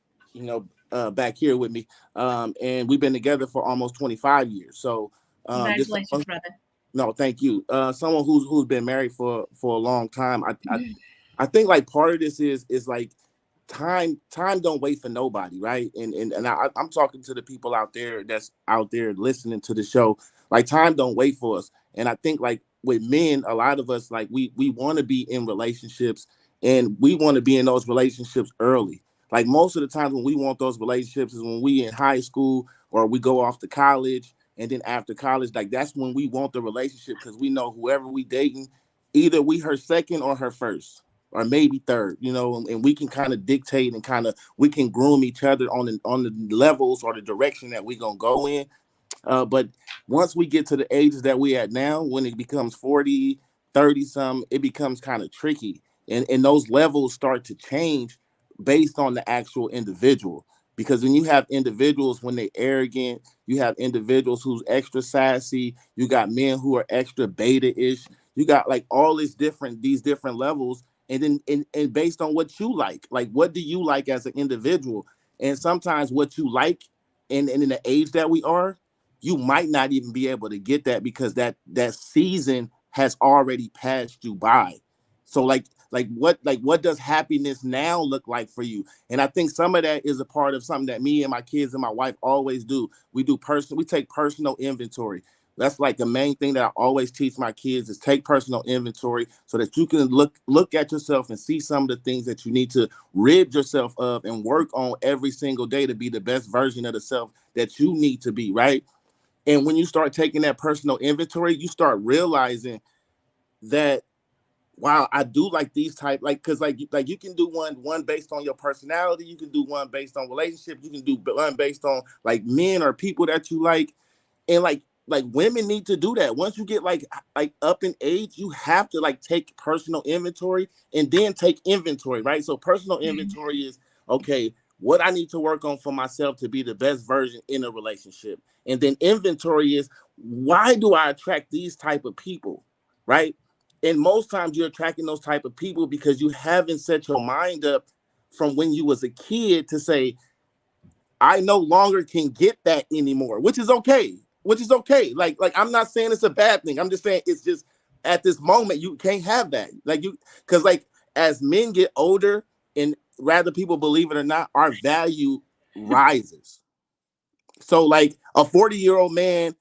back here with me, and we've been together for almost 25 years. So, congratulations, brother. No, thank you. Someone who's been married for a long time. I think like part of this is like time don't wait for nobody, right? And I'm talking to the people out there that's out there listening to the show. Like time don't wait for us. And I think like with men, a lot of us like we want to be in relationships, and we want to be in those relationships early. Like most of the times when we want those relationships is when we in high school or we go off to college, and then after college, like that's when we want the relationship because we know whoever we dating, either we her second or her first or maybe third, and we can kind of dictate and kind of we can groom each other on the levels or the direction that we're gonna go in. But once we get to the ages that we at now, when it becomes 40, 30 some, it becomes kind of tricky. And those levels start to change based on the actual individual. Because when you have individuals when they arrogant, you have individuals who's extra sassy, you got men who are extra beta-ish, you got like all these different levels, and then and based on what you like what do you like as an individual? And sometimes what you like and in the age that we are, you might not even be able to get that because that season has already passed you by. So what does happiness now look like for you? And I think some of that is a part of something that me and my kids and my wife always do. We take personal inventory. That's like the main thing that I always teach my kids is take personal inventory so that you can look at yourself and see some of the things that you need to rid yourself of and work on every single day to be the best version of the self that you need to be, right? And when you start taking that personal inventory, you start realizing that, wow, I do like these type, like, cause like you can do one based on your personality. You can do one based on relationships. You can do one based on like men or people that you like. And like women need to do that. Once you get like up in age, you have to like take personal inventory and then take inventory, right? So personal inventory is, okay, what I need to work on for myself to be the best version in a relationship. And then inventory is, why do I attract these type of people, right? And most times you're attracting those type of people because you haven't set your mind up from when you was a kid to say, I no longer can get that anymore, which is okay. Like I'm not saying it's a bad thing. I'm just saying it's just at this moment you can't have that. Because like as men get older, and rather people believe it or not, our value rises. So like a 40-year-old man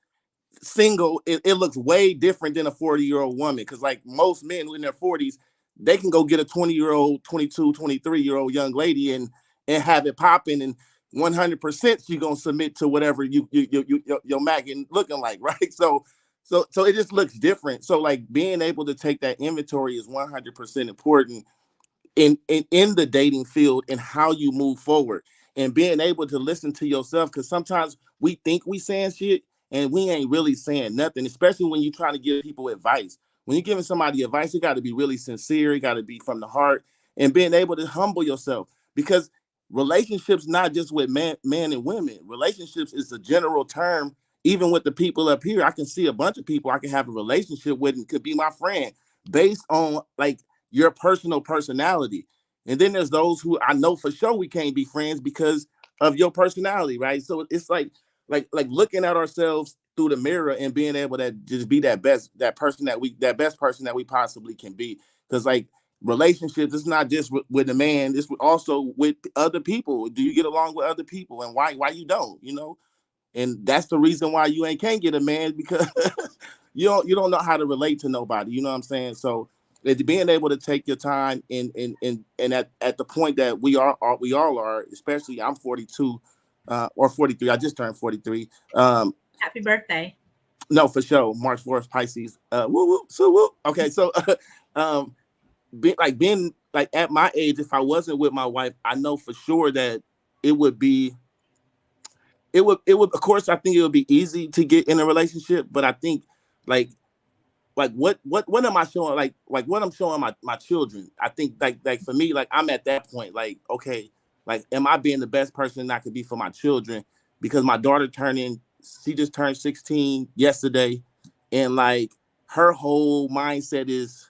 single, it looks way different than a 40-year-old woman. Because like most men in their 40s, they can go get a 20-year-old, 22, 23-year-old young lady and have it popping, and 100% you're gonna submit to whatever your Mac looking like, right? So So it just looks different. So like being able to take that inventory is 100% important in the dating field and how you move forward and being able to listen to yourself, because sometimes we think we saying shit and we ain't really saying nothing, especially when you're trying to give people advice. When you're giving somebody advice, you got to be really sincere, you got to be from the heart, and being able to humble yourself, because relationships not just with man and women. Relationships is a general term. Even with the people up here, I can see a bunch of people I can have a relationship with and could be my friend based on like your personal personality. And then there's those who I know for sure we can't be friends because of your personality, right? So it's like looking at ourselves through the mirror and being able to just be that best person that we possibly can be. Because like relationships, it's not just with the man, it's also with other people. Do you get along with other people, and why you don't, you know? And that's the reason why you ain't can't get a man, because you don't know how to relate to nobody. You know what I'm saying? So it's being able to take your time and at the point that we all are, especially I'm 42 or 43. I just turned 43. Happy birthday. No, for sure. March 4th, Pisces. Woo woo, so woo. Okay, so um, being like at my age, if I wasn't with my wife, I know for sure that it would be it would of course I think it would be easy to get in a relationship, but I think like what am I showing, like what I'm showing my children. I think like for me, like I'm at that point, like okay, like am I being the best person I could be for my children? Because my daughter she just turned 16 yesterday, and like her whole mindset is,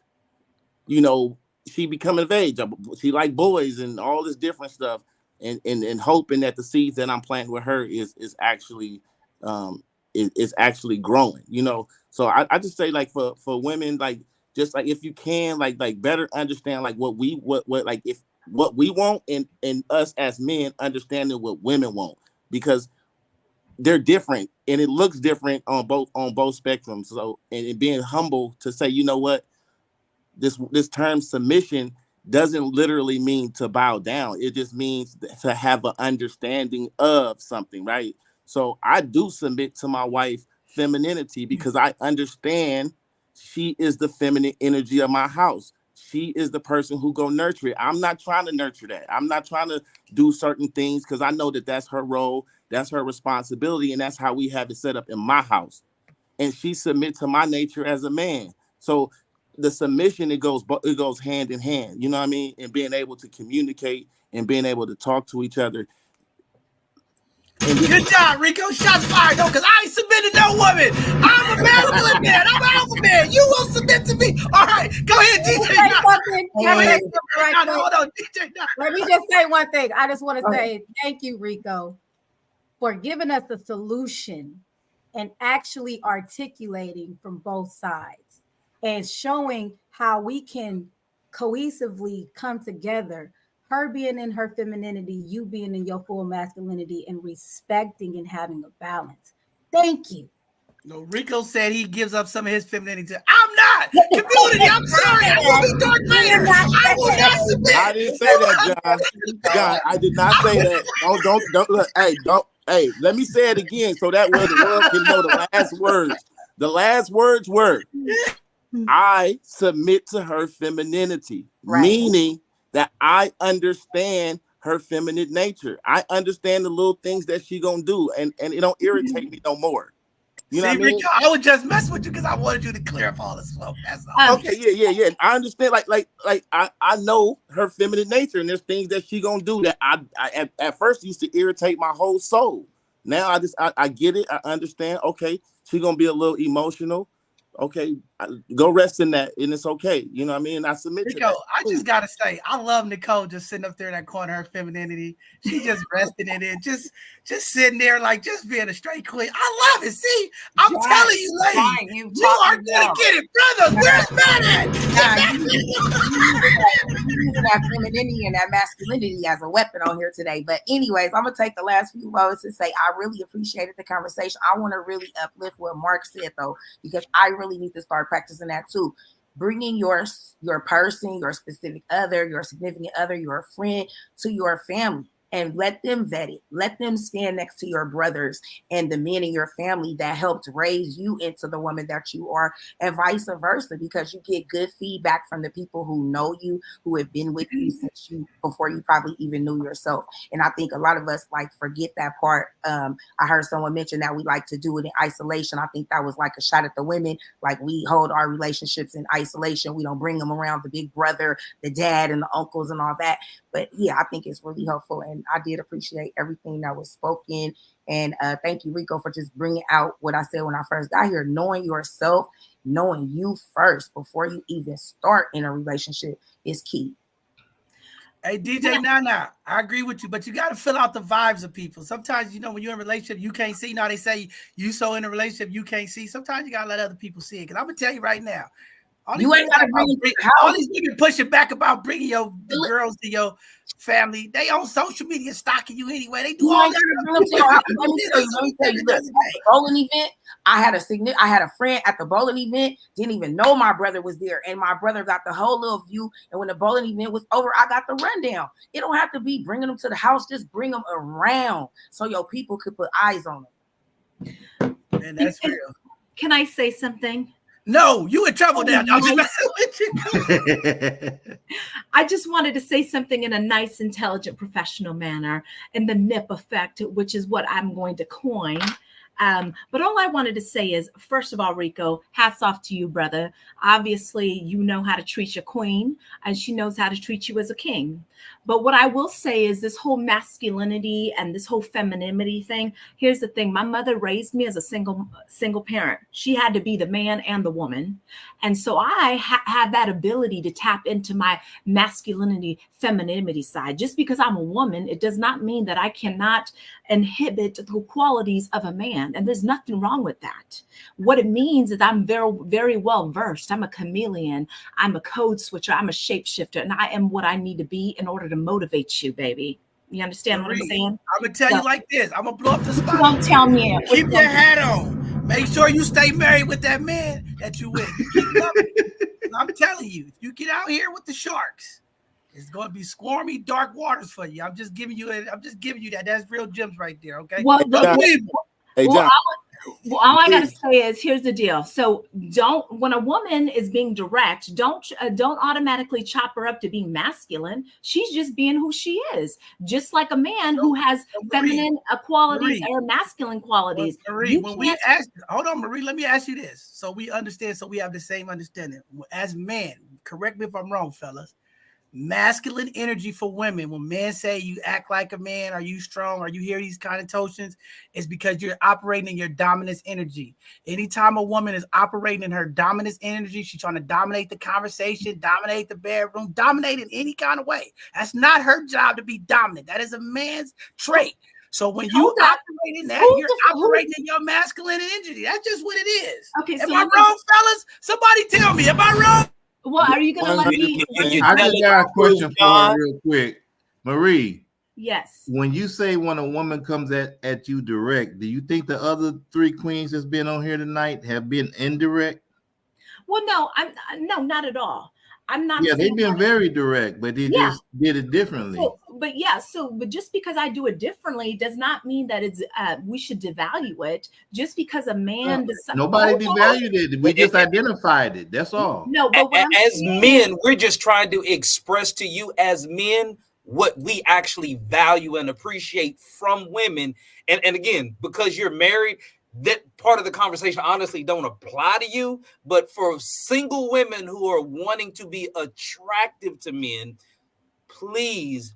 you know, she becoming of age. She like boys and all this different stuff, and hoping that the seeds that I'm planting with her is actually um is actually growing. You know, so I just say like for women, like just like if you can like better understand like what like if what we want, and us as men understanding what women want, because they're different and it looks different on both spectrums. So and being humble to say, you know what, this term submission doesn't literally mean to bow down. It just means to have an understanding of something, right? So I do submit to my wife femininity because I understand she is the feminine energy of my house. She is the person who go nurture it. I'm not trying to nurture that. I'm not trying to do certain things because I know that that's her role, that's her responsibility, and that's how we have it set up in my house. And she submit to my nature as a man. So the submission, it goes hand in hand. You know what I mean? And being able to communicate and being able to talk to each other. Good job, Rico. Shots fired, though, because I ain't submitted no woman. I'm a masculine man. I'm an alpha man. You will submit to me. All right, go ahead, DJ. Hold on, DJ. Let me just say one thing. I just want to say thank you, Rico, for giving us the solution and actually articulating from both sides and showing how we can cohesively come together. Her being in her femininity, you being in your full masculinity, and respecting and having a balance. Thank you. No, Rico said he gives up some of his femininity. I'm not. Community, I'm sorry. I will be Darth Vader. I will not submit. I didn't say that, John. John, I did not say that. Don't look. Hey, let me say it again so that way the world can know the last words. The last words were, I submit to her femininity, meaning that I understand her feminine nature. I understand the little things that she gonna do, and it don't irritate me no more. You know what I mean? Rico, I would just mess with you because I wanted you to clear up all the smoke. That's all. Okay, yeah. I understand. Like I know her feminine nature, and there's things that she gonna do that I at first used to irritate my whole soul. Now I get it. I understand. Okay, she gonna be a little emotional. Okay, go rest in that, and it's okay. You know what I mean? I submit Rico, to that. I just gotta say, I love Nicole just sitting up there in that corner, her femininity. She just resting in it, just sitting there, like just being a straight queen. I love it. See, I'm telling you, ladies, you are gonna get it, brothers. Where's Matt at? You're using that femininity and that masculinity as a weapon on here today. But anyways, I'm gonna take the last few moments to say I really appreciated the conversation. I want to really uplift what Mark said though, because I really need to start practicing that too. Bringing your person, your specific other, your significant other, your friend to your family and let them vet it. Let them stand next to your brothers and the men in your family that helped raise you into the woman that you are, and vice versa, because you get good feedback from the people who know you, who have been with you since you before you probably even knew yourself. And I think a lot of us like forget that part. I heard someone mention that we like to do it in isolation. I think that was like a shot at the women. Like, we hold our relationships in isolation. We don't bring them around the big brother, the dad, and the uncles and all that. But yeah, I think it's really helpful. And I did appreciate everything that was spoken. And thank you, Rico, for just bringing out what I said when I first got here. Knowing yourself, knowing you first before you even start in a relationship is key. Hey, DJ Nana, I agree with you, but you got to fill out the vibes of people. Sometimes, you know, when you're in a relationship, you can't see. Now they say you so in a relationship, you can't see. Sometimes you got to let other people see it. Because I'm going to tell you right now, You ain't got to bring them to the house. All these women pushing back about bringing the girls to your family. They on social media stalking you anyway. They do all that. Let me tell you, look, at the bowling event, I had a friend at the bowling event, didn't even know my brother was there, and my brother got the whole little view. And when the bowling event was over, I got the rundown. It don't have to be bringing them to the house, just bring them around so your people could put eyes on them. And that's real. Can I say something? No, you in trouble now. I'm just messing with you. I just wanted to say something in a nice, intelligent, professional manner, in the NIP effect, which is what I'm going to coin. But all I wanted to say is, first of all, Rico, hats off to you, brother. Obviously, you know how to treat your queen, and she knows how to treat you as a king. But what I will say is, this whole masculinity and this whole femininity thing, here's the thing. My mother raised me as a single parent. She had to be the man and the woman. And so I have that ability to tap into my masculinity, femininity side. Just because I'm a woman, it does not mean that I cannot inhibit the qualities of a man. And there's nothing wrong with that. What it means is I'm very, very well versed. I'm a chameleon. I'm a code switcher. I'm a shapeshifter. And I am what I need to be in order to motivate you, baby. You understand what I'm saying? I'm going to tell you like this. I'm going to blow up the spot. Don't tell me. Keep your hat on. Make sure you stay married with that man that you with. You keep loving. I'm telling you, if you get out here with the sharks, it's going to be squirmy, dark waters for you. I'm just giving you that. That's real gems right there, okay? Well, hey, John. All I gotta say is, here's the deal. So when a woman is being direct, don't automatically chop her up to be masculine. She's just being who she is, just like a man who has feminine qualities or masculine qualities. Marie, hold on, Marie, let me ask you this, so we understand, so we have the same understanding. As men, correct me if I'm wrong, fellas. Masculine energy for women, when men say you act like a man, are you strong, or you hear these connotations, is because you're operating in your dominance energy. Anytime a woman is operating in her dominance energy, she's trying to dominate the conversation, dominate the bedroom, dominate in any kind of way. That's not her job to be dominant. That is a man's trait. So when you operate in that, you're operating in your masculine energy. That's just what it is. Okay, am I wrong, fellas? Somebody tell me, am I wrong? Well, are you going to let me? I just got a question for her real quick. Marie. Yes. When you say when a woman comes at you direct, do you think the other three queens that's been on here tonight have been indirect? Well, no, no, not at all. I'm not. Yeah, they've been very direct, but they just did it differently. But just because I do it differently does not mean that it's we should devalue it. Just because a man nobody devalued it, we just identified it. That's all. No, but as men, we're just trying to express to you as men what we actually value and appreciate from women. And again, because you're married, that part of the conversation honestly don't apply to you. But for single women who are wanting to be attractive to men, please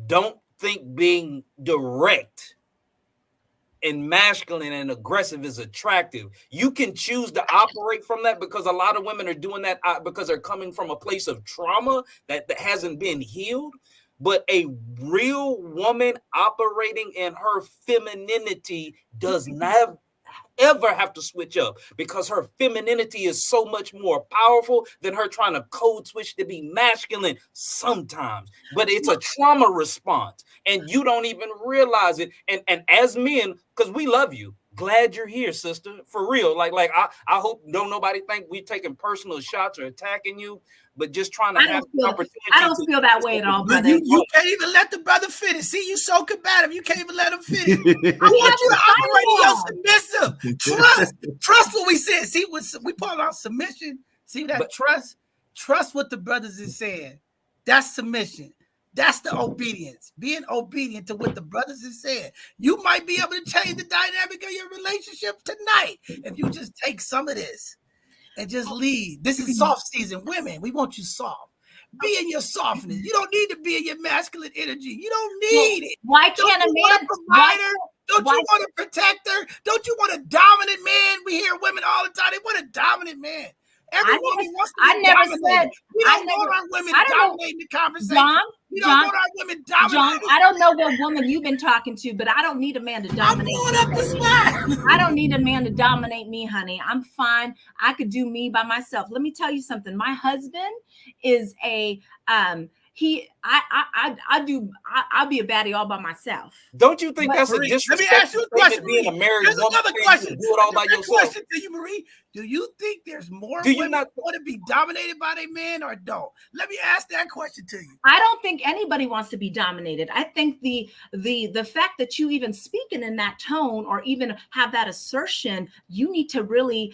don't think being direct and masculine and aggressive is attractive. You can choose to operate from that, because a lot of women are doing that because they're coming from a place of trauma that hasn't been healed. But a real woman operating in her femininity does not ever have to switch up, because her femininity is so much more powerful than her trying to code switch to be masculine sometimes. But it's a trauma response and you don't even realize it. And as men, because we love you, glad you're here, sister. For real. I hope don't nobody think we taking personal shots or attacking you, but just trying to have the opportunity. I don't feel that way at all, brother. You can't even let the brother finish. See, you so combative. You can't even let him finish. I want you to operate in your submissive. Trust what we said. See, we put out submission. See that trust what the brothers is saying. That's submission. That's the obedience. Being obedient to what the brothers have said. You might be able to change the dynamic of your relationship tonight if you just take some of this and just lead. This is soft season. Women, we want you soft. Be in your softness. You don't need to be in your masculine energy. You don't need it. Why can't a man provide her? Don't you want to protect her? Don't you want a dominant man? We hear women all the time. They want a dominant man. Every woman wants to be dominated. We don't want our women dominating the conversation. We don't want our women dominating. John, I don't know what woman you've been talking to, but I don't need a man to dominate me. I don't need a man to dominate me, honey. I'm fine. I could do me by myself. Let me tell you something. My husband is I'll be a baddie all by myself. Don't you think that's a disrespect? Let me ask you a question. Being a married There's woman, another question. Do it all by yourself. Question to you, Marie. Do you think there's more women that want to be dominated by their men or don't? Let me ask that question to you. I don't think anybody wants to be dominated. I think the fact that you even speaking in that tone or even have that assertion, you need to really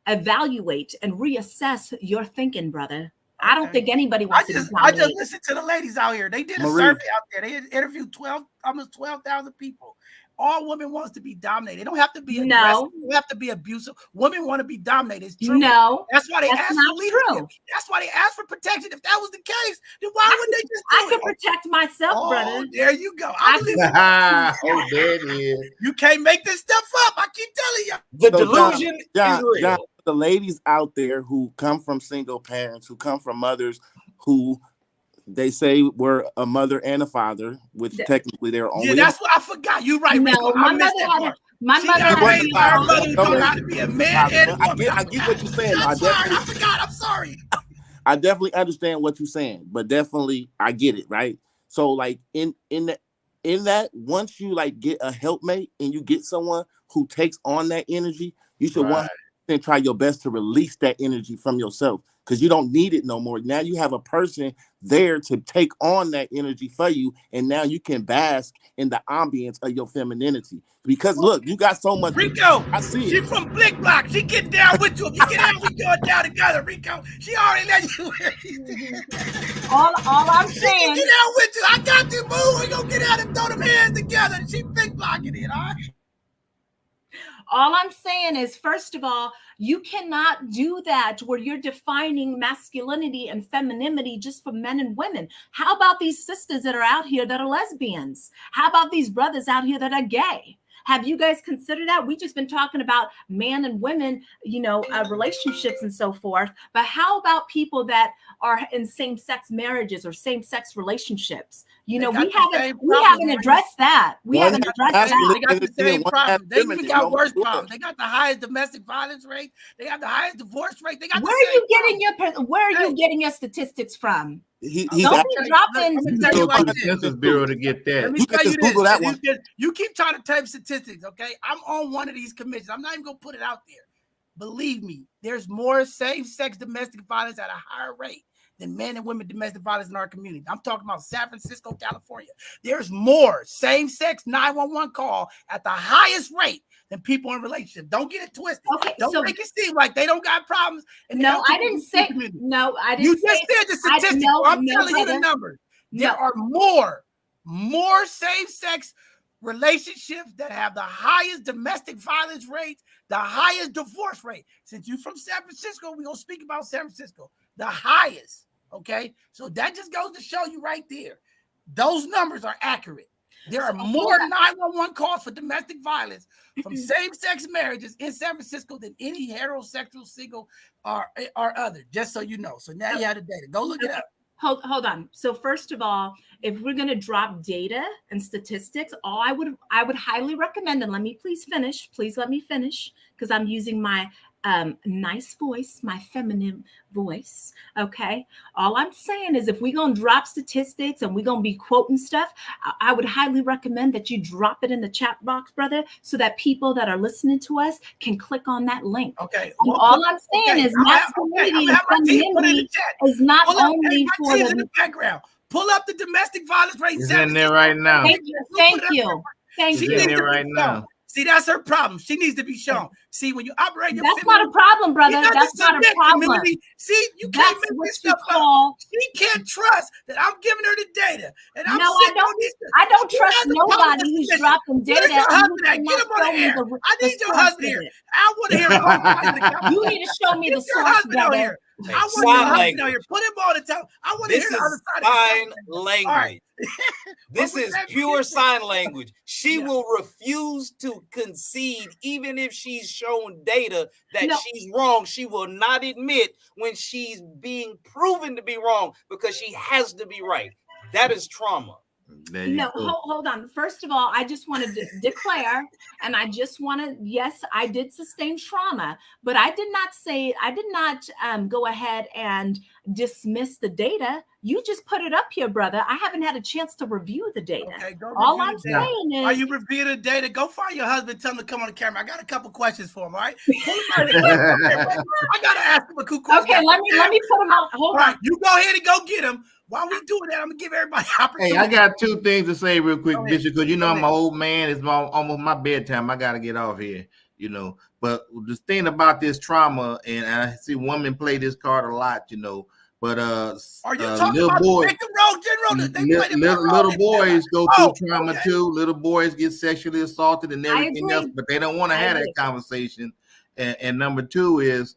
evaluate and reassess your thinking, brother. I don't think anybody wants to be dominated. I just listened to the ladies out here. They did a survey out there. They interviewed almost 12,000 people. All women wants to be dominated. They don't have to be aggressive. They don't have to be abusive. Women want to be dominated. It's true. No, that's why they ask for leadership. That's why they ask for protection. If that was the case, then why wouldn't they just do I could protect myself, brother. There you go. There it is. You can't make this stuff up. I keep telling you. The delusion is real. John, the ladies out there who come from single parents, who come from mothers who they say were a mother and a father, which technically they're only. Yeah, that's what I forgot. You're right. No, Rico. my mother had to be a man and a woman. I get what you're saying. I forgot. I'm sorry. I definitely understand what you're saying, but definitely I get it, right? So like in that, once you like get a helpmate and you get someone who takes on that energy, you should and try your best to release that energy from yourself because you don't need it no more. Now you have a person there to take on that energy for you, and now you can bask in the ambience of your femininity. Because look, you got so much. Rico, I see it. She from Blick Block. She get down with you. If you get out, we going down together, Rico. She already let you. all I'm saying. Get out with you. I got you, boo. We gonna get out and throw them hands together. She Blick Blocking it, all right? All I'm saying is, first of all, you cannot do that where you're defining masculinity and femininity just for men and women. How about these sisters that are out here that are lesbians? How about these brothers out here that are gay? Have you guys considered that? We've just been talking about man and women, relationships and so forth. But how about people that are in same-sex marriages or same-sex relationships? We haven't addressed that. We haven't addressed that. They got the same problem. They even got worse problems. They got the highest domestic violence rate. They got the highest divorce rate. They got Where are you getting your statistics from? Don't be dropping. The Census Bureau to get that. Let me tell you this. Google that one. You keep trying to type statistics, okay? I'm on one of these commissions. I'm not even gonna put it out there. Believe me, there's more same-sex domestic violence at a higher rate than men and women domestic violence in our community. I'm talking about San Francisco, California. There's more same-sex 911 call at the highest rate than people in relationships. Don't get it twisted. Okay, don't make it seem like they don't got problems. No, I didn't say. No, I didn't. You just said the statistics. I'm telling you the numbers. There are more same-sex relationships that have the highest domestic violence rates, the highest divorce rate. Since you're from San Francisco, we're gonna speak about San Francisco. The highest. Okay, so that just goes to show you right there. Those numbers are accurate. There are more 911 calls for domestic violence from same-sex marriages in San Francisco than any heterosexual single or other, just so you know. So now you have the data. Go look it up. Hold on. So first of all, if we're going to drop data and statistics, I would highly recommend, and let me please let me finish, because I'm using my nice voice, my feminine voice. Okay. All I'm saying is if we're going to drop statistics and we're going to be quoting stuff, I would highly recommend that you drop it in the chat box, brother, so that people that are listening to us can click on that link. Okay. And all I'm saying is masculinity and femininity is not only for the in the background. Pull up the domestic violence rate. It's in there right now. Thank you. Thank you. Thank you. It's in there right now. See, that's her problem. She needs to be shown. See, when you operate your that's not a problem, brother. That's not a problem. Community. See, you can't make this stuff up. She can't trust that I'm giving her the data. And I'm I don't trust nobody who's dropping data. Get him on the air. I need your husband here. I want to hear you need to show me the source, brother. I want your husband here. Put him on the top. I want to hear the other side. Sign language. This is pure sign language. She will refuse to concede, even if she's shown data that she's wrong. She will not admit when she's being proven to be wrong because she has to be right. That is trauma. No, hold on. First of all, I just want to declare, and I just want to, yes, I did sustain trauma, but I did not go ahead and dismiss the data. You just put it up here, brother. I haven't had a chance to review the data. Okay, all I'm saying is, while you review the data, go find your husband, tell him to come on the camera. I got a couple questions for him, all right? I got to ask him a cool question. Okay, let me put him on. Hold on. You go ahead and go get him. While we doing that, I'm gonna give everybody opportunity. Hey, I got two things to say real quick, Bishop, because I'm an old man. It's almost my bedtime. I gotta get off here, But the thing about this trauma, and I see women play this card a lot, But are you talking about boys, little boys go through trauma too. Little boys get sexually assaulted and everything else, but they don't want to have that conversation. And number two is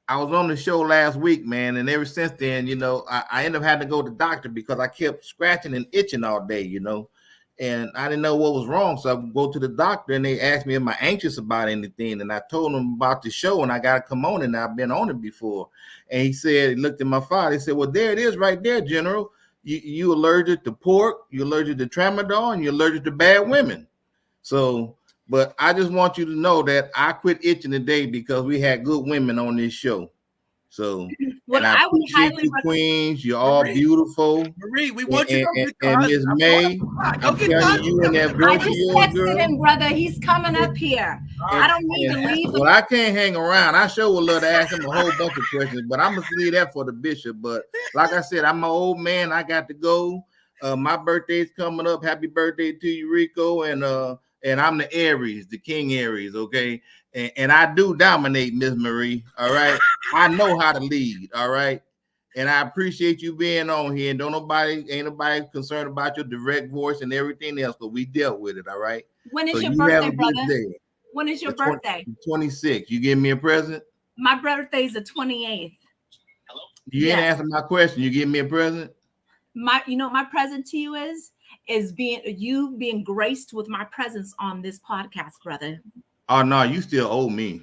I was on the show last week, man, and ever since then, I ended up having to go to the doctor because I kept scratching and itching all day, and I didn't know what was wrong. So I go to the doctor and they asked me, am I anxious about anything? And I told them about the show and I got to come on it, and I've been on it before. And he looked at my file. He said, well, there it is right there, General. You allergic to pork, you're allergic to tramadol, and you're allergic to bad women. So, but I just want you to know that I quit itching today because we had good women on this show. So, and I appreciate you, queens. You're all beautiful. Marie, we want you to and Miss May. I'm telling you in that voice I just texted him, brother. He's coming up here. I don't need to leave. Well, I can't hang around. I sure would love to ask him a whole bunch of questions, but I'm gonna leave that for the bishop. But like I said, I'm an old man. I got to go. My birthday's coming up. Happy birthday to you, Rico. And I'm the Aries, the King Aries, okay? And I do dominate, Miss Marie, all right? I know how to lead, all right? And I appreciate you being on here. And ain't nobody concerned about your direct voice and everything else, but we dealt with it, all right? When is your birthday, brother? When is your birthday? 26. You give me a present? My birthday is the 28th. You ain't answer my question. You give me a present? My present to you is being graced with my presence on this podcast, brother. Oh no, you still owe me.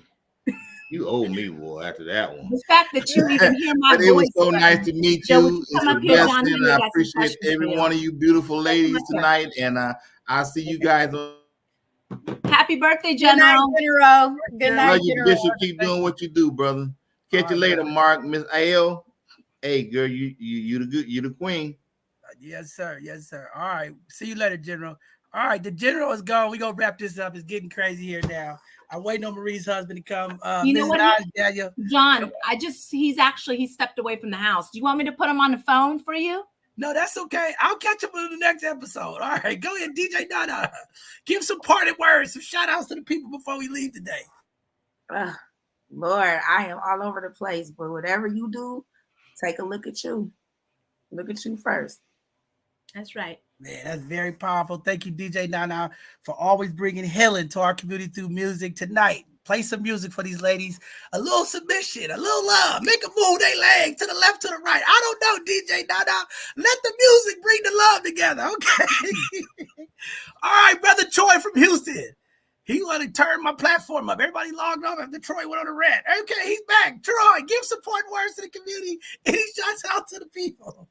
You owe me, boy, after that one. The fact that you even hear my voice. It was so nice to meet you. It's a blessing. I appreciate every one of you beautiful ladies tonight. And I'll see you guys on. Happy birthday, General. Good night, General. Bishop, keep doing what you do, brother. Catch you later, Mark. Miss Al. Hey, girl, you the queen. Yes, sir. Yes, sir. All right. See you later, General. All right. The General is gone. We're going to wrap this up. It's getting crazy here now. I'm waiting on Marie's husband to come. You know what, John, he stepped away from the house. Do you want me to put him on the phone for you? No, that's okay. I'll catch up in the next episode. All right. Go ahead, DJ Nana. Give some parting words, some shout outs to the people before we leave today. Lord, I am all over the place, but whatever you do, take a look at you. Look at you first. That's right. Man, that's very powerful. Thank you, DJ Nana, for always bringing healing to our community through music tonight. Play some music for these ladies. A little submission, a little love. Make them move their leg to the left, to the right. I don't know, DJ Nana. Let the music bring the love together, okay? All right, Brother Troy from Houston. He want to turn my platform up. Everybody logged off after Troy went on the rant. Okay, he's back. Troy, give support words to the community. And he shouts out to the people.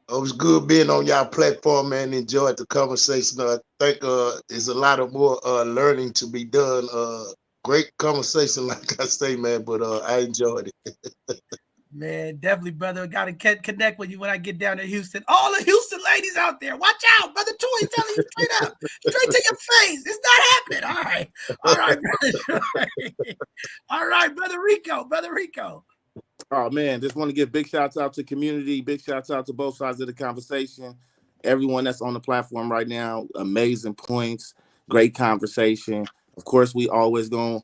It was good being on y'all platform, man. Enjoyed the conversation. I think there's a lot of more learning to be done. Great conversation, like I say, man. But I enjoyed it. Man, definitely, brother. Got to connect with you when I get down to Houston. All the Houston ladies out there, watch out. Brother Toy telling you straight up, straight to your face. It's not happening. All right. All right, brother. All right, brother Rico. Brother Rico. Oh man, just want to give big shouts out to community, big shouts out to both sides of the conversation. Everyone that's on the platform right now, amazing points, great conversation. Of course, we always gonna,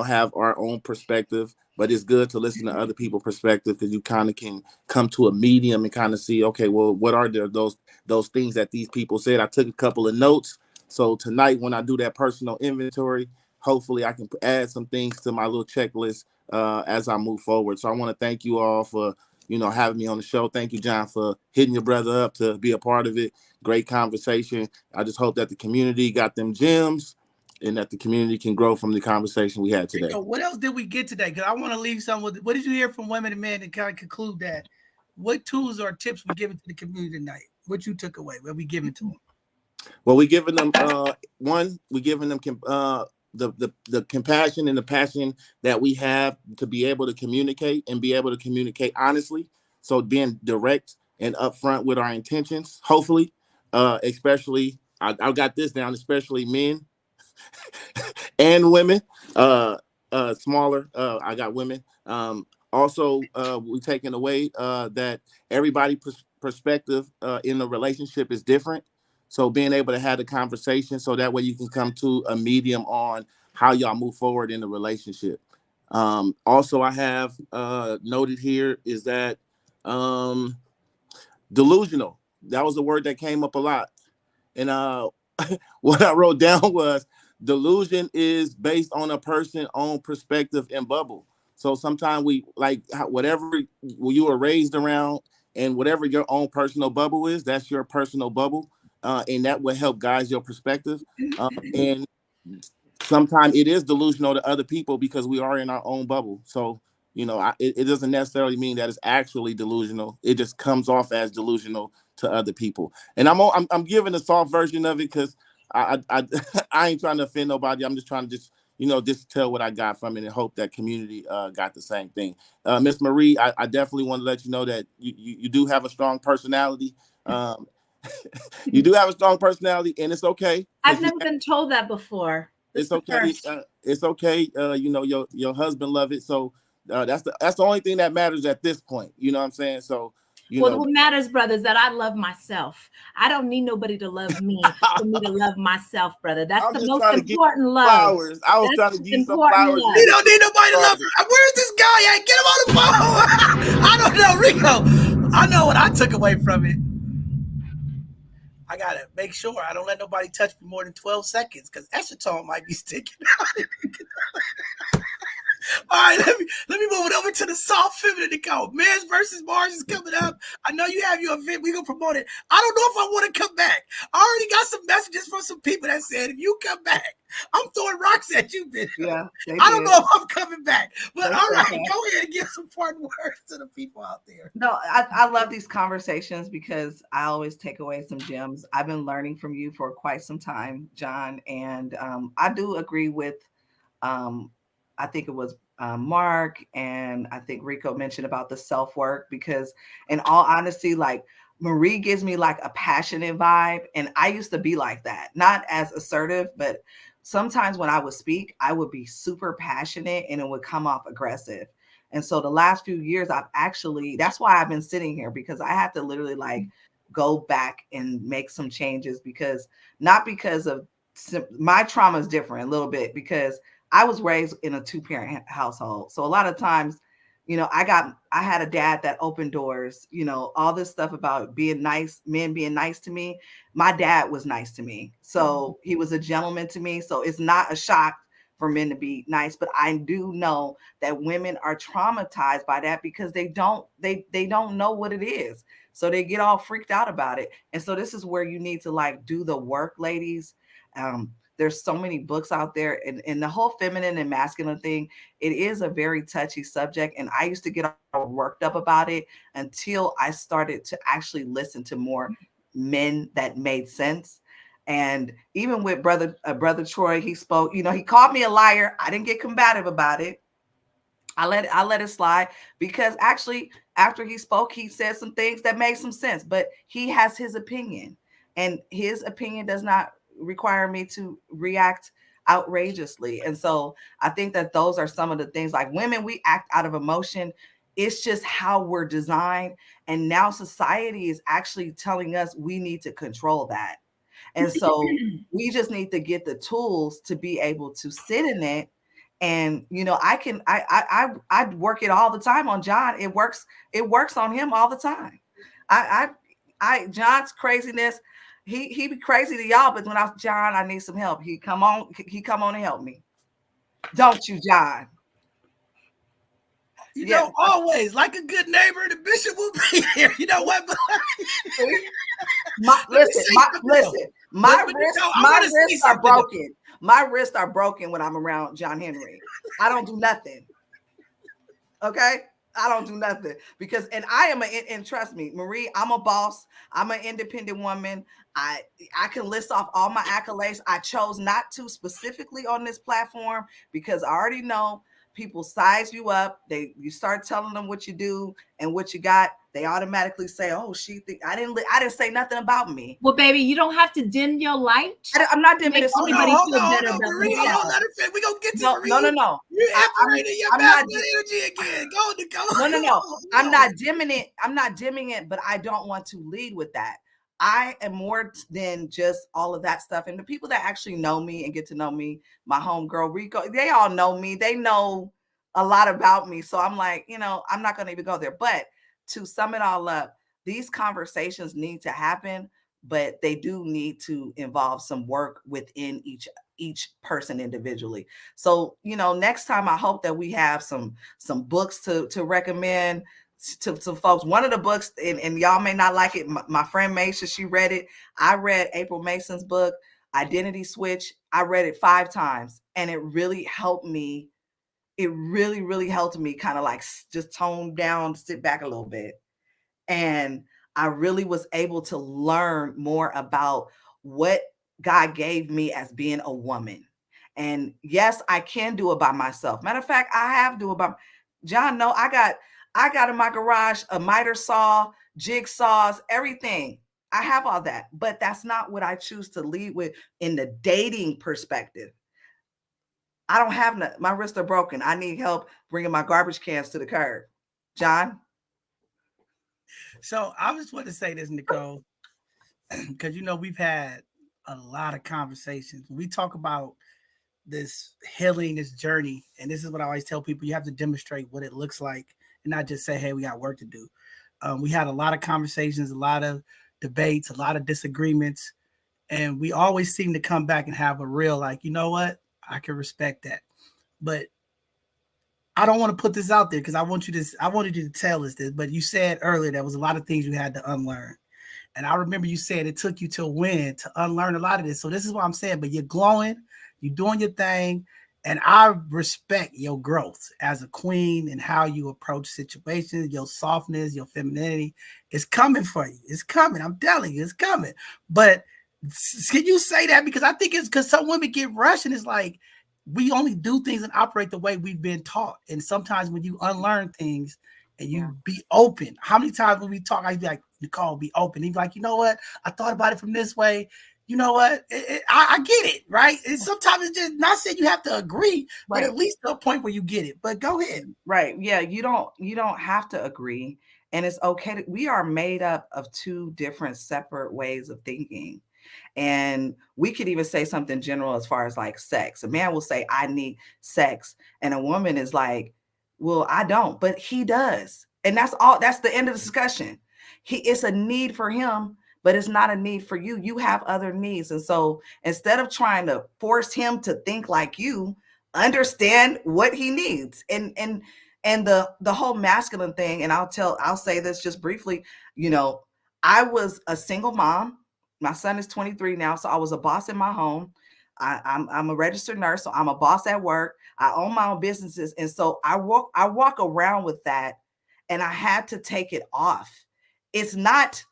have our own perspective, but it's good to listen to other people's perspective because you kind of can come to a medium and kind of see, okay, well, what are those things that these people said? I took a couple of notes. So tonight, when I do that personal inventory, hopefully I can add some things to my little checklist as I move forward. So I want to thank you all for, having me on the show. Thank you, John, for hitting your brother up to be a part of it. Great conversation. I just hope that the community got them gems and that the community can grow from the conversation we had today. So what else did we get today? Because I want to leave some with, what did you hear from women and men and kind of conclude that? What tools or tips we giving to the community tonight? What you took away? What we giving to them? Well, we giving them we giving them the compassion and the passion that we have to be able to communicate and be able to communicate honestly. So being direct and upfront with our intentions, hopefully, especially I got this down, especially men and women. Smaller, I got women. Also, we taking away that everybody perspective in the relationship is different. So being able to have the conversation so that way you can come to a medium on how y'all move forward in the relationship. Also, I have noted here is that delusional. That was a word that came up a lot. And what I wrote down was delusion is based on a person's own perspective and bubble. So sometimes we like whatever you were raised around and whatever your own personal bubble is, that's your personal bubble. And that will help guide your perspective. And sometimes it is delusional to other people because we are in our own bubble. So, it doesn't necessarily mean that it's actually delusional. It just comes off as delusional to other people. And I'm giving a soft version of it because I I ain't trying to offend nobody. I'm just trying to just tell what I got from it and hope that community got the same thing. Miss Marie, I definitely want to let you know that you do have a strong personality. You do have a strong personality, and it's okay. I've never been told that before. It's okay. It's okay. Your husband love it. So that's the only thing that matters at this point. You know what I'm saying? So what matters, brother, is that I love myself. I don't need nobody to love me for me to love myself, brother. That's the most important love. Flowers. I was trying to give you some flowers. You don't need nobody to love her. Where's this guy at? Get him on the phone. I don't know, Rico. I know what I took away from it. I gotta make sure I don't let nobody touch me more than 12 seconds because acetone might be sticking out. All right, let me move it over to the soft feminine code. Men's versus Mars is coming up. I know you have your event. We're gonna promote it. I don't know if I want to come back. I already got some messages from some people that said if you come back, I'm throwing rocks at you, bitch. Yeah, I don't know if I'm coming back. But all right, go ahead and give some parting words to the people out there. No, I love these conversations because I always take away some gems. I've been learning from you for quite some time, John, and I do agree with I think it was Mark and I think Rico mentioned about the self-work because in all honesty, like Marie gives me like a passionate vibe. And I used to be like that, not as assertive, but sometimes when I would speak, I would be super passionate and it would come off aggressive. And so the last few years, that's why I've been sitting here because I had to literally like go back and make some changes not because of my trauma is different a little bit because I was raised in a 2-parent household. So a lot of times, I had a dad that opened doors, all this stuff about being nice, men being nice to me. My dad was nice to me. So he was a gentleman to me. So it's not a shock for men to be nice, but I do know that women are traumatized by that because they don't know what it is. So they get all freaked out about it. And so this is where you need to like do the work, ladies. There's so many books out there, and the whole feminine and masculine thing, it is a very touchy subject. And I used to get all worked up about it until I started to actually listen to more men that made sense. And even with brother Troy, he spoke, he called me a liar. I didn't get combative about it. I let it slide, because actually after he spoke, he said some things that made some sense, but he has his opinion, and his opinion does not require me to react outrageously. And so I think that those are some of the things. Like, women, we act out of emotion. It's just how we're designed, and now society is actually telling us we need to control that. And so we just need to get the tools to be able to sit in it. And I can I work it all the time on John. It works on him all the time. I John's craziness, he be crazy to y'all, but when John, I need some help, he come on and help me. Don't you, John? You know, always, like a good neighbor, the bishop will be here. You know what? Listen, my wrists are broken. My wrists are broken when I'm around John Henry. I don't do nothing. Okay? I don't do nothing, because, and I am and trust me, Marie, I'm a boss. I'm an independent woman. I can list off all my accolades. I chose not to specifically on this platform, because I already know people size you up. You start telling them what you do and what you got, they automatically say, "Oh, I didn't say nothing about me." Well, baby, you don't have to dim your light. I'm not dimming this. Hold on, Marie. We gonna get to Marie. No. You separating your masculine energy again. Go, Nicole. No. I'm not dimming it. But I don't want to lead with that. I am more than just all of that stuff. And the people that actually know me and get to know me, my homegirl Rico, they all know me. They know a lot about me. So I'm like, I'm not going to even go there. But to sum it all up, these conversations need to happen, but they do need to involve some work within each person individually. So, next time I hope that we have some books to recommend to folks. One of the books, and y'all may not like it, my friend Maisha, she read it. I read April Mason's book, Identity Switch. I read it 5 times, and it really helped me. It really, really helped me kind of like just tone down, sit back a little bit. And I really was able to learn more about what God gave me as being a woman. And yes, I can do it by myself. Matter of fact, I have do it by John. No, I got in my garage a miter saw, jigsaws, everything. I have all that, but that's not what I choose to lead with in the dating perspective. I don't have my wrists are broken. I need help bringing my garbage cans to the curb. John? So I just want to say this, Nicole, because we've had a lot of conversations. We talk about this healing, this journey, and this is what I always tell people: you have to demonstrate what it looks like, and not just say, "Hey, we got work to do." We had a lot of conversations, a lot of debates, a lot of disagreements, and we always seem to come back and have a real, like, you know what, I can respect that, but I don't want to put this out there because I wanted you to tell us this. But you said earlier there was a lot of things you had to unlearn. And I remember you said it took you till when to unlearn a lot of this. So this is what I'm saying. But you're glowing, you're doing your thing. And I respect your growth as a queen and how you approach situations, your softness, your femininity. It's coming for you. It's coming. I'm telling you, it's coming. But can you say that? Because I think it's because some women get rushed and it's like, we only do things and operate the way we've been taught. And sometimes when you unlearn things and you be open, how many times when we talk, I'd be like, Nicole, be open. He'd be like, you know what? I thought about it from this way. You know what? I get it, right? And sometimes it's just not saying you have to agree, but at least to a point where you get it. But go ahead. Right. Yeah. You don't have to agree. And it's okay. We are made up of 2 different separate ways of thinking. And we could even say something general as far as like sex. A man will say, I need sex. And a woman is like, well, I don't, but he does. And that's all. That's the end of the discussion. It's a need for him, but it's not a need for you. You have other needs. And so instead of trying to force him to think like you, understand what he needs. And the whole masculine thing, and I'll say this just briefly, I was a single mom. My son is 23 now, so I was a boss in my home. I'm a registered nurse, so I'm a boss at work. I own my own businesses, and so I walk around with that, and I had to take it off. It's not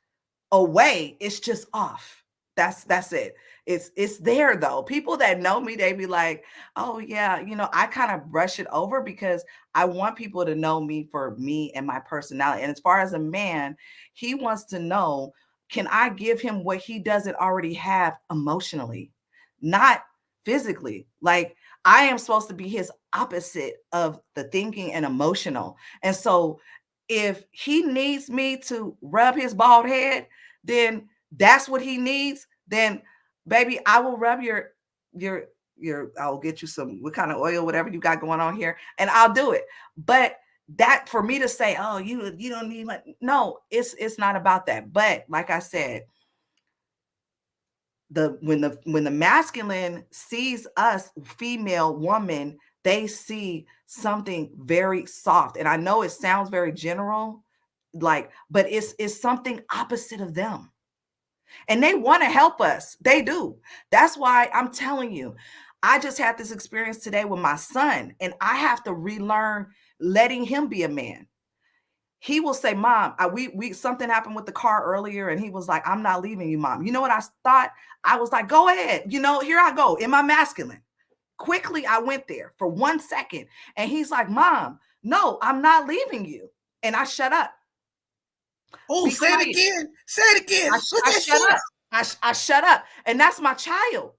away, it's just off. That's it. It's there though. People that know me, they be like, oh yeah, I kind of brush it over because I want people to know me for me and my personality. And as far as a man, he wants to know, can I give him what he doesn't already have emotionally, not physically? Like, I am supposed to be his opposite of the thinking and emotional. And so if he needs me to rub his bald head, then that's what he needs. Then, baby, I will rub your I'll get you some what kind of oil, whatever you got going on here, and I'll do it. But that, for me to say, oh, you don't need my, no, it's not about that. But like I said, when the masculine sees us, female woman, they see something very soft. And I know it sounds very general, like, but it's something opposite of them. And they want to help us. They do. That's why I'm telling you, I just had this experience today with my son, and I have to relearn letting him be a man. He will say, Mom, we something happened with the car earlier, and he was like, I'm not leaving you, Mom. You know what I thought? I was like, go ahead. Here I go in my masculine. Quickly, I went there for 1 second, and he's like, Mom, no, I'm not leaving you. And I shut up. Oh, say it again. Say it again. I shut up. I shut up. And that's my child.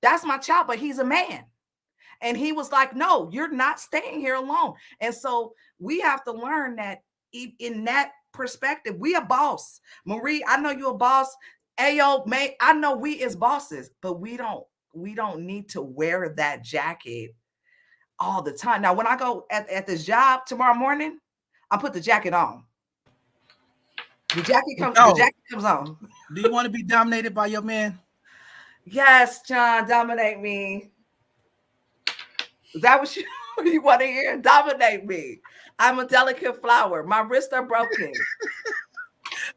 That's my child, but he's a man. And he was like, no, you're not staying here alone. And so we have to learn that in that perspective, we a boss. Marie, I know you're a boss. Ayo, May, I know we as bosses, but we don't need to wear that jacket all the time. Now, when I go at this job tomorrow morning, I put the jacket on. The jacket comes on. Do you want to be dominated by your man? Yes, John, dominate me. Is that what you want to hear? Dominate me. I'm a delicate flower. My wrists are broken.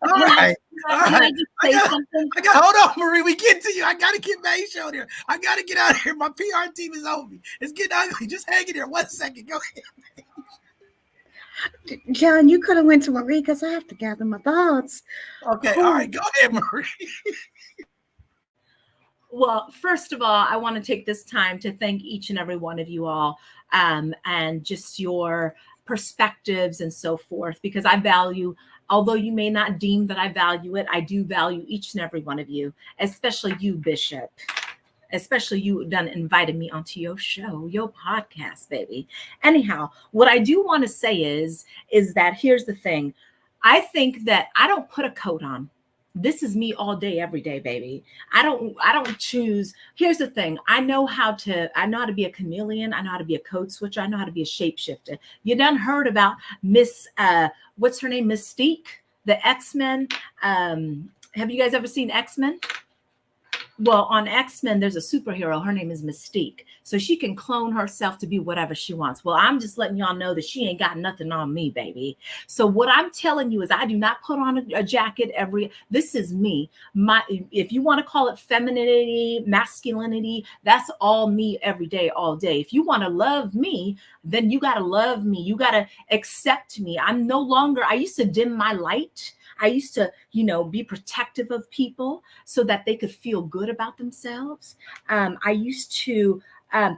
All right. I got hold on, Marie. We get to you. I gotta get Maisha on here. I gotta get out of here. My PR team is over me. It's getting ugly. Just hang in there 1 second. Go ahead. John, you could have went to Marie because I have to gather my thoughts. Okay, all right, go ahead, Marie. Well, first of all, I want to take this time to thank each and every one of you all, and just your perspectives and so forth, because I value, although you may not deem that I value it, I do value each and every one of you, especially you, Bishop. Especially you done invited me onto your show, your podcast, baby. Anyhow, what I do want to say is that here's the thing. I think that I don't put a coat on. This is me all day, every day, baby. I don't choose. Here's the thing. I know how to be a chameleon. I know how to be a code switcher. I know how to be a shapeshifter. You done heard about Miss, what's her name? Mystique, the X-Men. Have you guys ever seen X-Men? Well, on X-Men, there's a superhero. Her name is Mystique. So she can clone herself to be whatever she wants. Well, I'm just letting y'all know that she ain't got nothing on me, baby. So what I'm telling you is I do not put on a jacket this is me. If you want to call it femininity, masculinity, that's all me every day, all day. If you want to love me, then you got to love me. You got to accept me. I used to dim my light. I used to, be protective of people so that they could feel good about themselves. I used to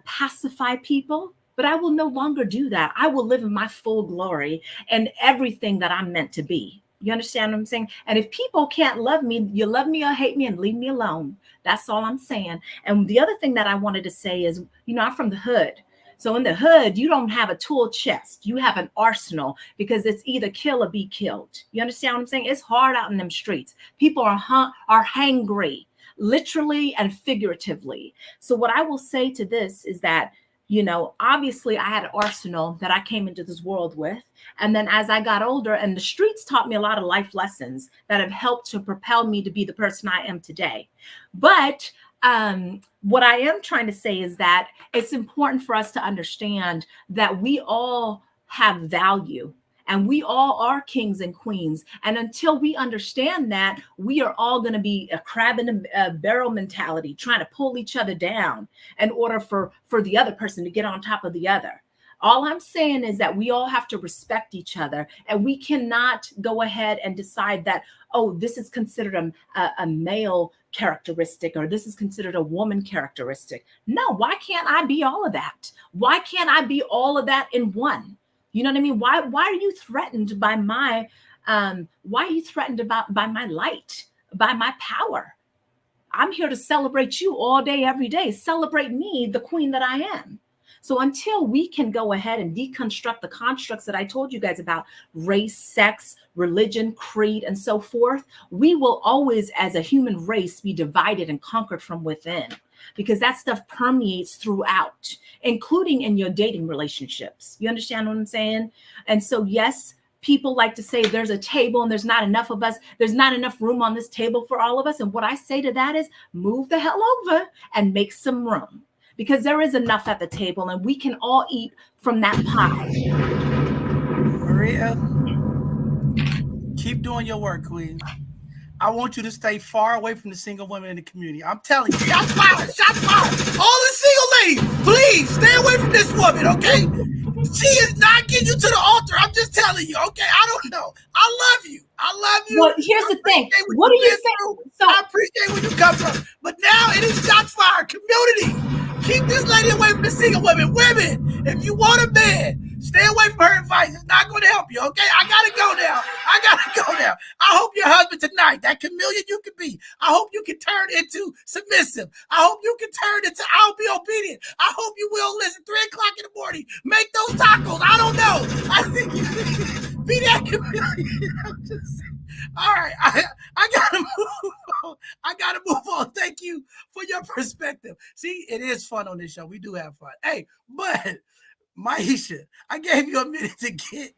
pacify people, but I will no longer do that. I will live in my full glory and everything that I'm meant to be. You understand what I'm saying? And if people can't love me, you love me or hate me and leave me alone. That's all I'm saying. And the other thing that I wanted to say is, I'm from the hood. So in the hood, you don't have a tool chest. You have an arsenal because it's either kill or be killed. You understand what I'm saying? It's hard out in them streets. People are hangry, literally and figuratively. So what I will say to this is that, obviously I had an arsenal that I came into this world with. And then as I got older, and the streets taught me a lot of life lessons that have helped to propel me to be the person I am today. But what I am trying to say is that it's important for us to understand that we all have value. And we all are kings and queens. And until we understand that, we are all going to be a crab in a barrel mentality, trying to pull each other down in order for the other person to get on top of the other. All I'm saying is that we all have to respect each other, and we cannot go ahead and decide that, oh, this is considered a male characteristic, or this is considered a woman characteristic. No, why can't I be all of that? Why can't I be all of that in one? You know what I mean? Why are you threatened by my why are you threatened by my light, by my power? I'm here to celebrate you all day, every day. Celebrate me, the queen that I am. So until we can go ahead and deconstruct the constructs that I told you guys about, race, sex, religion, creed, and so forth, we will always, as a human race, be divided and conquered from within, because that stuff permeates throughout, including in your dating relationships. You understand what I'm saying? And so, yes, people like to say there's a table and there's not enough of us. There's not enough room on this table for all of us. And what I say to that is move the hell over and make some room, because there is enough at the table and we can all eat from that pie. Maria, keep doing your work, Queen. I want you to stay far away from the single women in the community. I'm telling you, shots fired, shots fired. All the single ladies, please stay away from this woman, okay? She is not getting you to the altar. I'm just telling you, okay? I don't know. I love you. I love you. Well, here's the thing. What are you saying? So I appreciate where you come from. But now it is shots fired. Community, keep this lady away from the single women. Women, if you want a man, stay away from her advice. It's not going to help you, okay? I got to go now. I hope your husband tonight, that chameleon you can be, I hope you can turn into submissive. I hope you can turn into I'll be obedient. I hope you will listen 3 o'clock in the morning. Make those tacos. I don't know. I think you be that chameleon. I'm just saying. All right, I gotta move on. I gotta move on. Thank you for your perspective. See, it is fun on this show. We do have fun. Hey, but Maisha, I gave you a minute to get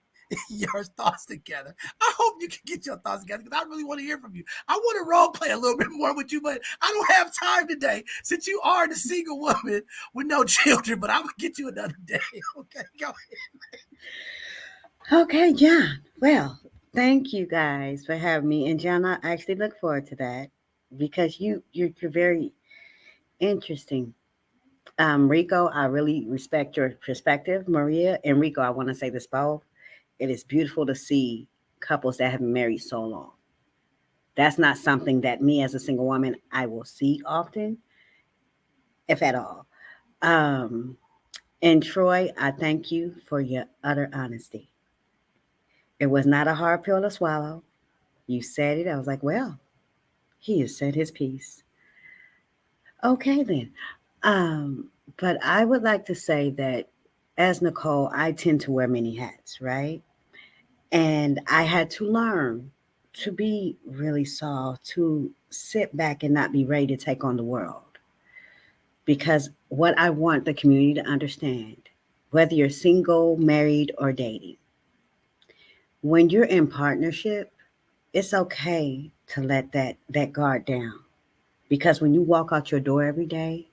your thoughts together. I hope you can get your thoughts together, because I really want to hear from you. I want to role play a little bit more with you, but I don't have time today since you are the single woman with no children. But I'm gonna get you another day. Okay, go ahead. Okay, John. Well, thank you guys for having me. And John, I actually look forward to that, because you're very interesting. Rico, I really respect your perspective. Maria and Rico, I want to say this both. It is beautiful to see couples that have been married so long. That's not something that me as a single woman, I will see often, if at all. And Troy, I thank you for your utter honesty. It was not a hard pill to swallow. You said it. I was like, well, he has said his piece. Okay, then. But I would like to say that as Nicole, I tend to wear many hats, right? And I had to learn to be really soft, to sit back and not be ready to take on the world. Because what I want the community to understand, whether you're single, married, or dating, when you're in partnership, it's okay to let that guard down. Because when you walk out your door every day,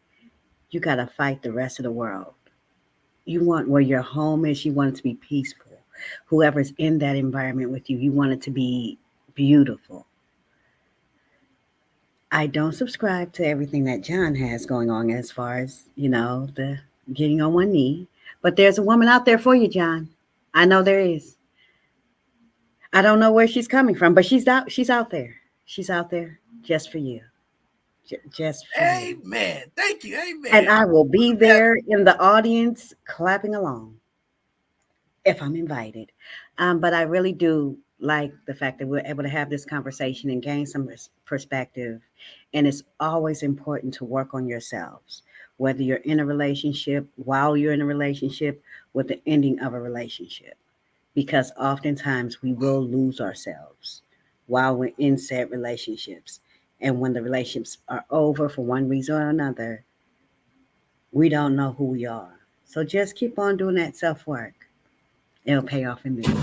you got to fight the rest of the world. You want where your home is, you want it to be peaceful. Whoever's in that environment with you, you want it to be beautiful. I don't subscribe to everything that John has going on as far as, the getting on one knee. But there's a woman out there for you, John. I know there is. I don't know where she's coming from, but she's out there. She's out there just for you. Just for Amen. You. Thank you. Amen. And I will be there in the audience clapping along if I'm invited. But I really do like the fact that we're able to have this conversation and gain some perspective. And it's always important to work on yourselves, whether you're in a relationship, while you're in a relationship, with the ending of a relationship. Because oftentimes we will lose ourselves while we're in said relationships. And when the relationships are over for one reason or another, we don't know who we are. So just keep on doing that self-work. It'll pay off in the end.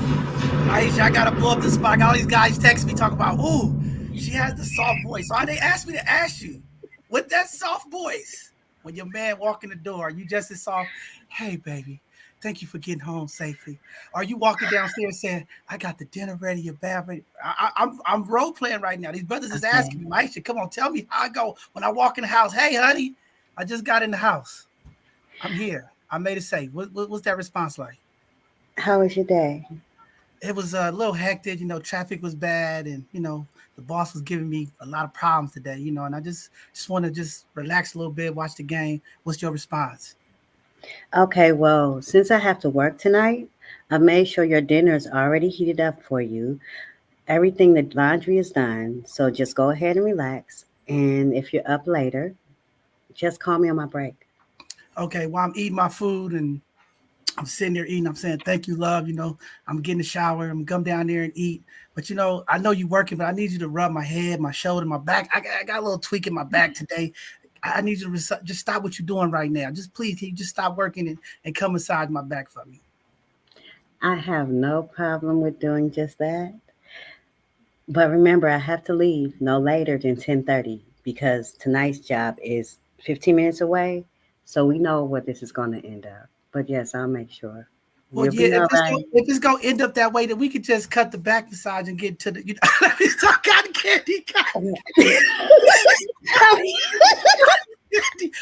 Aisha, I gotta pull up the spot. All these guys text me talking about, ooh, she has the soft voice. So they asked me to ask you, with that soft voice, when your man walk in the door, you just as soft, hey baby, Thank you for getting home safely. Are you walking downstairs saying, I got the dinner ready, your bath ready? I'm role playing right now. These brothers is Okay. asking me, Maisha, come on, tell me how I go when I walk in the house. Hey, honey, I just got in the house. I'm here. I made it safe. What's that response like? How was your day? It was a little hectic. Traffic was bad, and the boss was giving me a lot of problems today. And I just want to just relax a little bit, watch the game. What's your response? Okay, well, since I have to work tonight, I made sure your dinner is already heated up for you. Everything, the laundry is done, so just go ahead and relax. And if you're up later, just call me on my break. Okay, while I'm eating my food and I'm sitting there eating, I'm saying, thank you, love. I'm getting a shower. I'm gonna come down there and eat. But I know you're working, but I need you to rub my head, my shoulder, my back. I got a little tweak in my back today. I need you to just stop what you're doing right now. Just please, can you just stop working and come inside my back for me? I have no problem with doing just that. But remember, I have to leave no later than 10:30 because tonight's job is 15 minutes away. So we know where this is going to end up. But yes, I'll make sure. Well, You'll yeah, be all right. if it's gonna end up that way, then we could just cut the back massage and get to the cotton candy. Cotton candy.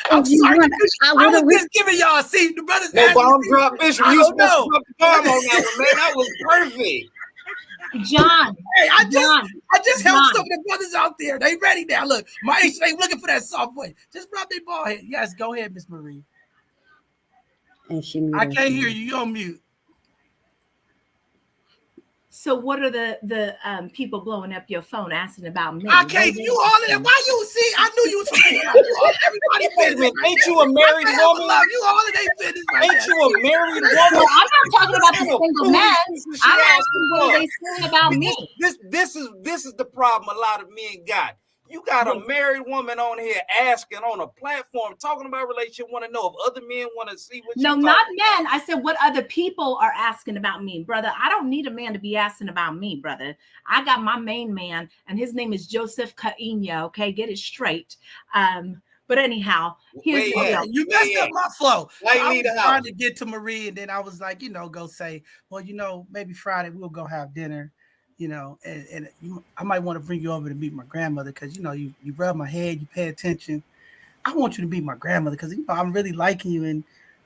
I'm If you sorry. want, I I would was have. just giving y'all. See, the brothers. No bomb drop, Bishop. I You don't supposed to know. drop the bomb on that one, man. That was perfect. John, Hey, I just helped John. some of the brothers out there. They ready now. Look, my age, they looking for that soft voice. Just rub their ball head. Yes, go ahead, Miss Marie. And she I muted can't hear herself. you. You on mute. So what are the people blowing up your phone asking about me? I can't. You all of that. Why you see? I knew you was from you all in everybody Wait a business. minute. Right Ain't now. you a married What the hell, woman? love? You all in their business right Ain't now. you a married Well, woman? I'm not talking about the What single men. she I'm asking asking what are for? they saying about me? This is the problem a lot of men got. You got a Well, married woman on here asking on a platform, talking about relationship, want to know if other men want to see what no, you not talking about. men. I said what other people are asking about me, brother. I don't need a man to be asking about me, brother. I got my main man, and his name is Joseph Caino. Okay, get it straight. But anyhow, here's the Where you Okay, at? deal. you Where messed you up at? my flow. Why So you I leave was the trying house? to get to Marie, and then I was like, go say, well, maybe Friday we'll go have dinner, and I might want to bring you over to meet my grandmother because you rub my head, you pay attention. I want you to meet my grandmother because I'm really liking you, and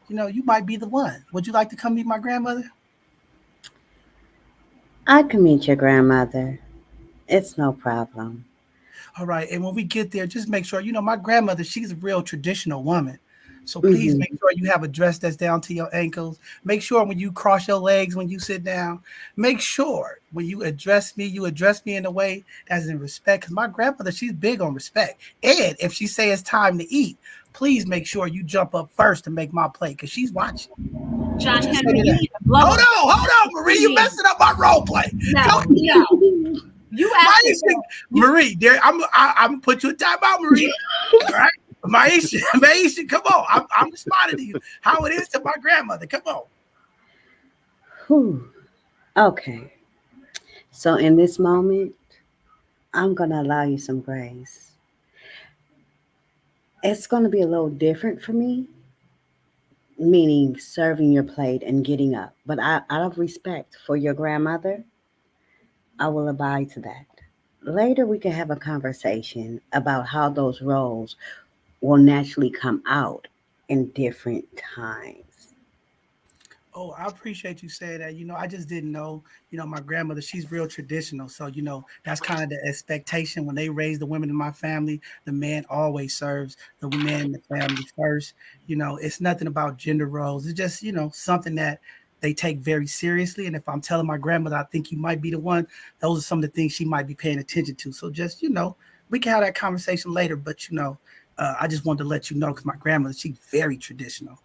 you might be the one. Would you like to come meet my grandmother? I can meet your grandmother. It's no problem. All right. And when we get there, just make sure, my grandmother, she's a real traditional woman. So please make Hmm. sure you have a dress that's down to your ankles. Make sure when you cross your legs, when you sit down, make sure when you address me in a way that's in respect. Because my grandmother, she's big on respect. And if she say it's time to eat, please make sure you jump up first to make my plate because she's watching. John What you say Henry, to you that? need to blow up. Hold on, Marie. You Me. messing up my role play. Go No. You asking Maisha, for you. Marie, there, I'm gonna put you in timeout, Marie. All right, Maisha, Maisha, come on. I'm responding to you. How it is to my grandmother. Come on. Whew. Okay. So in this moment, I'm going to allow you some grace. It's going to be a little different for me, meaning serving your plate and getting up. But out of respect for your grandmother, I will abide to that. Later, we can have a conversation about how those roles will naturally come out in different times. Oh, I appreciate you saying that. I just didn't know. My grandmother, she's real traditional. So, that's kind of the expectation when they raise the women in my family. The man always serves the man in the family first. It's nothing about gender roles. It's just, something that they take very seriously. And if I'm telling my grandmother, I think you might be the one, those are some of the things she might be paying attention to. So just, we can have that conversation later. But, I just wanted to let you know because my grandmother, she's very traditional.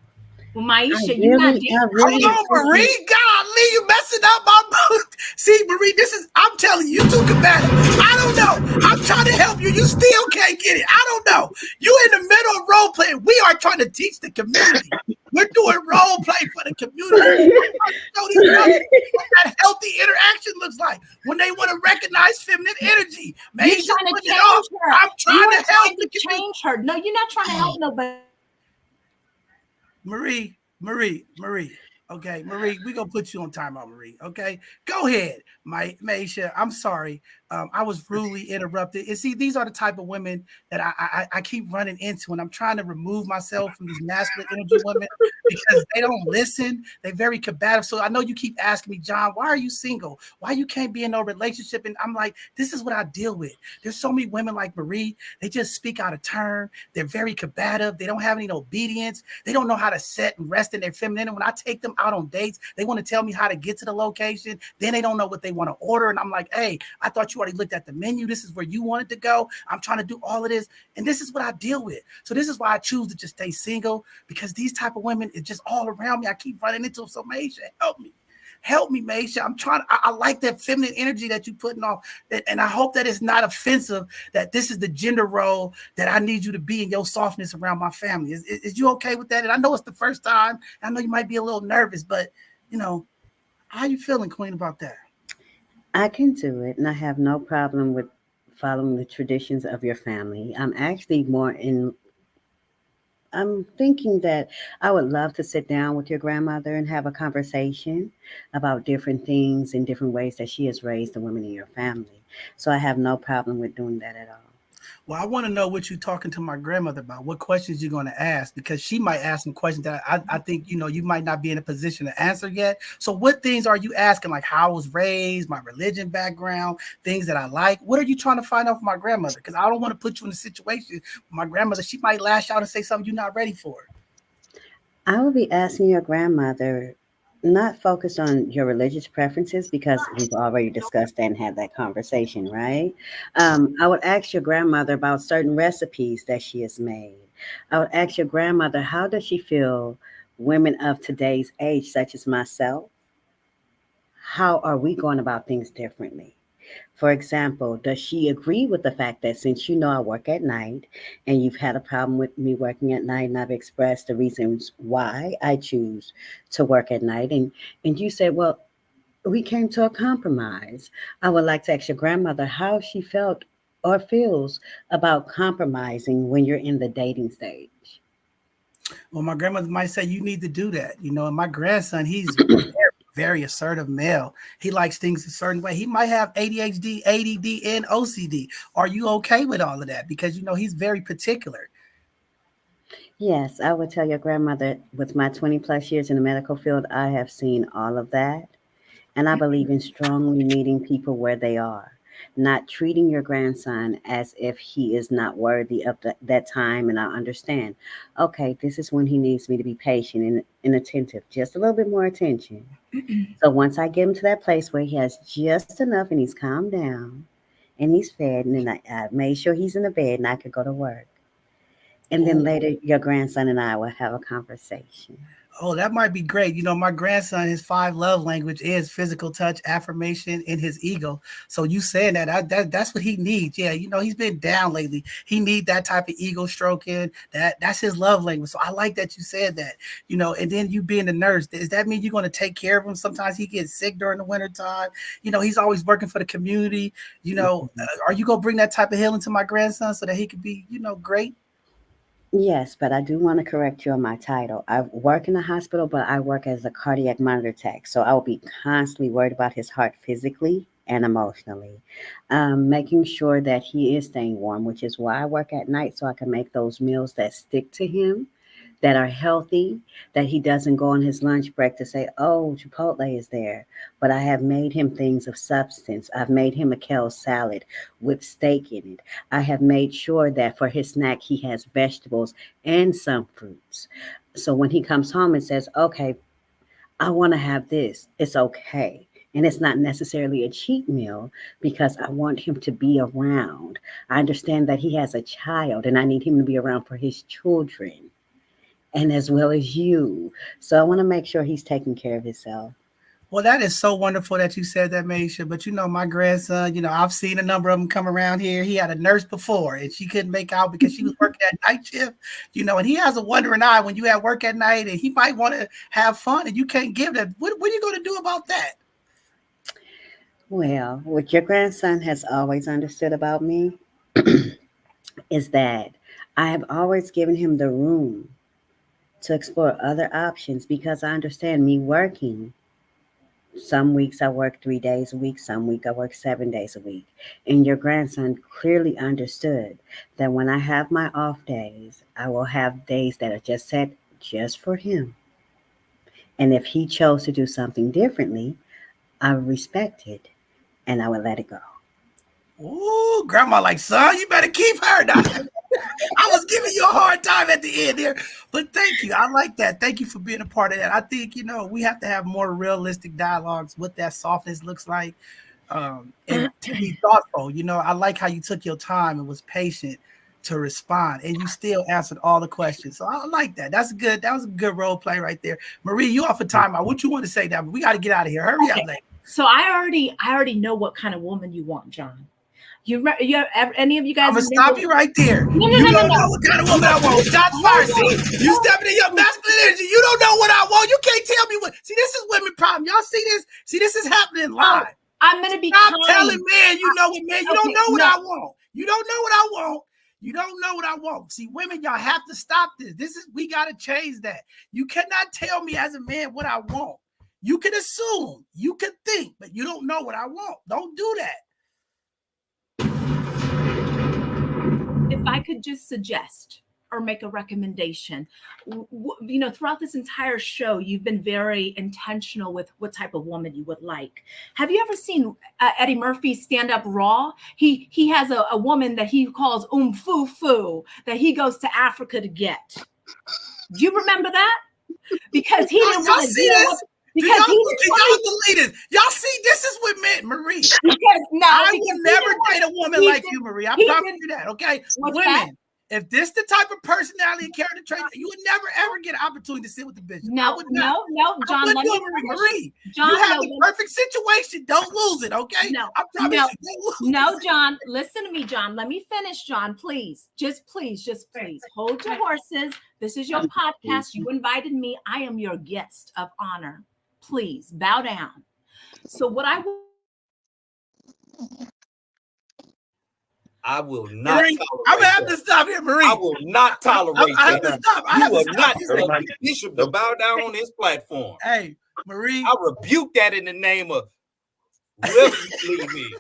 Well, I Maisha, you not really, I dating Hold really me. on, appreciate. Marie. Golly, you messing up my mood. See, Marie, I'm telling you, you too combative. I don't know. I'm trying to help you. You still can't get it. I don't know. You in the middle of role playing. We are trying to teach the community. We're doing role play for the community. Show these brothers what that healthy interaction looks like when they want to recognize feminine energy. You're Maisha's trying to putting it off. change her. I'm You trying are to help trying the to community. change her. No, you're not trying to help nobody. Marie. Okay, Marie, we're gonna put you on timeout, Marie. Okay, go ahead, my Maisha. I'm sorry, I was rudely interrupted. And see, these are the type of women that I keep running into, and I'm trying to remove myself from these masculine energy women because they don't listen. They're very combative. So I know you keep asking me, John, why are you single? Why you can't be in no relationship? And I'm like, this is what I deal with. There's so many women like Marie. They just speak out of turn. They're very combative. They don't have any obedience. They don't know how to set and rest in their femininity. When I take them out on dates, they want to tell me how to get to the location. Then they don't know what they want to order. And I'm like, hey, I thought you already looked at the menu. This is where you wanted to go. I'm trying to do all of this. And this is what I deal with. So this is why I choose to just stay single, because these type of women is just all around me. I keep running into them. So Maisha, help me. Help me, Maisha. I'm trying. I like that feminine energy that you putting off, and I hope that it's not offensive. That this is the gender role that I need you to be in your softness around my family. Is you okay with that? And I know it's the first time. I know you might be a little nervous, but you know, how you feeling, Queen, about that? I can do it, and I have no problem with following the traditions of your family. I'm actually more in. I'm thinking that I would love to sit down with your grandmother and have a conversation about different things and different ways that she has raised the women in your family. So I have no problem with doing that at all. Well, I want to know what you're talking to my grandmother about. What questions you're going to ask, because she might ask some questions that I think you might not be in a position to answer yet. So, what things are you asking? Like how I was raised, my religion background, things that I like. What are you trying to find out from my grandmother? Because I don't want to put you in a situation with my grandmother. She might lash out and say something you're not ready for. I will be asking your grandmother, not focused on your religious preferences because we've already discussed that and had that conversation, right? I would ask your grandmother about certain recipes that she has made. I would ask your grandmother, how does she feel women of today's age, such as myself, how are we going about things differently? For example, does she agree with the fact that since you know I work at night and you've had a problem with me working at night and I've expressed the reasons why I choose to work at night and you said, well, we came to a compromise. I would like to ask your grandmother how she felt or feels about compromising when you're in the dating stage. Well, my grandmother might say you need to do that. And my grandson, he's very assertive male. He likes things a certain way. He might have ADHD, ADD, and OCD. Are you okay with all of that? Because he's very particular. Yes, I would tell your grandmother with my 20 plus years in the medical field, I have seen all of that. And I believe in strongly meeting people where they are, not treating your grandson as if he is not worthy of that time. And I understand, okay, this is when he needs me to be patient and attentive, just a little bit more attention. So once I get him to that place where he has just enough and he's calmed down and he's fed, and then I made sure he's in the bed and I could go to work. And then Oh, later, your grandson and I will have a conversation. oh, that might be great. My grandson, his five love language is physical touch, affirmation, and his ego. So you saying that's what he needs. Yeah, he's been down lately. He need that type of ego stroking. That's his love language. So I like that you said that. And then you being a nurse, does that mean you're going to take care of him? Sometimes he gets sick during the winter time. He's always working for the community. Are you gonna bring that type of healing to my grandson so that he could be, great? Yes, but I do want to correct you on my title. I work in a hospital, but I work as a cardiac monitor tech. So I will be constantly worried about his heart physically and emotionally, making sure that he is staying warm, which is why I work at night so I can make those meals that stick to him, that are healthy, that he doesn't go on his lunch break to say, oh, Chipotle is there. But I have made him things of substance. I've made him a kale salad with steak in it. I have made sure that for his snack, he has vegetables and some fruits. So when he comes home and says, okay, I want to have this, it's okay. And it's not necessarily a cheat meal because I want him to be around. I understand that he has a child and I need him to be around for his children and as well as you. So I want to make sure he's taking care of himself. Well, that is so wonderful that you said that, Maisha. But my grandson, I've seen a number of them come around here. He had a nurse before, and she couldn't make out because she was working at night shift. And he has a wondering eye when you at work at night, and he might want to have fun, and you can't give that. What are you going to do about that? Well, what your grandson has always understood about me is that I have always given him the room to explore other options because I understand me working. Some weeks I work 3 days a week, some week I work 7 days a week. And your grandson clearly understood that when I have my off days, I will have days that are just set just for him. And if he chose to do something differently, I would respect it and I would let it go. Ooh, grandma, like, son, you better keep her. Now. I was giving you a hard time at the end there, but thank you. I like that. Thank you for being a part of that. I think, we have to have more realistic dialogues, what that softness looks like, and to be thoughtful. I like how you took your time and was patient to respond, and you still answered all the questions. So I like that. That's good. That was a good role play right there. Marie, you off of time. What you want to say now? But we got to get out of here. Hurry up, lady. So I already know what kind of woman you want, John. You any of you guys? I'm gonna stop you right there. No. You don't know what kind of woman I want. Shots fired. See, you stepping in your masculine energy. You don't know what I want. You can't tell me what. See, this is women problem. Y'all see this? See, this is happening live. I'm gonna be Stop kind. telling man you know what, man. You don't know what I want. You don't know what I want. You don't know what I want. See, women, y'all have to stop this. We gotta change that. You cannot tell me as a man what I want. You can assume, you can think, but you don't know what I want. Don't do that. If I could just suggest or make a recommendation, throughout this entire show, you've been very intentional with what type of woman you would like. Have you ever seen Eddie Murphy stand up raw? He has a woman that he calls Foo that he goes to Africa to get. Do you remember that? Because he didn't want to deal with. Because y'all delete it. Y'all see, this is what meant Marie. I would never date a woman like you, Marie. I promise you that. Okay, women. If this the type of personality and character trait, you would never ever get an opportunity to sit with the bitch. No, John. Marie, John, you have the perfect situation. Don't lose it, okay? No, I promise you. Don't lose no, John. Listen to me, John. Let me finish, John. Please, just please, hold your horses. This is your podcast. You invited me. I am your guest of honor. Please bow down. So what I will not Marie, tolerate I'm gonna have to stop here, Marie. I will not tolerate I have to stop. You will not tell Bishop to bow down on his platform. Hey, Marie. I rebuke that in the name of whoever you leave me.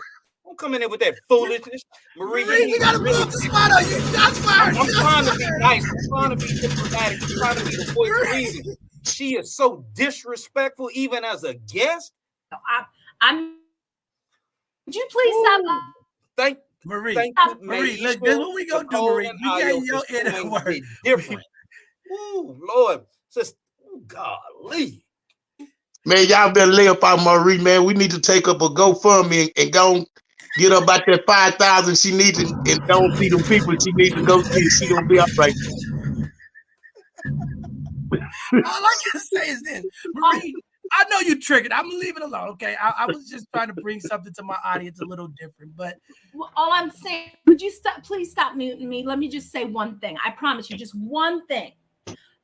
Don't come in there with that foolishness. Marie, we gotta blow up the spot on you. Shots fired. I'm trying to be nice. I'm trying to be diplomatic. I'm trying to be the voice of reason. She is so disrespectful, even as a guest. I'm. Would you please stop? Thank Marie. Marie, look, this is what we gonna do, Marie. You gave your inner word. Different. Ooh, Lord, just golly. Man, y'all better lay up on Marie, man. We need to take up a GoFundMe and go get her about that 5,000 she needs and don't see them people she needs to go see. She gonna be all right. All I can say is this, Marie. I know you triggered. I'm gonna leave it alone, okay? I was just trying to bring something to my audience a little different, but all I'm saying, would you please stop muting me? Let me just say one thing. I promise you, just one thing.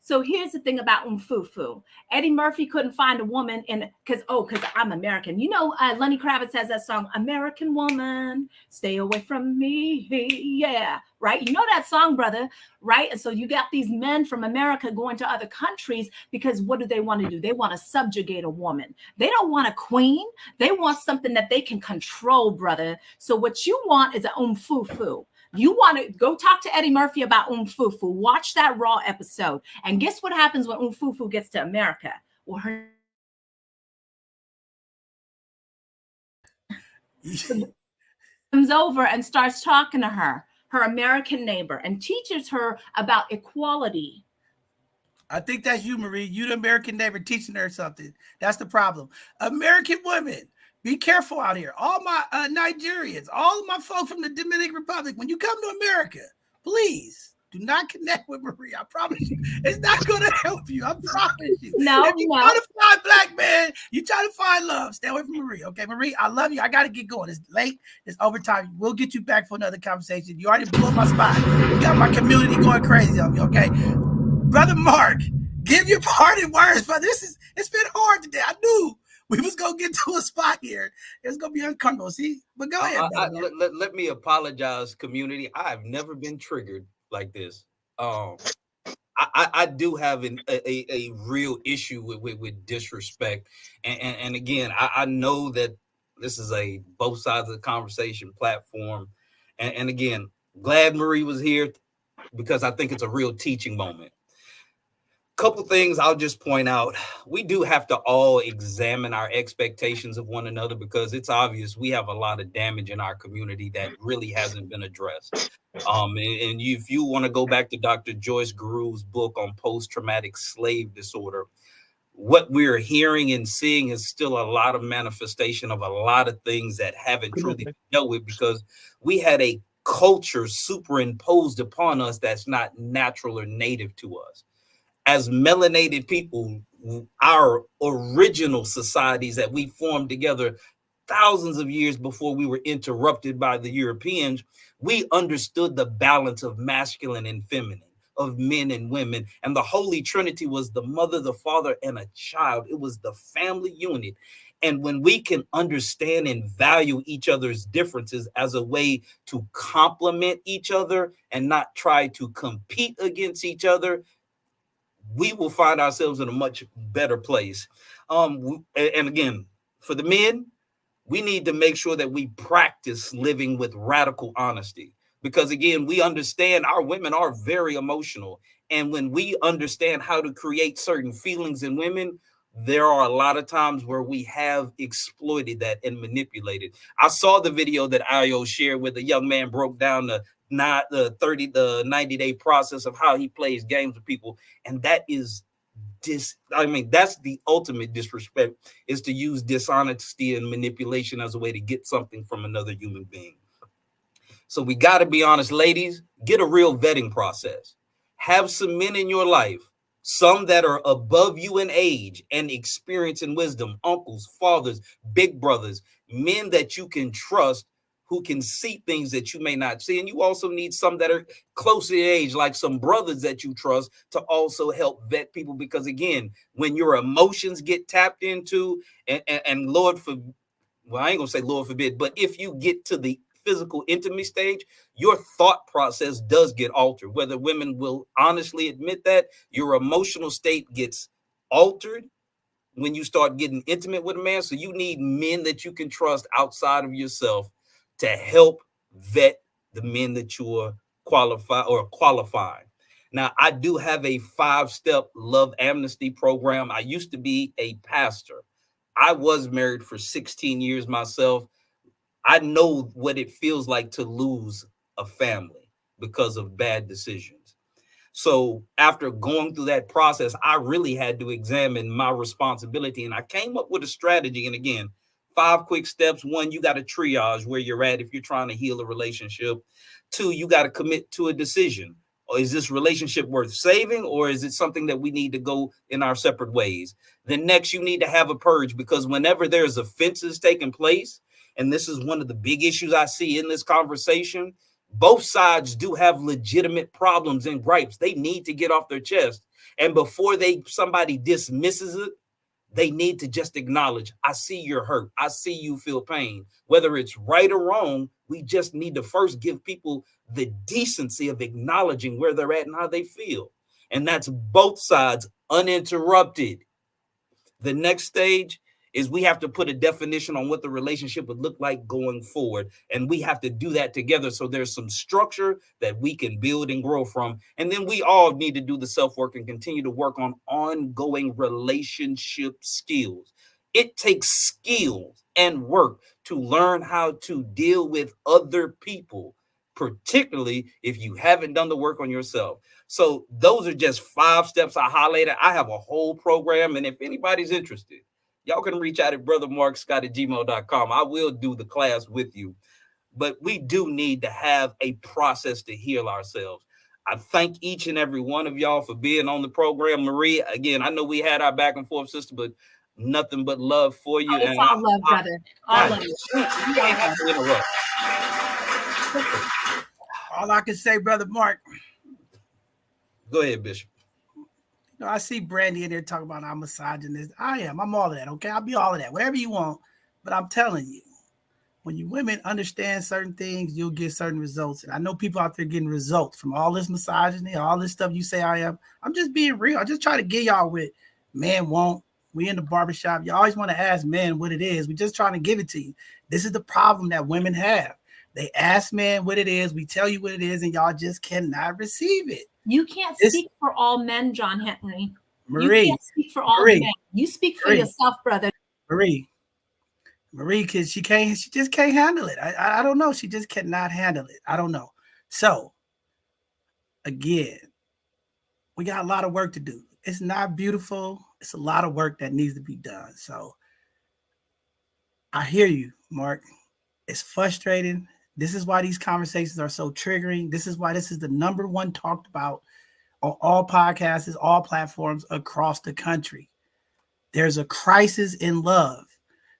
So here's the thing about Umfufu. Eddie Murphy couldn't find a woman because I'm American. Lenny Kravitz has that song, American Woman, Stay Away From Me. Yeah, right? You know that song, brother, right? And so you got these men from America going to other countries because what do they want to do? They want to subjugate a woman. They don't want a queen. They want something that they can control, brother. So what you want is an Umfufu. You want to go talk to Eddie Murphy about Umfufu. Watch that Raw episode. And guess what happens when Umfufu gets to America? Well, her comes over and starts talking to her American neighbor, and teaches her about equality. I think that's you, Marie. You the American neighbor teaching her something. That's the problem. American women, be careful out here. All my Nigerians, all of my folks from the Dominican Republic, when you come to America, please do not connect with Marie. I promise you. It's not going to help you. I promise you. No, if you try to find black man, you try to find love, stay away from Marie. Okay, Marie, I love you. I got to get going. It's late. It's overtime. We'll get you back for another conversation. You already blew up my spot. You got my community going crazy on me, okay? Brother Mark, give your parting words, brother. It's been hard today. I knew we was gonna get to a spot here. It's gonna be uncomfortable. See, but go ahead. Let me apologize, community. I've never been triggered like this. I do have a real issue with disrespect, and again, I know that this is a both sides of the conversation platform, and again, glad Marie was here because I think it's a real teaching moment. Couple things I'll just point out. We do have to all examine our expectations of one another because it's obvious we have a lot of damage in our community that really hasn't been addressed. If you want to go back to Dr. Joyce Guru's book on post-traumatic slave disorder, what we're hearing and seeing is still a lot of manifestation of a lot of things that haven't truly been dealt with because we had a culture superimposed upon us that's not natural or native to us as melanated people. Our original societies that we formed together thousands of years before we were interrupted by the Europeans, we understood the balance of masculine and feminine, of men and women. And the Holy Trinity was the mother, the father, and a child. It was the family unit. And when we can understand and value each other's differences as a way to complement each other and not try to compete against each other, we will find ourselves in a much better place. And again, for the men, we need to make sure that we practice living with radical honesty because again, we understand our women are very emotional, and when we understand how to create certain feelings in women, there are a lot of times where we have exploited that and manipulated. I saw the video that Io shared where the young man broke down the 90-day process of how he plays games with people, and that is that's the ultimate disrespect, is to use dishonesty and manipulation as a way to get something from another human being. So we got to be honest, ladies, get a real vetting process. Have some men in your life, some that are above you in age and experience and wisdom, uncles, fathers, big brothers, men that you can trust who can see things that you may not see. And you also need some that are close in age, like some brothers that you trust, to also help vet people. Because again, when your emotions get tapped into, and Lord for, well, I ain't gonna say Lord forbid, but if you get to the physical intimacy stage, your thought process does get altered. Whether women will honestly admit that, your emotional state gets altered when you start getting intimate with a man. So you need men that you can trust outside of yourself to help vet the men that you're qualifying. Now, I do have a 5-step love amnesty program. I used to be a pastor. I was married for 16 years myself. I know what it feels like to lose a family because of bad decisions. So after going through that process, I really had to examine my responsibility, and I came up with a strategy. And again, 5 quick steps. 1, you got to triage where you're at if you're trying to heal a relationship. 2, you got to commit to a decision. Or is this relationship worth saving, or is it something that we need to go in our separate ways? Then next, you need to have a purge, because whenever there's offenses taking place, and this is one of the big issues I see in this conversation, both sides do have legitimate problems and gripes they need to get off their chest. And before somebody dismisses it, they need to just acknowledge, I see you're hurt. I see you feel pain. Whether it's right or wrong, we just need to first give people the decency of acknowledging where they're at and how they feel. And that's both sides uninterrupted. The next stage is we have to put a definition on what the relationship would look like going forward. And we have to do that together. So there's some structure that we can build and grow from. And then we all need to do the self-work and continue to work on ongoing relationship skills. It takes skills and work to learn how to deal with other people, particularly if you haven't done the work on yourself. So those are just 5 steps I highlighted. I have a whole program, and if anybody's interested, y'all can reach out at brothermarkscott@gmail.com. I will do the class with you, but we do need to have a process to heal ourselves. I thank each and every one of y'all for being on the program. Marie, again, I know we had our back and forth, sister, but nothing but love for you. Oh, it's all love, brother. All love. All I can say, Brother Mark. Go ahead, Bishop. I see Brandy in there talking about I'm misogynist. I am. I'm all of that. Okay, I'll be all of that. Whatever you want. But I'm telling you, when you women understand certain things, you'll get certain results. And I know people out there getting results from all this misogyny, all this stuff you say I am. I'm just being real. I just try to get y'all with man won't. We in the barbershop. You always want to ask men what it is. We just trying to give it to you. This is the problem that women have. They ask men what it is. We tell you what it is, and y'all just cannot receive it. You can't speak for all men, John Henry. Marie, you can't speak for all men. You speak for yourself, brother. Marie, because she just can't handle it. I don't know. She just cannot handle it. I don't know. So again, we got a lot of work to do. It's not beautiful. It's a lot of work that needs to be done. So I hear you, Mark. It's frustrating. This is why these conversations are so triggering. This is why this is the number one talked about on all podcasts, all platforms across the country. There's a crisis in love.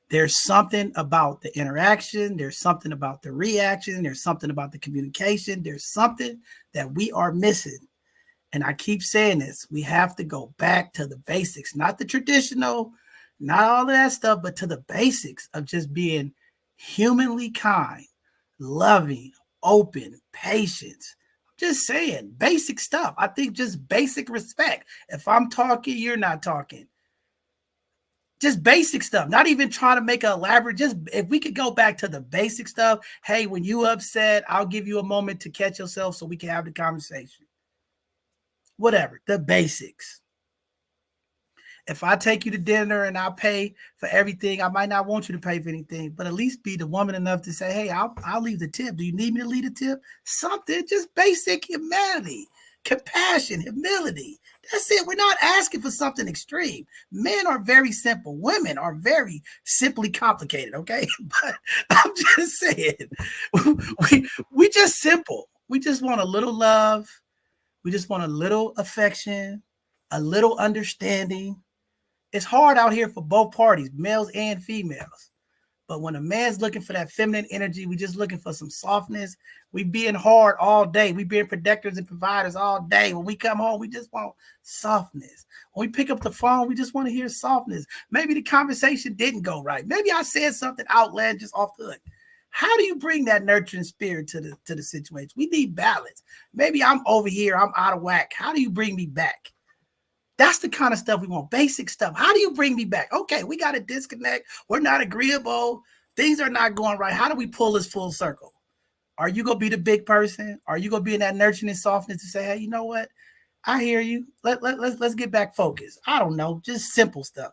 There's something about the interaction. There's something about the reaction. There's something about the communication. There's something that we are missing. And I keep saying this, we have to go back to the basics, not the traditional, not all of that stuff, but to the basics of just being humanly kind, loving, open, patient. Just saying basic stuff. I think just basic respect. If I'm talking, you're not talking. Just basic stuff, not even trying to make it elaborate. Just if we could go back to the basic stuff. Hey, when you upset, I'll give you a moment to catch yourself so we can have the conversation. Whatever, the basics. If I take you to dinner and I pay for everything, I might not want you to pay for anything, but at least be the woman enough to say, hey, I'll leave the tip. Do you need me to leave the tip? Something, just basic humanity, compassion, humility. That's it. We're not asking for something extreme. Men are very simple. Women are very simply complicated, okay? But I'm just saying, we just simple. We just want a little love. We just want a little affection, a little understanding. It's hard out here for both parties, males and females. But when a man's looking for that feminine energy, we just looking for some softness. We being hard all day. We being protectors and providers all day. When we come home, we just want softness. When we pick up the phone, we just want to hear softness. Maybe the conversation didn't go right. Maybe I said something outlandish off the hook. How do you bring that nurturing spirit to the situation? We need balance. Maybe I'm over here, I'm out of whack. How do you bring me back? That's the kind of stuff we want, basic stuff. How do you bring me back? Okay, we got to disconnect. We're not agreeable. Things are not going right. How do we pull this full circle? Are you going to be the big person? Are you going to be in that nurturing and softness to say, hey, you know what? I hear you. Let's get back focused. I don't know, just simple stuff.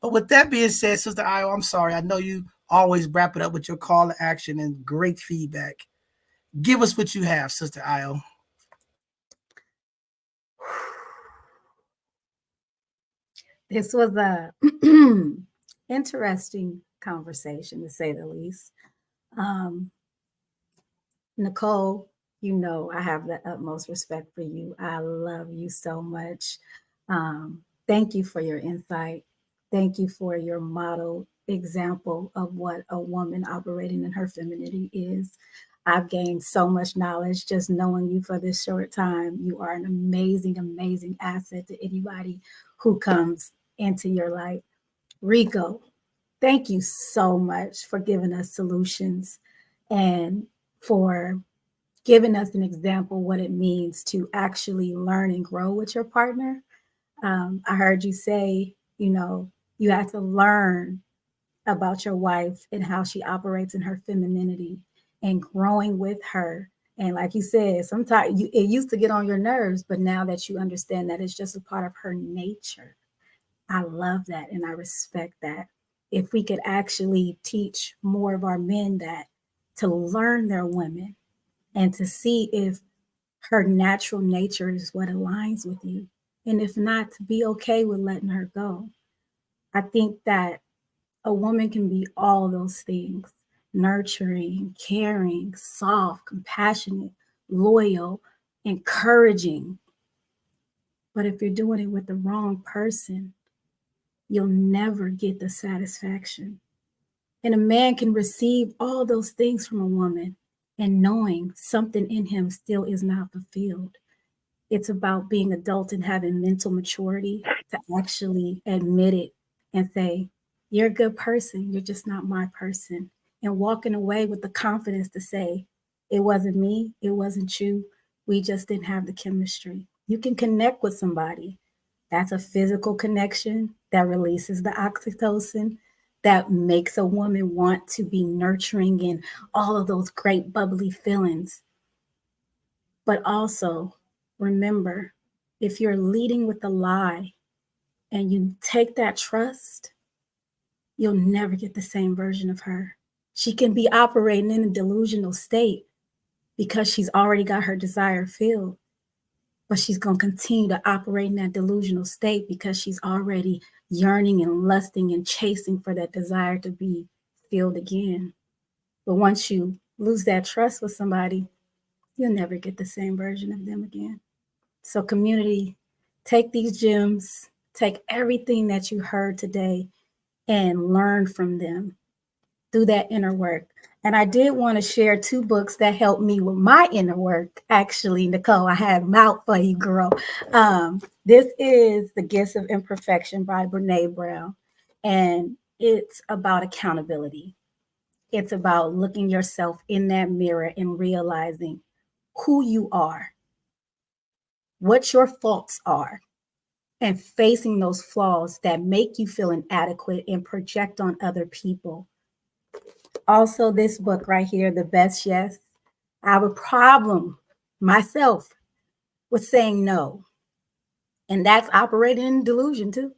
But with that being said, Sister Io, I'm sorry. I know you always wrap it up with your call to action and great feedback. Give us what you have, Sister Io. This was a interesting conversation, to say the least. Nicole, you know I have the utmost respect for you. I love you so much. Thank you for your insight. Thank you for your model example of what a woman operating in her femininity is. I've gained so much knowledge just knowing you for this short time. You are an amazing, amazing asset to anybody who comes into your life. Rico, thank you so much for giving us solutions and for giving us an example what it means to actually learn and grow with your partner. I heard you say, you know, you have to learn about your wife and how she operates in her femininity and growing with her. And like you said, sometimes it used to get on your nerves, but now that you understand that it's just a part of her nature, I love that and I respect that. If we could actually teach more of our men that, to learn their women and to see if her natural nature is what aligns with you. And if not, to be okay with letting her go. I think that a woman can be all those things: nurturing, caring, soft, compassionate, loyal, encouraging. But if you're doing it with the wrong person, you'll never get the satisfaction. And a man can receive all those things from a woman and knowing something in him still is not fulfilled. It's about being adult and having mental maturity to actually admit it and say, you're a good person, you're just not my person. and walking away with the confidence to say, it wasn't me, it wasn't you. We just didn't have the chemistry. You can connect with somebody. That's a physical connection that releases the oxytocin, that makes a woman want to be nurturing and all of those great bubbly feelings. But also, remember, if you're leading with a lie and you take that trust, you'll never get the same version of her. She can be operating in a delusional state because she's already got her desire filled, but she's going to continue to operate in that delusional state because she's already yearning and lusting and chasing for that desire to be filled again. But once you lose that trust with somebody, you'll never get the same version of them again. So, community, take these gems, take everything that you heard today and learn from them. Do that inner work. And I did want to share 2 books that helped me with my inner work. Actually, Nicole, I had them out for you, girl. This is The Gifts of Imperfection by Brene Brown. And it's about accountability. It's about looking yourself in that mirror and realizing who you are, what your faults are, and facing those flaws that make you feel inadequate and project on other people. Also, this book right here, The Best Yes. I have a problem myself with saying no. And that's operating in delusion too.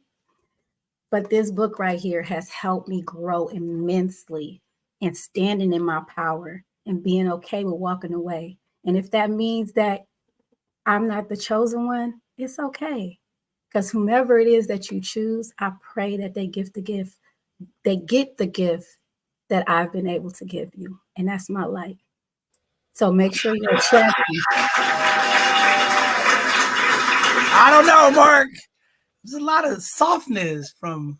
But this book right here has helped me grow immensely in standing in my power and being okay with walking away. And if that means that I'm not the chosen one, it's okay. Because whomever it is that you choose, I pray that they get the gift that I've been able to give you. And that's my light. So make sure you're a champion. I don't know, Mark. There's a lot of softness from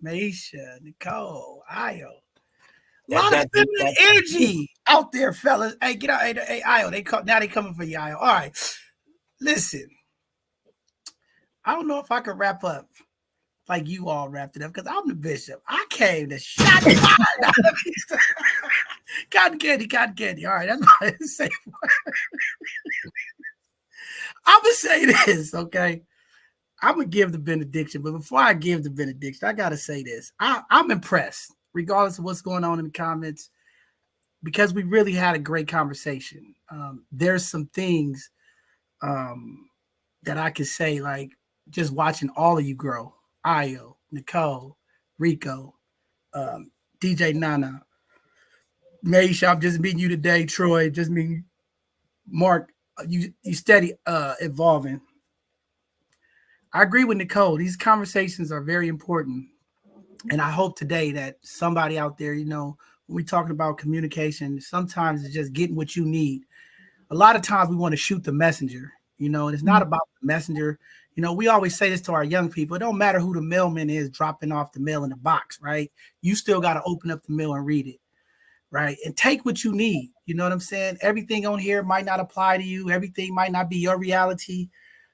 Maisha, Nicole, Io. A lot of feminine energy out there, fellas. Hey, get out. Hey, Io, now they coming for you, Io. All right. Listen. I don't know if I can wrap up like you all wrapped it up because I'm the bishop. I came to shot fire. Cotton candy, cotton candy. All right, that's my safe word. I'm gonna say this, okay? I'm gonna give the benediction, but before I give the benediction, I gotta say this. I'm impressed, regardless of what's going on in the comments, because we really had a great conversation. There's some things that I could say, like just watching all of you grow. Io, Nicole, Rico, DJ Nana, Maisha, I'm just meeting you today. Troy, just meeting Mark. You steady evolving. I agree with Nicole. These conversations are very important. And I hope today that somebody out there, when we're talking about communication, sometimes it's just getting what you need. A lot of times we want to shoot the messenger, and it's not about the messenger. We always say this to our young people. It don't matter who the mailman is dropping off the mail in the box, right? You still got to open up the mail and read it, right? And take what you need. You know what I'm saying? Everything on here might not apply to you. Everything might not be your reality.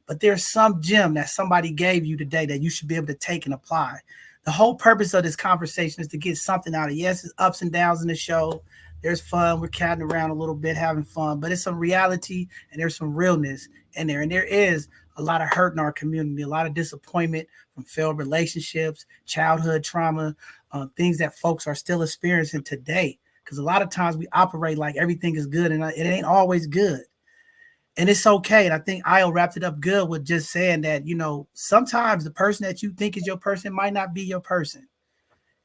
But there's some gem that somebody gave you today that you should be able to take and apply. The whole purpose of this conversation is to get something out of it. Yes, it's ups and downs in the show. There's fun. We're catting around a little bit, having fun. But it's some reality and there's some realness in there. And there is a lot of hurt in our community, a lot of disappointment from failed relationships, childhood trauma, things that folks are still experiencing today. Because a lot of times we operate like everything is good and it ain't always good. And it's okay. And I think Io wrapped it up good with just saying that, sometimes the person that you think is your person might not be your person.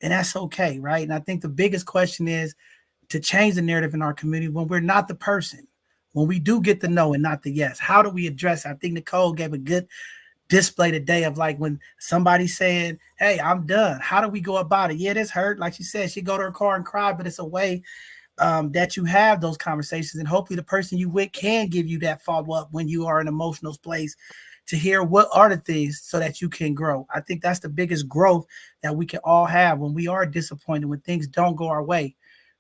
And that's okay, right? And I think the biggest question is to change the narrative in our community when we're not the person, when we do get the no and not the yes. How do we address it? I think Nicole gave a good display today of like when somebody's saying, hey, I'm done. How do we go about it? Yeah, this hurt. Like she said, she'd go to her car and cry, but it's a way that you have those conversations, and hopefully the person you with can give you that follow-up when you are in an emotional place to hear what are the things so that you can grow. I think that's the biggest growth that we can all have when we are disappointed, when things don't go our way,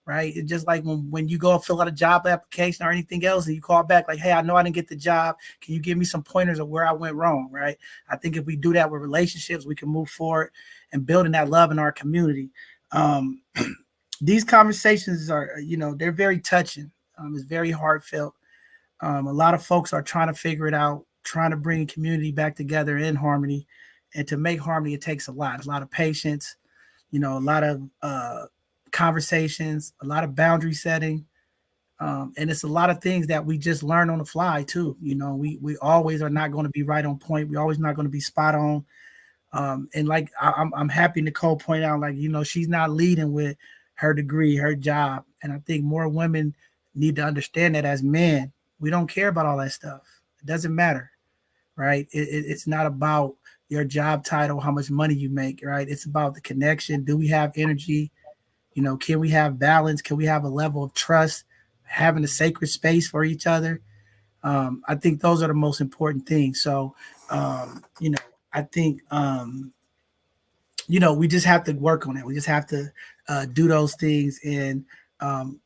right? It's just like when you go fill out a job application or anything else and you call back like, hey, I know I didn't get the job. Can you give me some pointers of where I went wrong, right? I think if we do that with relationships, we can move forward and building that love in our community. these conversations are, they're very touching. It's very heartfelt. A lot of folks are trying to figure it out, trying to bring community back together in harmony. And to make harmony, it takes a lot of patience, a lot of conversations, a lot of boundary setting. And it's a lot of things that we just learn on the fly too. We always are not going to be right on point. We're always not going to be spot on. And like I'm happy Nicole pointed out, like, she's not leading with her degree, her job. And I think more women need to understand that as men, we don't care about all that stuff. It doesn't matter, right? It's not about your job title, how much money you make, right? It's about the connection. Do we have energy? Can we have balance? Can we have a level of trust, having a sacred space for each other? I think those are the most important things. So, I think, we just have to work on it. We just have to do those things. And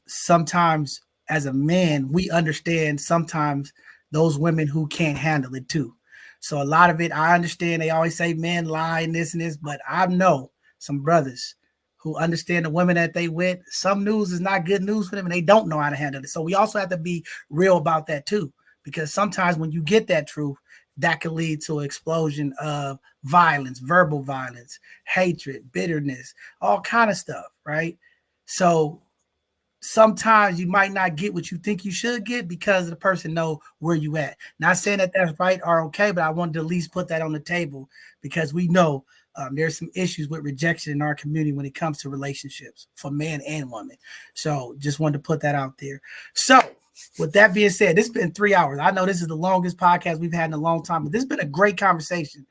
sometimes as a man, we understand sometimes those women who can't handle it too. So a lot of it, I understand they always say men lie and this, but I know some brothers who understand the women that they with. Some news is not good news for them and they don't know how to handle it. So we also have to be real about that too, because sometimes when you get that truth, that could lead to an explosion of violence, verbal violence, hatred, bitterness, all kind of stuff, right? So sometimes you might not get what you think you should get because the person know where you at. Not saying that that's right or okay, but I wanted to at least put that on the table because we know there's some issues with rejection in our community when it comes to relationships for man and woman. So just wanted to put that out there. So with that being said, this has been 3 hours. I know this is the longest podcast we've had in a long time, but this has been a great conversation.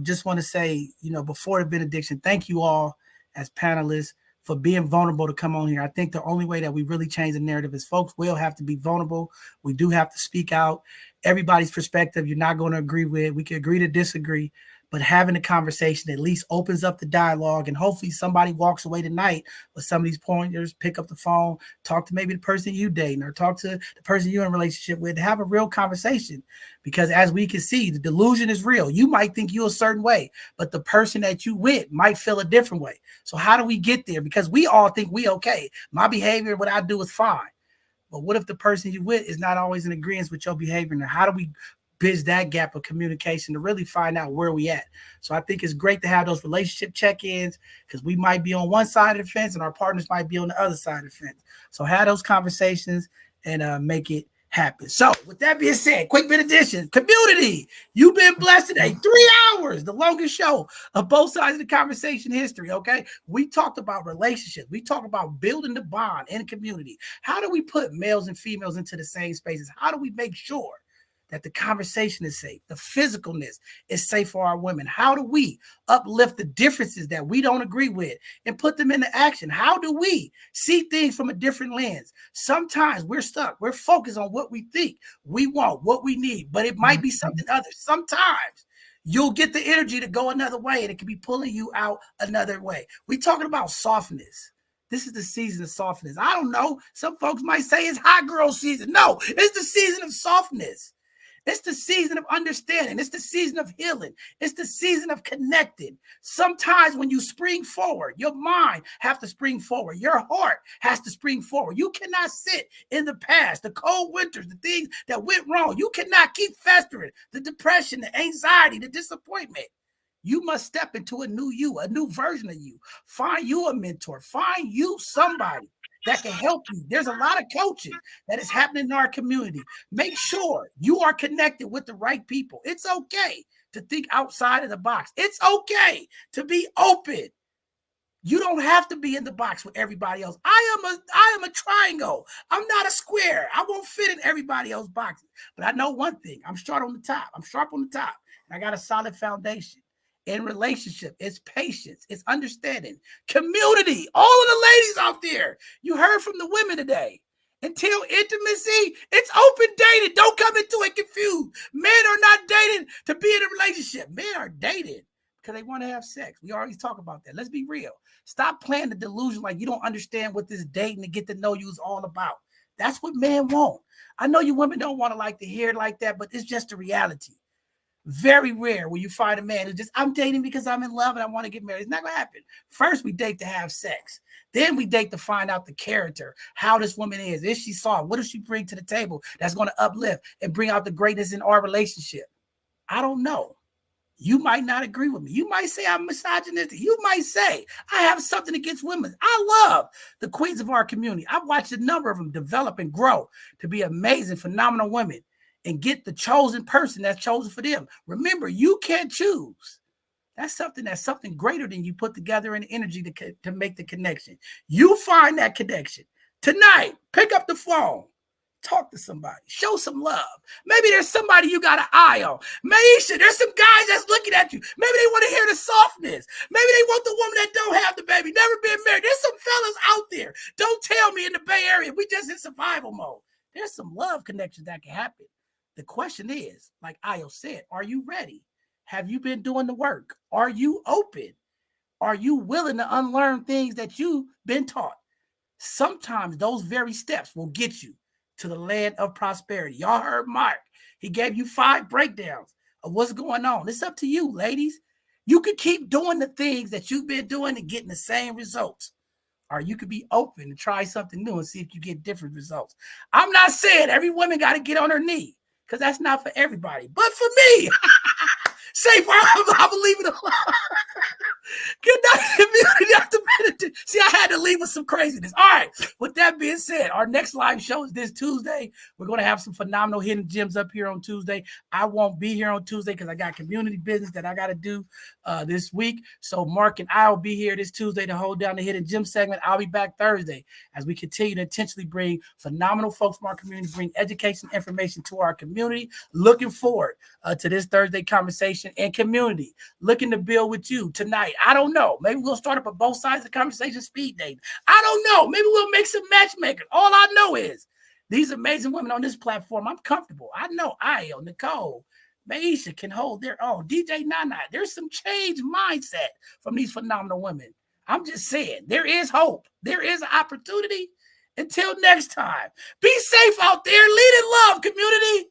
Just want to say, before the benediction, thank you all as panelists for being vulnerable to come on here. I think the only way that we really change the narrative is folks will have to be vulnerable. We do have to speak out. Everybody's perspective you're not going to agree with. We can agree to disagree, but having a conversation at least opens up the dialogue, and hopefully somebody walks away tonight with some of these pointers, pick up the phone, talk to maybe the person you dating or talk to the person you're in a relationship with, have a real conversation. Because as we can see, the delusion is real. You might think you're a certain way, but the person that you with might feel a different way. So how do we get there? Because we all think we okay. My behavior, what I do is fine. But what if the person you with is not always in agreement with your behavior? And how do we bridge that gap of communication to really find out where we at? So I think it's great to have those relationship check-ins because we might be on one side of the fence and our partners might be on the other side of the fence. So have those conversations and make it happen. So with that being said, quick benediction, community, you've been blessed today. 3 hours, the longest show of both sides of the conversation history. Okay. We talked about relationships. We talked about building the bond in the community. How do we put males and females into the same spaces? How do we make sure that the conversation is safe, the physicalness is safe for our women? How do we uplift the differences that we don't agree with and put them into action? How do we see things from a different lens? Sometimes we're stuck. We're focused on what we think we want, what we need, but it might be something other. Sometimes you'll get the energy to go another way and it can be pulling you out another way. We're talking about softness. This is the season of softness. I don't know. Some folks might say it's hot girl season. No, it's the season of softness. It's the season of understanding. It's the season of healing. It's the season of connecting. Sometimes when you spring forward, your mind has to spring forward. Your heart has to spring forward. You cannot sit in the past, the cold winters, the things that went wrong. You cannot keep festering the depression, the anxiety, the disappointment. You must step into a new you, a new version of you. Find you a mentor. Find you somebody that can help you. There's a lot of coaching that is happening in our community. Make sure you are connected with the right people. It's okay to think outside of the box. It's okay to be open. You don't have to be in the box with everybody else. I am a triangle. I'm not a square. I won't fit in everybody else's boxes. But I know one thing. I'm sharp on the top. And I got a solid foundation. In relationship, it's patience, it's understanding, community. All of the ladies out there, you heard from the women today. Until intimacy, it's open dating. Don't come into it confused. Men are not dating to be in a relationship. Men are dating because they want to have sex. We always talk about that. Let's be real. Stop playing the delusion like you don't understand what this dating to get to know you is all about. That's what men want. I know you women don't want to like to hear it like that, but it's just the reality. Very rare when you find a man who just, I'm dating because I'm in love and I want to get married. It's not going to happen. First, we date to have sex. Then we date to find out the character, how this woman is. Is she soft? What does she bring to the table that's going to uplift and bring out the greatness in our relationship? I don't know. You might not agree with me. You might say I'm misogynistic. You might say I have something against women. I love the queens of our community. I've watched a number of them develop and grow to be amazing, phenomenal women and get the chosen person that's chosen for them. Remember, you can't choose. That's something greater than you put together in energy to make the connection. You find that connection. Tonight, pick up the phone. Talk to somebody. Show some love. Maybe there's somebody you got an eye on. Maisha, there's some guys that's looking at you. Maybe they want to hear the softness. Maybe they want the woman that don't have the baby, never been married. There's some fellas out there. Don't tell me in the Bay Area, we just in survival mode. There's some love connections that can happen. The question is, like Ayo said, are you ready? Have you been doing the work? Are you open? Are you willing to unlearn things that you've been taught? Sometimes those very steps will get you to the land of prosperity. Y'all heard Mark. He gave you 5 breakdowns of what's going on. It's up to you, ladies. You could keep doing the things that you've been doing and getting the same results. Or you could be open to try something new and see if you get different results. I'm not saying every woman got to get on her knee, because that's not for everybody. But for me, safe, I'm leaving it alone. Good night, community. See, I had to leave with some craziness. All right. With that being said, our next live show is this Tuesday. We're going to have some phenomenal hidden gems up here on Tuesday. I won't be here on Tuesday because I got community business that I got to do this week. So Mark and I will be here this Tuesday to hold down the hidden gem segment. I'll be back Thursday as we continue to intentionally bring phenomenal folks from our community, bring education, information to our community. Looking forward to this Thursday conversation and community. Looking to build with you tonight. I don't know. Maybe we'll start up at both sides of the conversation speed dating. I don't know. Maybe we'll make some matchmakers. All I know is these amazing women on this platform, I'm comfortable. I know Ayo, Nicole, Maisha can hold their own. DJ Nana, there's some change mindset from these phenomenal women. I'm just saying, there is hope. There is an opportunity. Until next time, be safe out there. Lead in love, community.